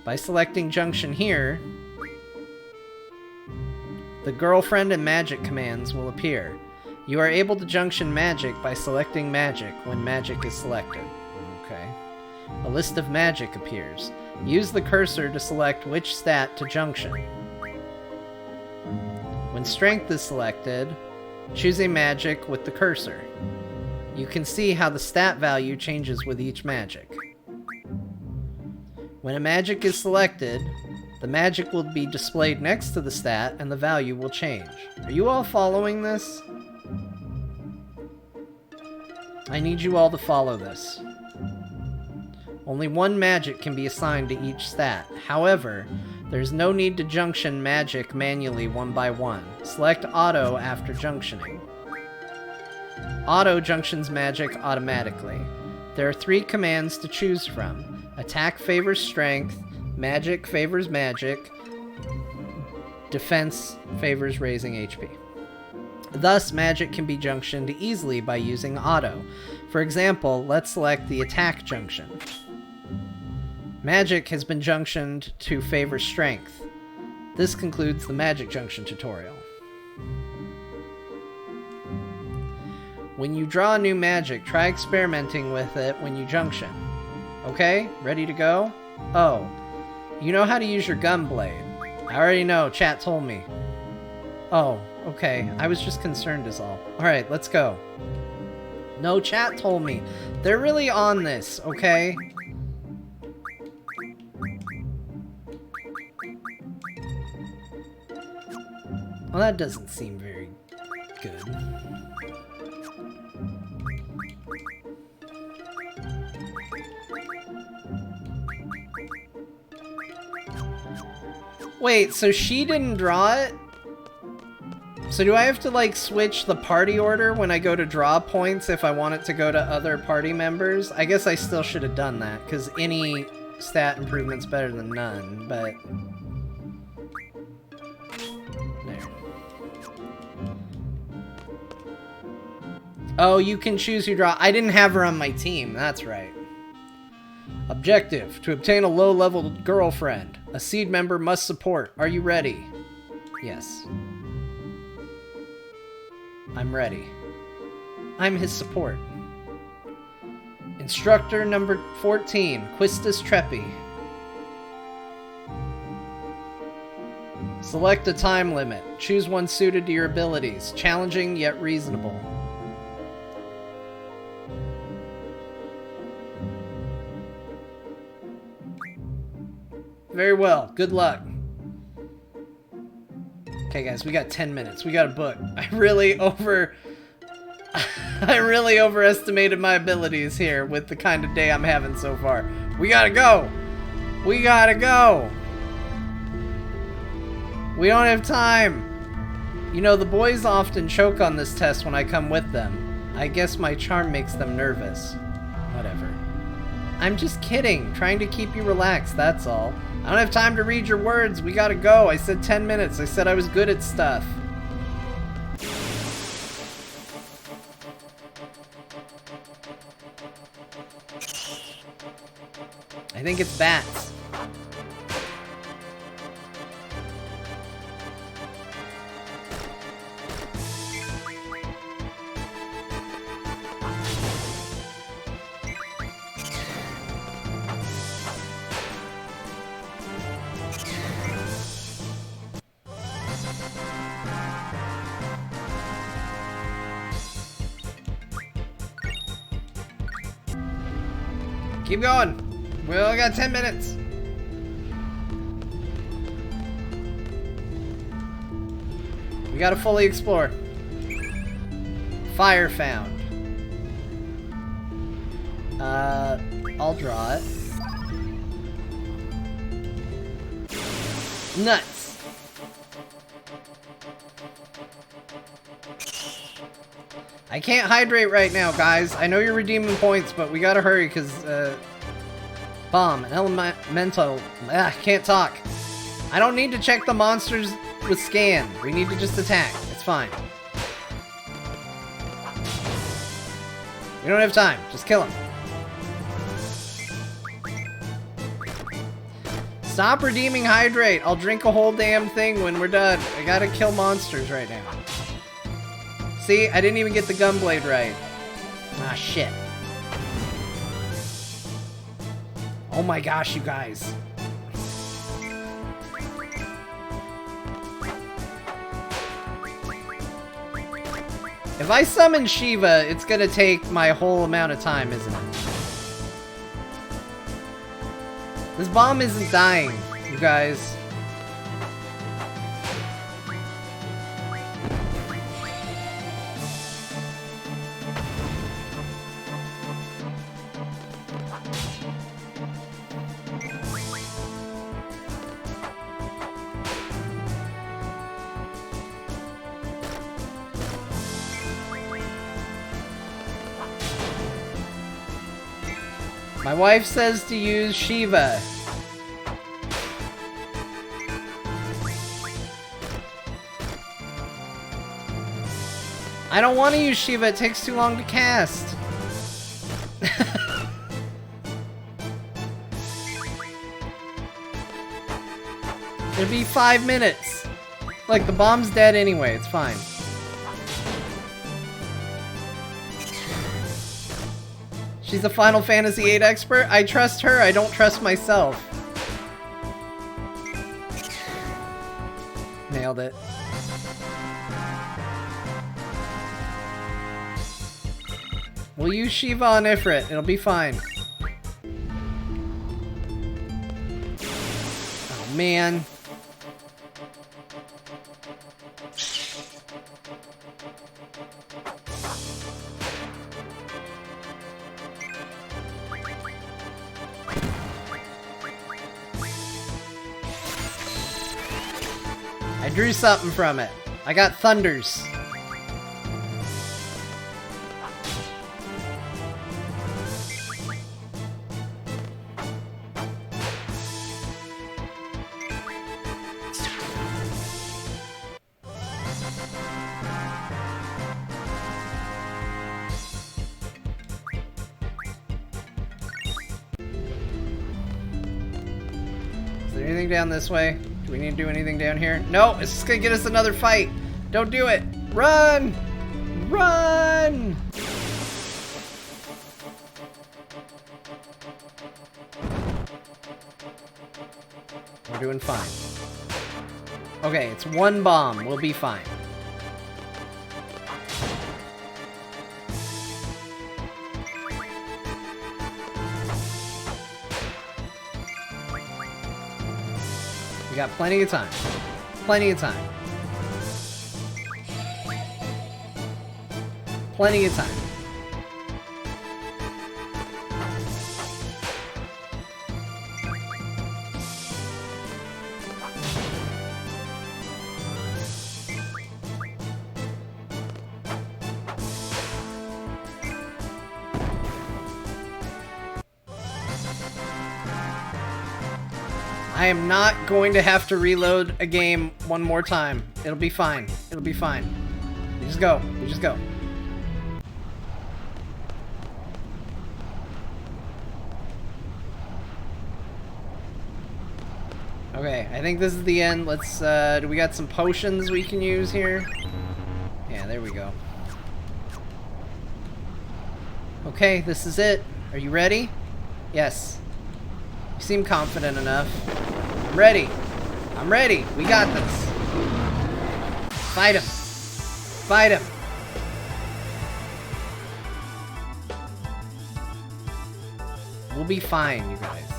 By selecting junction here, the girlfriend and magic commands will appear. You are able to junction magic by selecting magic when magic is selected. Okay. A list of magic appears. Use the cursor to select which stat to junction. When strength is selected, choose a magic with the cursor. You can see how the stat value changes with each magic. When a magic is selected, the magic will be displayed next to the stat and the value will change. Are you all following this? I need you all to follow this. Only one magic can be assigned to each stat. However, there's no need to junction magic manually one by one. Select Auto after junctioning. Auto junctions magic automatically. There are 3 commands to choose from. Attack favors strength, magic favors magic, defense favors raising HP. Thus, magic can be junctioned easily by using Auto. For example, let's select the attack junction. Magic has been junctioned to favor strength. This concludes the magic junction tutorial. When you draw a new magic, try experimenting with it when you junction. Okay, ready to go? Oh, you know how to use your gun blade. I already know, chat told me. Oh, okay, I was just concerned is all. Alright, let's go. No, chat told me. They're really on this, okay? Well, that doesn't seem very good. Wait, so she didn't draw it? So do I have to, like, switch the party order when I go to draw points if I want it to go to other party members? I guess I still should have done that, because any stat improvement's better than none, but... There. Oh, you can choose who draw. I didn't have her on my team, that's right. Objective: to obtain a low-level girlfriend. A seed member must support. Are you ready? Yes. I'm ready. I'm his support. Instructor number 14, Quistis Trepi. Select a time limit. Choose one suited to your abilities. Challenging yet reasonable. Very well. Good luck. Okay, guys, we got 10 minutes. We got a book. I really overestimated my abilities here with the kind of day I'm having so far. We gotta go. We gotta go. We don't have time. You know, the boys often choke on this test when I come with them. I guess my charm makes them nervous. Whatever. I'm just kidding. Trying to keep you relaxed, that's all. I don't have time to read your words. We gotta go. I said 10 minutes. I said I was good at stuff. I think it's bats. Keep going. We only got 10 minutes. We gotta fully explore. Fire found. I'll draw it. Nuts. I can't hydrate right now, guys. I know you're redeeming points, but we gotta hurry, because, bomb, an elemental, I can't talk. I don't need to check the monsters with scan. We need to just attack. It's fine. We don't have time. Just kill him. Stop redeeming hydrate. I'll drink a whole damn thing when we're done. I gotta kill monsters right now. See, I didn't even get the gunblade right. Ah, shit. Oh my gosh, you guys. If I summon Shiva, it's gonna take my whole amount of time, isn't it? This bomb isn't dying, you guys. My wife says to use Shiva. I don't want to use Shiva, it takes too long to cast. It'll be 5 minutes. Like, the bomb's dead anyway, it's fine. She's a Final Fantasy VIII expert? I trust her, I don't trust myself. Nailed it. We'll use Shiva on Ifrit, it'll be fine. Oh man. I drew something from it. I got thunders. Is there anything down this way? Do we need to do anything down here? No, it's just gonna get us another fight. Don't do it. Run! Run! We're doing fine. Okay, it's one bomb. We'll be fine. We got plenty of time. Plenty of time. Plenty of time. I am not going to have to reload a game one more time. It'll be fine. It'll be fine. We just go. We just go. Okay, I think this is the end. Let's, do we got some potions we can use here? Yeah, there we go. Okay, this is it. Are you ready? Yes. You seem confident enough. I'm ready. I'm ready. We got this. Fight him. Fight him. We'll be fine, you guys.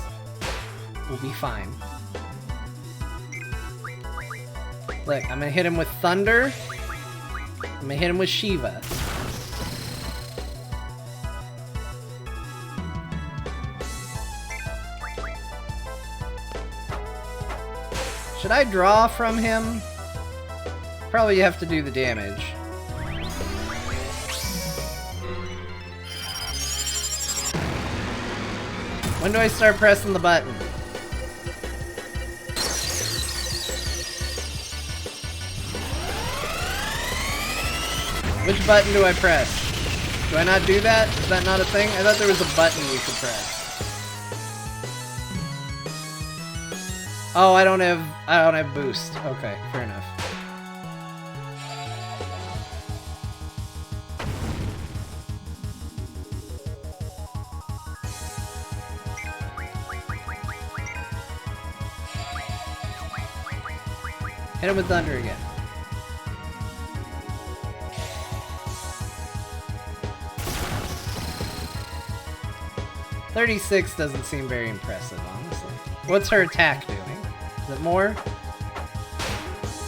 We'll be fine. Look, I'm gonna hit him with thunder. I'm gonna hit him with Shiva. Should I draw from him? Probably have to do the damage. When do I start pressing the button? Which button do I press? Do I not do that? Is that not a thing? I thought there was a button we could press. Oh, I don't have boost. Okay, fair enough. Hit him with thunder again. $36 doesn't seem very impressive, honestly. What's her attack doing? Is it more?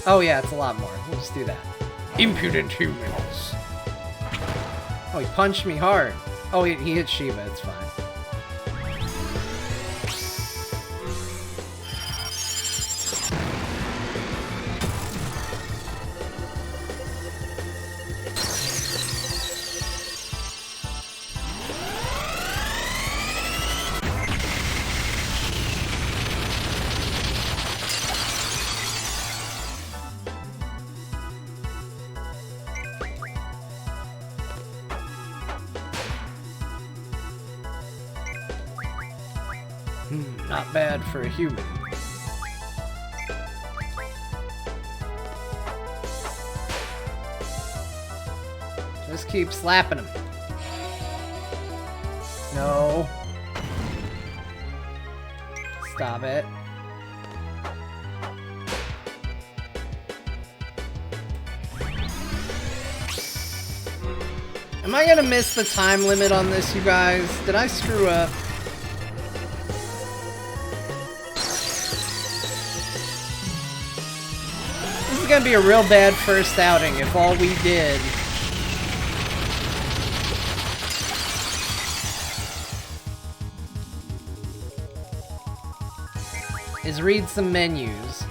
Oh yeah, it's a lot more. We'll just do that. Impudent humans. Oh, he punched me hard. Oh, he hit Shiva. It's fine. Not bad for a human. Just keep slapping him. No. Stop it. Am I gonna miss the time limit on this, you guys? Did I screw up? This is gonna be a real bad first outing if all we did is read some menus.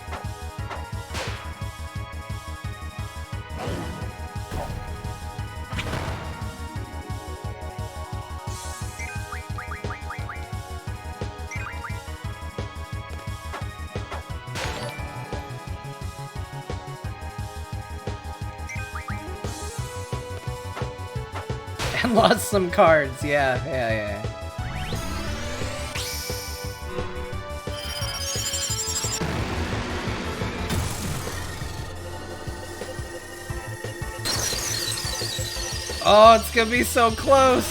And lost some cards, yeah. Oh, it's gonna be so close!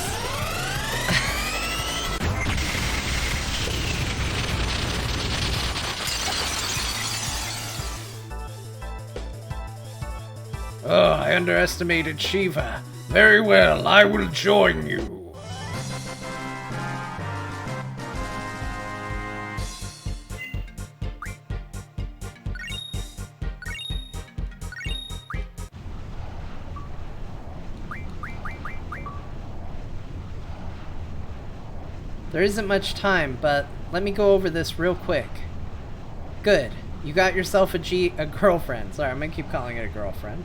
Oh, I underestimated Shiva. Very well, I will join you. There isn't much time, but let me go over this real quick. Good. You got yourself a girlfriend. Sorry, I'm gonna keep calling it a girlfriend.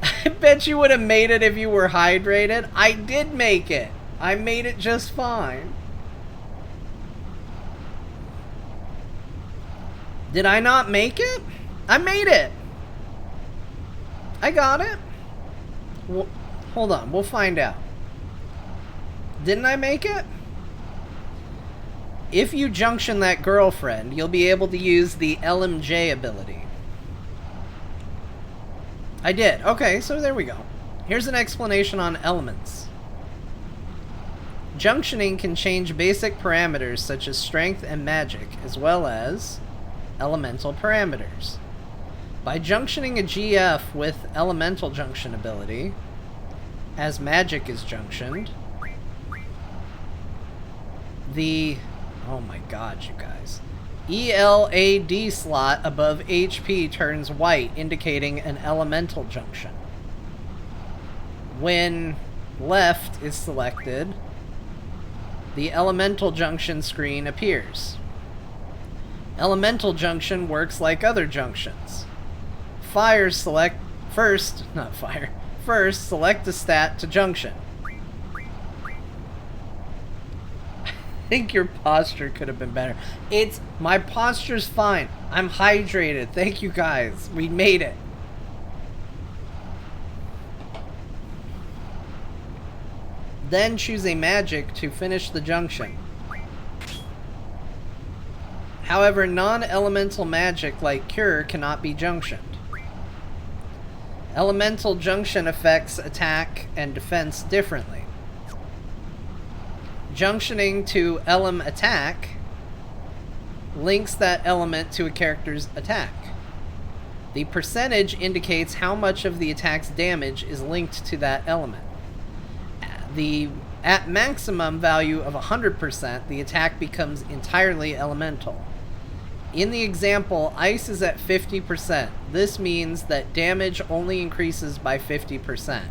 I bet you would have made it if you were hydrated. I did make it. I made it just fine. Did I not make it? I made it. I got it. Well, hold on, we'll find out. Didn't I make it? If you junction that girlfriend, you'll be able to use the LMJ ability. I did. Okay, so there we go. Here's an explanation on elements. Junctioning can change basic parameters such as strength and magic, as well as elemental parameters. By junctioning a GF with elemental junction ability, as magic is junctioned, the... oh my god, you guys. ELAD slot above HP turns white, indicating an elemental junction. When left is selected, the elemental junction screen appears. Elemental junction works like other junctions. First, select a stat to junction. I think your posture could have been better. My posture's fine. I'm hydrated. Thank you guys. We made it. Then choose a magic to finish the junction. However, non-elemental magic like Cure cannot be junctioned. Elemental junction affects attack and defense differently. Junctioning to Elem attack links that element to a character's attack. The percentage indicates how much of the attack's damage is linked to that element. At maximum value of 100%, the attack becomes entirely elemental. In the example, ice is at 50%. This means that damage only increases by 50%.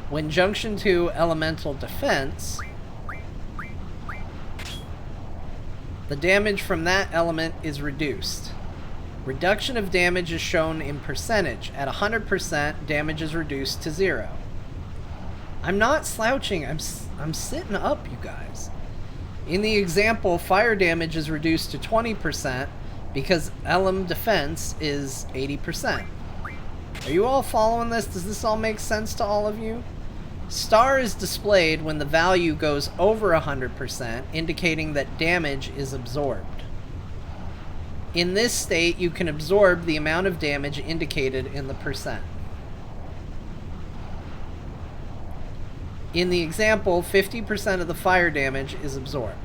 When junctioned to elemental defense, the damage from that element is reduced. Reduction of damage is shown in percentage. At 100%, damage is reduced to 0. I'm not slouching. I'm sitting up, you guys. In the example, fire damage is reduced to 20%. Because Elem defense is 80%. Are you all following this? Does this all make sense to all of you? Star is displayed when the value goes over 100%, indicating that damage is absorbed. In this state, you can absorb the amount of damage indicated in the percent. In the example, 50% of the fire damage is absorbed.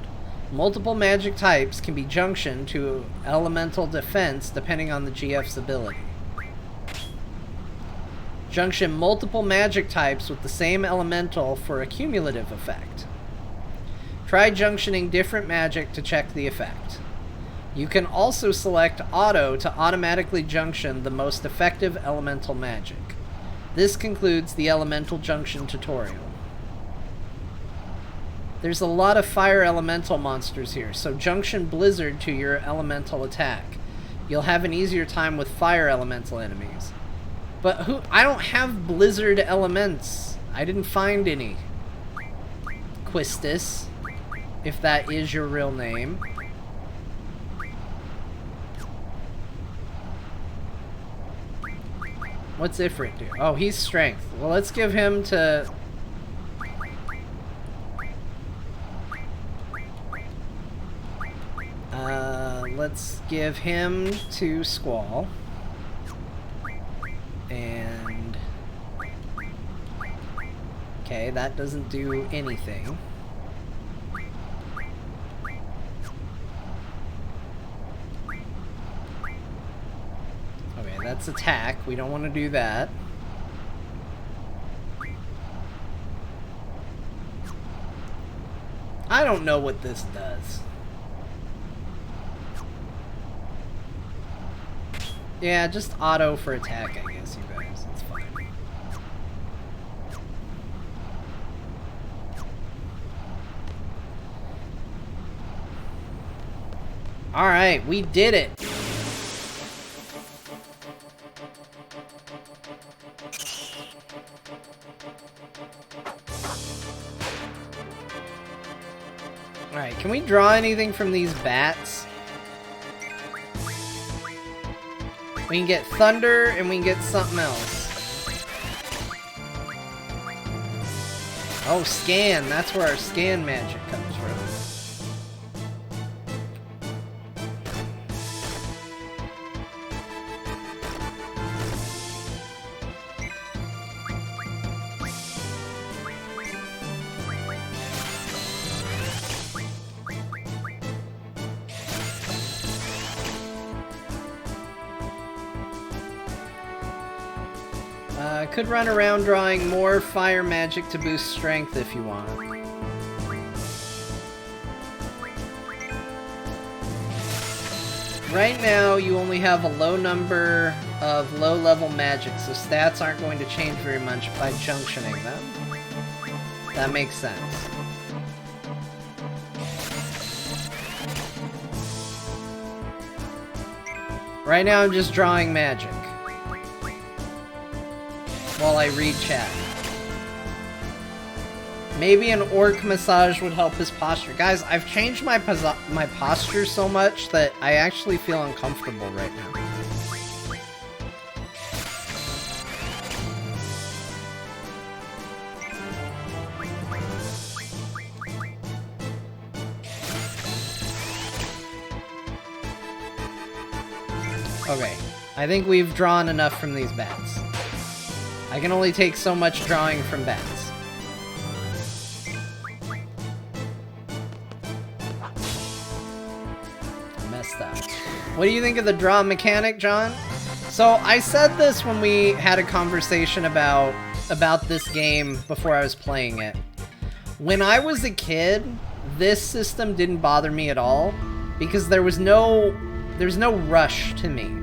Multiple magic types can be junctioned to elemental defense depending on the GF's ability. Junction multiple magic types with the same elemental for a cumulative effect. Try junctioning different magic to check the effect. You can also select Auto to automatically junction the most effective elemental magic. This concludes the elemental junction tutorial. There's a lot of fire elemental monsters here, so junction Blizzard to your elemental attack. You'll have an easier time with fire elemental enemies. But I don't have Blizzard elements. I didn't find any. Quistis, if that is your real name. What's Ifrit do? Oh, he's strength. Well, let's give him to... let's give him to Squall. And... okay, that doesn't do anything. Okay, that's attack. We don't want to do that. I don't know what this does. Yeah, just auto for attack, I guess, you guys. It's fine. Alright, we did it! Alright, can we draw anything from these bats? We can get thunder, and we can get something else. Oh, scan. That's where our scan magic comes from. Could run around drawing more fire magic to boost strength if you want. Right now, you only have a low number of low-level magic, so stats aren't going to change very much by junctioning them. That makes sense. Right now, I'm just drawing magic while I read chat. Maybe an orc massage would help his posture. Guys, I've changed my posture so much that I actually feel uncomfortable right now. Okay, I think we've drawn enough from these bats. I can only take so much drawing from bats. Messed up. What do you think of the draw mechanic, John? So I said this when we had a conversation about this game before I was playing it. When I was a kid, this system didn't bother me at all because there's no rush to me.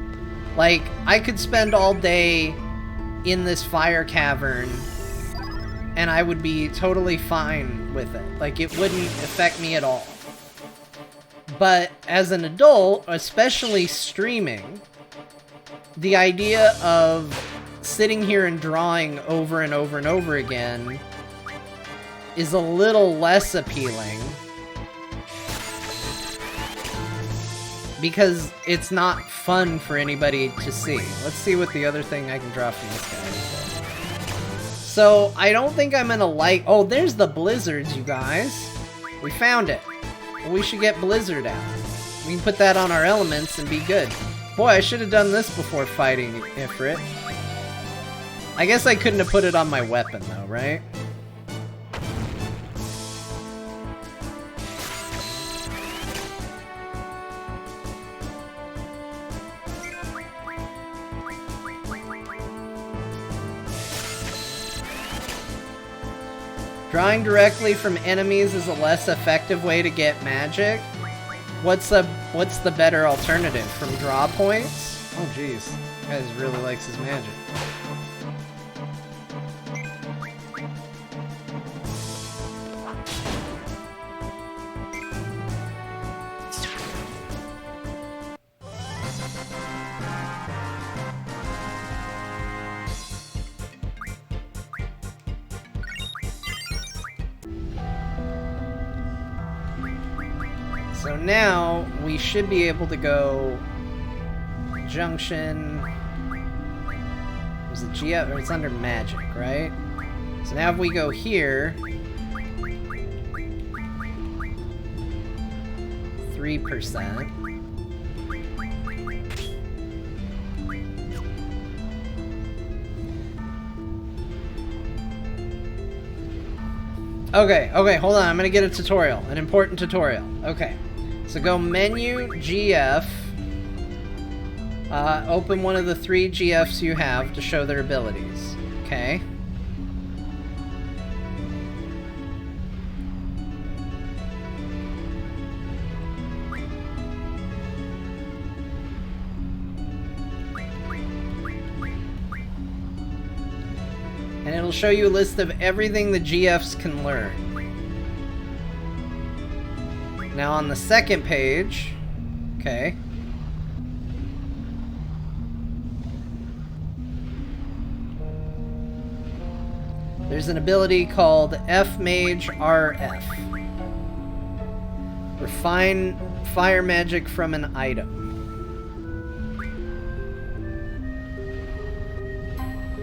Like, I could spend all day in this fire cavern and I would be totally fine with it. Like, it wouldn't affect me at all. But as an adult, especially streaming, the idea of sitting here and drawing over and over and over again is a little less appealing because it's not fun for anybody to see. Let's see what the other thing I can draw from this guy is. So I don't think I'm gonna like... Oh, there's the blizzards, you guys. We found it. We should get blizzard out. We can put that on our elements and be good. Boy, I should have done this before fighting Ifrit. I guess I couldn't have put it on my weapon, though, right? Drawing directly from enemies is a less effective way to get magic. What's the better alternative? From draw points? Oh jeez, this guy really likes his magic. So now we should be able to go junction. Was it GF or it's under magic, right? So now if we go here, 3%. Okay, hold on. I'm gonna get a tutorial, an important tutorial. Okay. So go menu, GF, open one of the 3 GFs you have to show their abilities, okay? And it'll show you a list of everything the GFs can learn. Now on the second page, okay. There's an ability called F Mage RF. Refine fire magic from an item.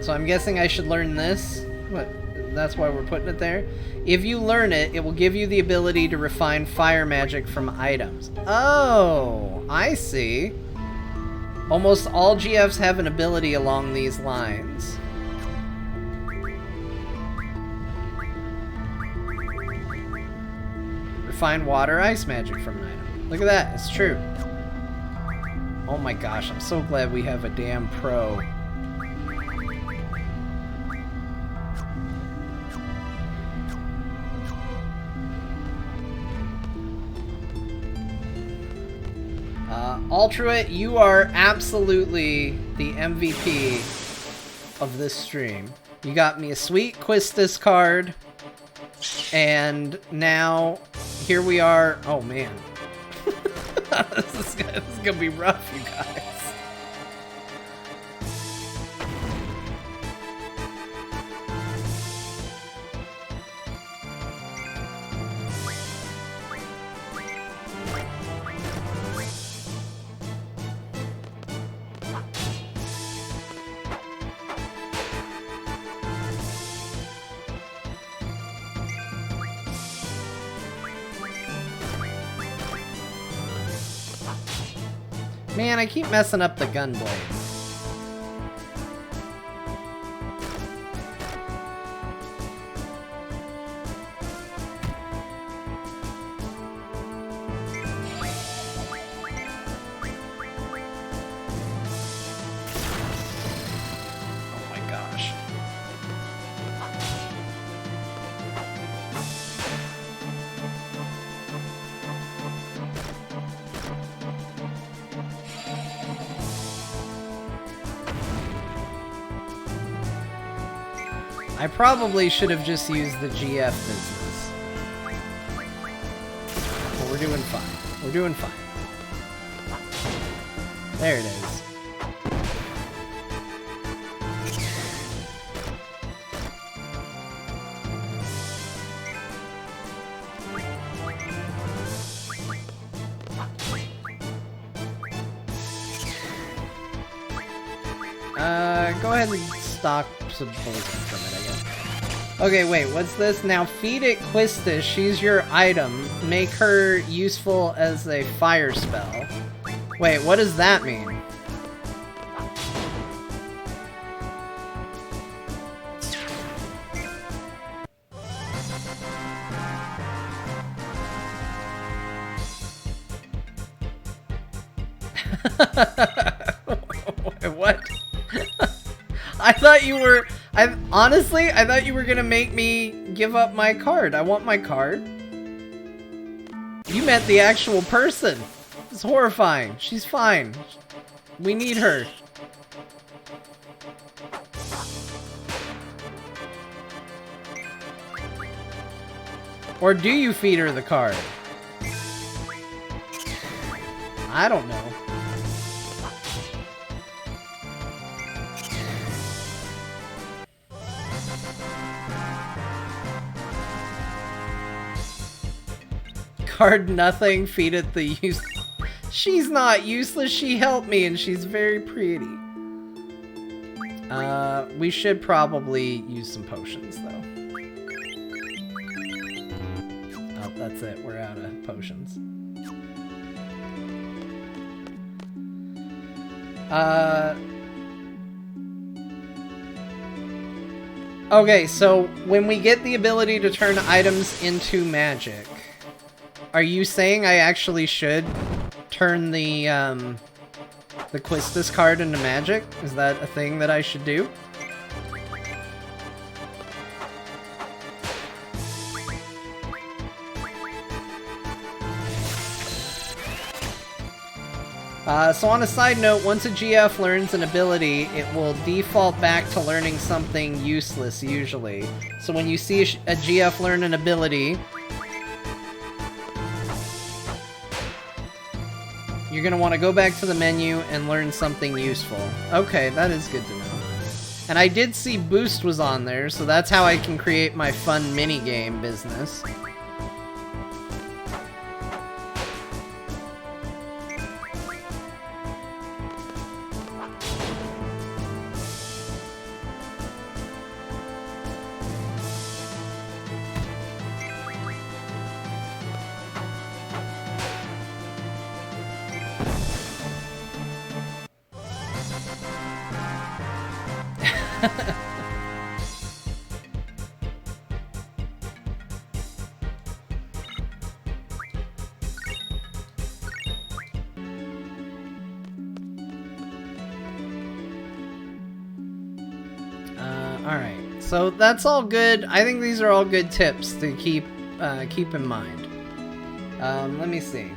So I'm guessing I should learn this. What? That's why we're putting it there. If you learn it, it will give you the ability to refine fire magic from items. Oh, I see. Almost all GFs have an ability along these lines. Refine water ice magic from an item. Look at that, it's true. Oh my gosh, I'm so glad we have a damn pro. Ultruit, you are absolutely the MVP of this stream. You got me a sweet Quistis card, and now here we are. Oh man, this is gonna be rough, you guys. Man, I keep messing up the gun blade. Oh my gosh. I probably should have just used the GF business. But we're doing fine. We're doing fine. There it is. Go ahead and stock some poison from it, I guess. Okay, wait, what's this? Now feed it Quistis. She's your item. Make her useful as a fire spell. Wait, what does that mean? What? I thought you were... honestly, I thought you were gonna make me give up my card. I want my card. You meant the actual person. It's horrifying. She's fine. We need her. Or do you feed her the card? I don't know. Card nothing, feed it the use. She's not useless, she helped me and she's very pretty. We should probably use some potions though. Oh, that's it, we're out of potions. Okay, so when we get the ability to turn items into magic, are you saying I actually should turn the Quistis card into magic? Is that a thing that I should do? So on a side note, once a GF learns an ability, it will default back to learning something useless, usually. So when you see a GF learn an ability, you're gonna want to go back to the menu and learn something useful. Okay, that is good to know. And I did see Boost was on there, so that's how I can create my fun minigame business. Alright, so that's all good. I think these are all good tips to keep in mind. Let me see.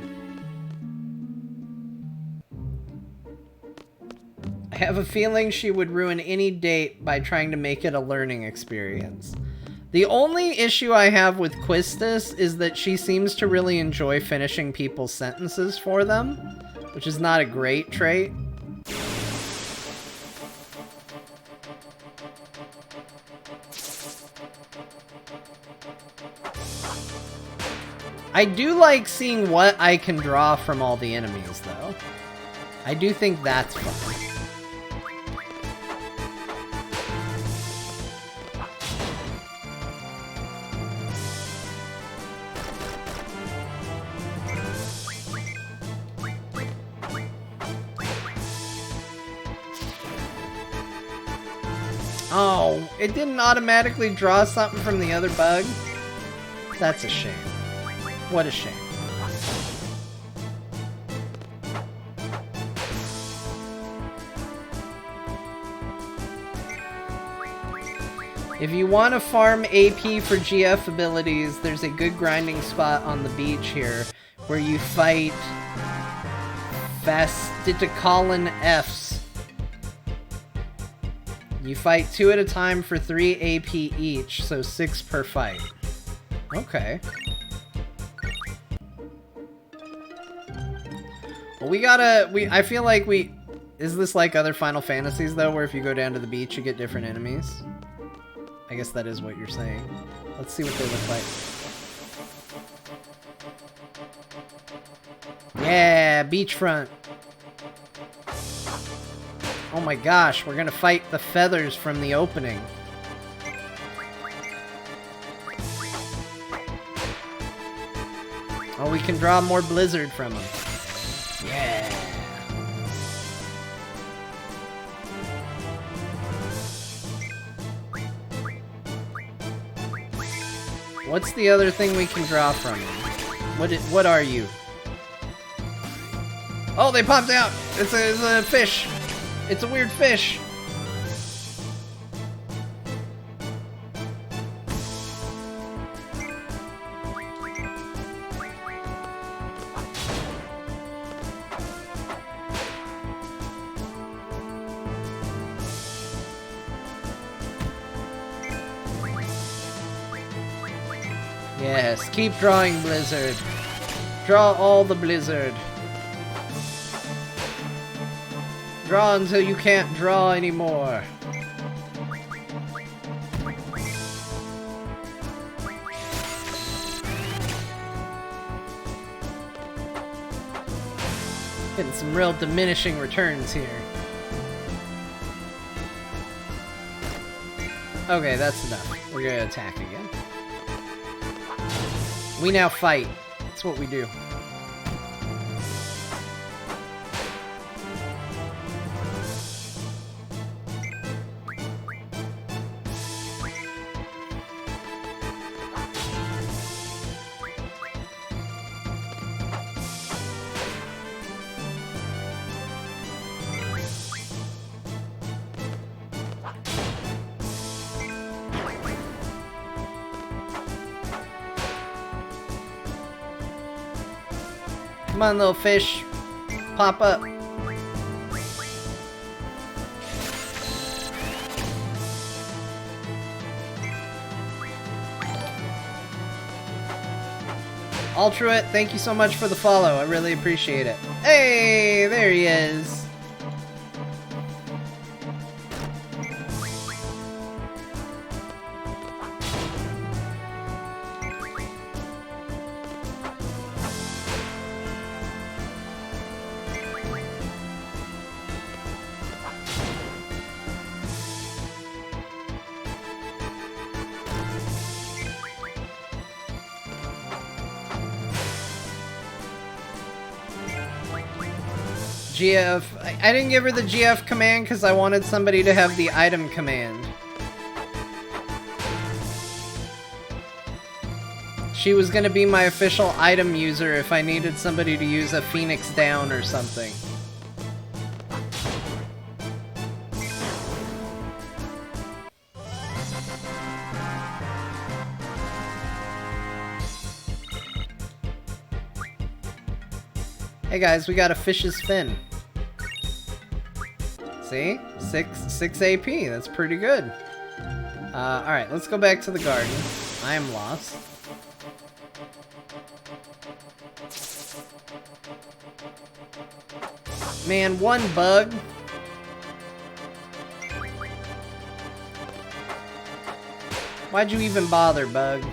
I have a feeling she would ruin any date by trying to make it a learning experience. The only issue I have with Quistis is that she seems to really enjoy finishing people's sentences for them, which is not a great trait. I do like seeing what I can draw from all the enemies, though. I do think that's fun. Oh, it didn't automatically draw something from the other bug? That's a shame. What a shame. If you want to farm AP for GF abilities, there's a good grinding spot on the beach here where you fight Fastiticolin Fs. You fight 2 at a time for 3 AP each, so 6 per fight. Okay. Well, I feel like is this like other Final Fantasies though, where if you go down to the beach you get different enemies? I guess that is what you're saying. Let's see what they look like. Yeah, beachfront. Oh my gosh, we're gonna fight the feathers from the opening. Oh, we can draw more blizzard from them. Yeah. What's the other thing we can draw from them? What are you? Oh, they popped out! It's a fish! It's a weird fish! Yes, keep drawing blizzard. Draw all the blizzard. Draw until you can't draw anymore. Getting some real diminishing returns here. Okay, that's enough. We're gonna attack again. We now fight. That's what we do. Come on, little fish. Pop up. Ultruit, thank you so much for the follow. I really appreciate it. Hey, there he is. GF. I didn't give her the GF command because I wanted somebody to have the item command. She was gonna be my official item user if I needed somebody to use a Phoenix down or something. Hey guys, we got a fish's fin. See? 6 AP. That's pretty good. Alright, let's go back to the garden. I am lost. Man, one bug. Why'd you even bother, bug?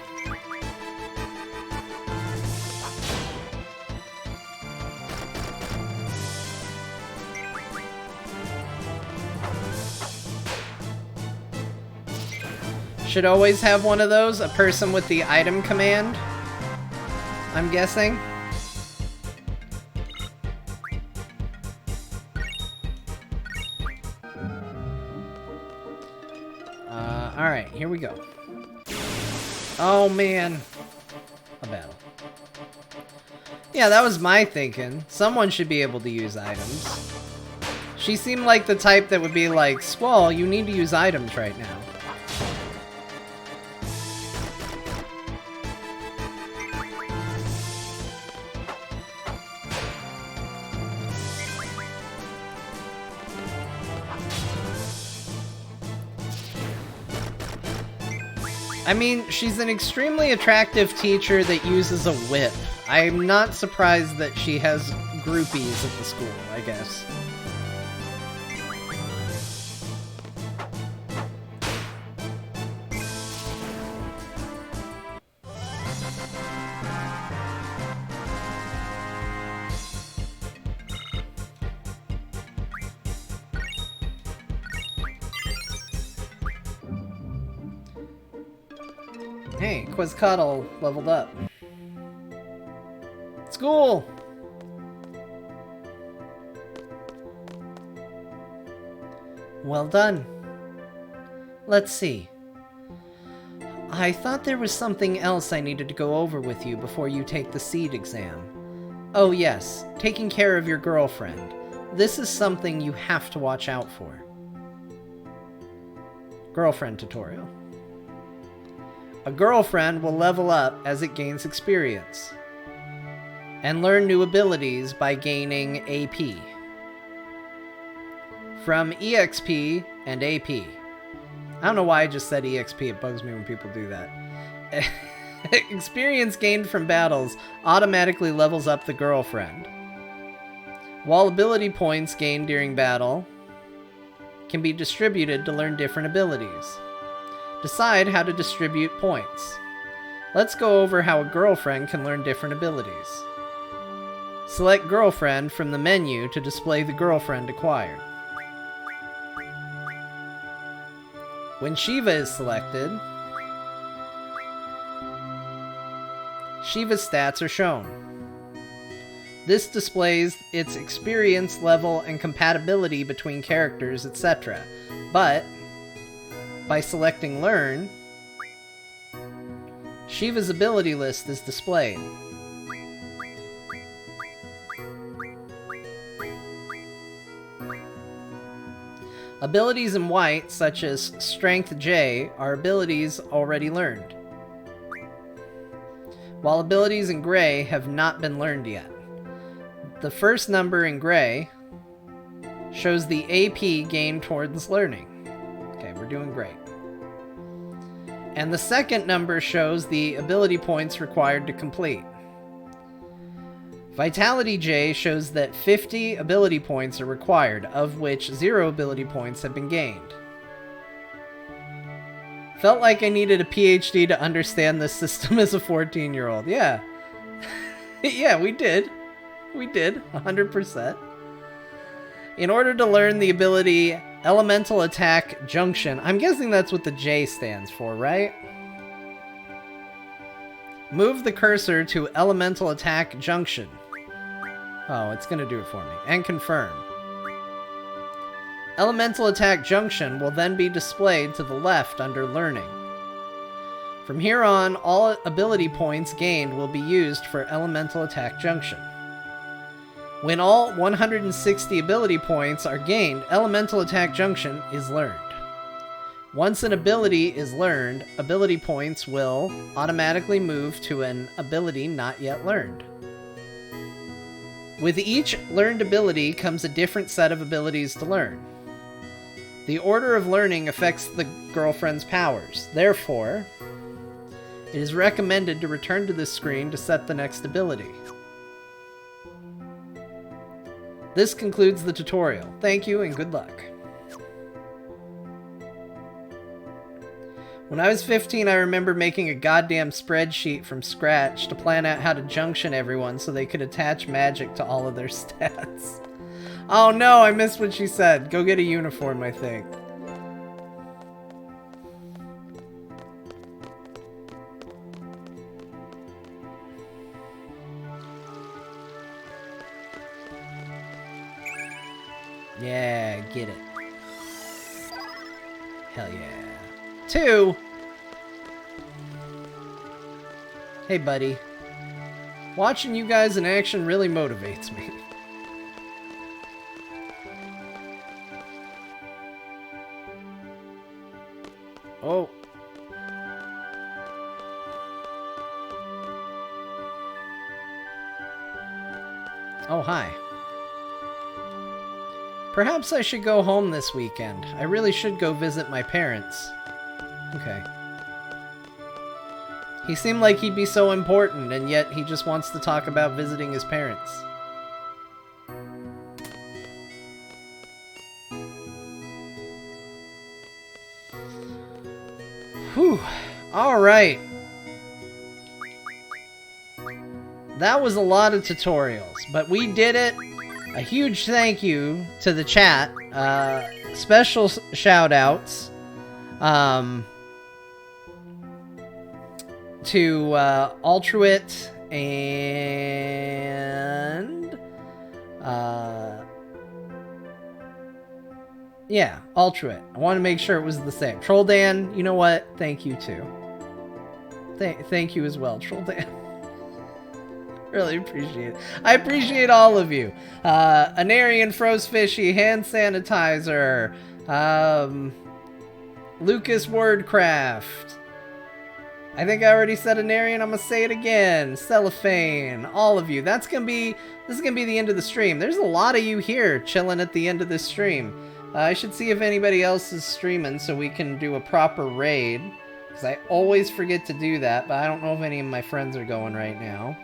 Should always have one of those, a person with the item command, I'm guessing. Alright, here we go. Oh, man. A battle. Yeah, that was my thinking. Someone should be able to use items. She seemed like the type that would be like, Squall, you need to use items right now. I mean, she's an extremely attractive teacher that uses a whip. I'm not surprised that she has groupies at the school, I guess. Hey, Quizcoddle leveled up. School! Well done. Let's see. I thought there was something else I needed to go over with you before you take the seed exam. Oh yes, taking care of your girlfriend. This is something you have to watch out for. Girlfriend tutorial. A girlfriend will level up as it gains experience, and learn new abilities by gaining AP. From EXP and AP. I don't know why I just said EXP, it bugs me when people do that. Experience gained from battles automatically levels up the girlfriend, while ability points gained during battle can be distributed to learn different abilities. Decide how to distribute points. Let's go over how a girlfriend can learn different abilities. Select Girlfriend from the menu to display the girlfriend acquired. When Shiva is selected, Shiva's stats are shown. This displays its experience level and compatibility between characters, etc. But by selecting Learn, Shiva's ability list is displayed. Abilities in white, such as Strength J, are abilities already learned, while abilities in gray have not been learned yet. The first number in gray shows the AP gained towards learning. Okay, we're doing great. And the second number shows the ability points required to complete. Vitality J shows that 50 ability points are required, of which 0 ability points have been gained. Felt like I needed a PhD to understand this system as a 14-year-old. Yeah. Yeah, we did. We did, 100%. In order to learn the ability Elemental Attack Junction, I'm guessing that's what the J stands for, right? Move the cursor to Elemental Attack Junction. Oh, it's gonna do it for me. And confirm. Elemental Attack Junction will then be displayed to the left under Learning. From here on, all ability points gained will be used for Elemental Attack Junction. When all 160 ability points are gained, Elemental Attack Junction is learned. Once an ability is learned, ability points will automatically move to an ability not yet learned. With each learned ability comes a different set of abilities to learn. The order of learning affects the girlfriend's powers. Therefore, it is recommended to return to this screen to set the next ability. This concludes the tutorial. Thank you and good luck. When I was 15, I remember making a goddamn spreadsheet from scratch to plan out how to junction everyone so they could attach magic to all of their stats. Oh no, I missed what she said. Go get a uniform, I think. Yeah, get it. Hell yeah. 2. Hey, buddy. Watching you guys in action really motivates me. Oh. Oh, hi. Perhaps I should go home this weekend. I really should go visit my parents. Okay. He seemed like he'd be so important, and yet he just wants to talk about visiting his parents. Whew. Alright. That was a lot of tutorials, but we did it. A huge thank you to the chat. Special shout-outs to Altruit and yeah, Altruit. I want to make sure it was the same. Troll Dan, you know what? Thank you too. Thank you as well, Troll Dan. Really appreciate it. I appreciate all of you. Anarian, Frozefishy, Hand Sanitizer, Lucas Wordcraft. I think I already said Anarian. I'm gonna say it again. Cellophane, all of you. This is gonna be the end of the stream. There's a lot of you here chilling at the end of this stream. I should see if anybody else is streaming so we can do a proper raid, because I always forget to do that, but I don't know if any of my friends are going right now.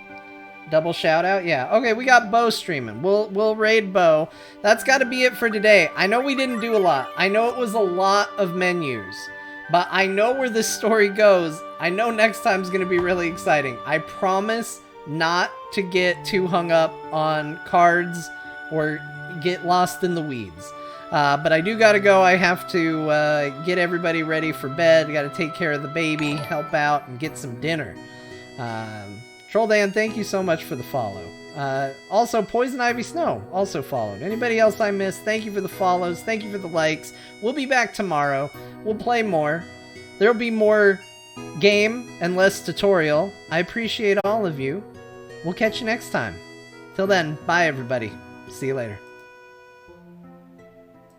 Double shout out? Yeah. Okay, we got Bo streaming. We'll raid Bo. That's got to be it for today. I know we didn't do a lot. I know it was a lot of menus, but I know where this story goes. I know next time's going to be really exciting. I promise not to get too hung up on cards or get lost in the weeds. But I do got to go. I have to get everybody ready for bed. I got to take care of the baby, help out, and get some dinner. Troll Dan, thank you so much for the follow. Also, Poison Ivy Snow also followed. Anybody else I missed, thank you for the follows. Thank you for the likes. We'll be back tomorrow. We'll play more. There'll be more game and less tutorial. I appreciate all of you. We'll catch you next time. Till then, bye everybody. See you later.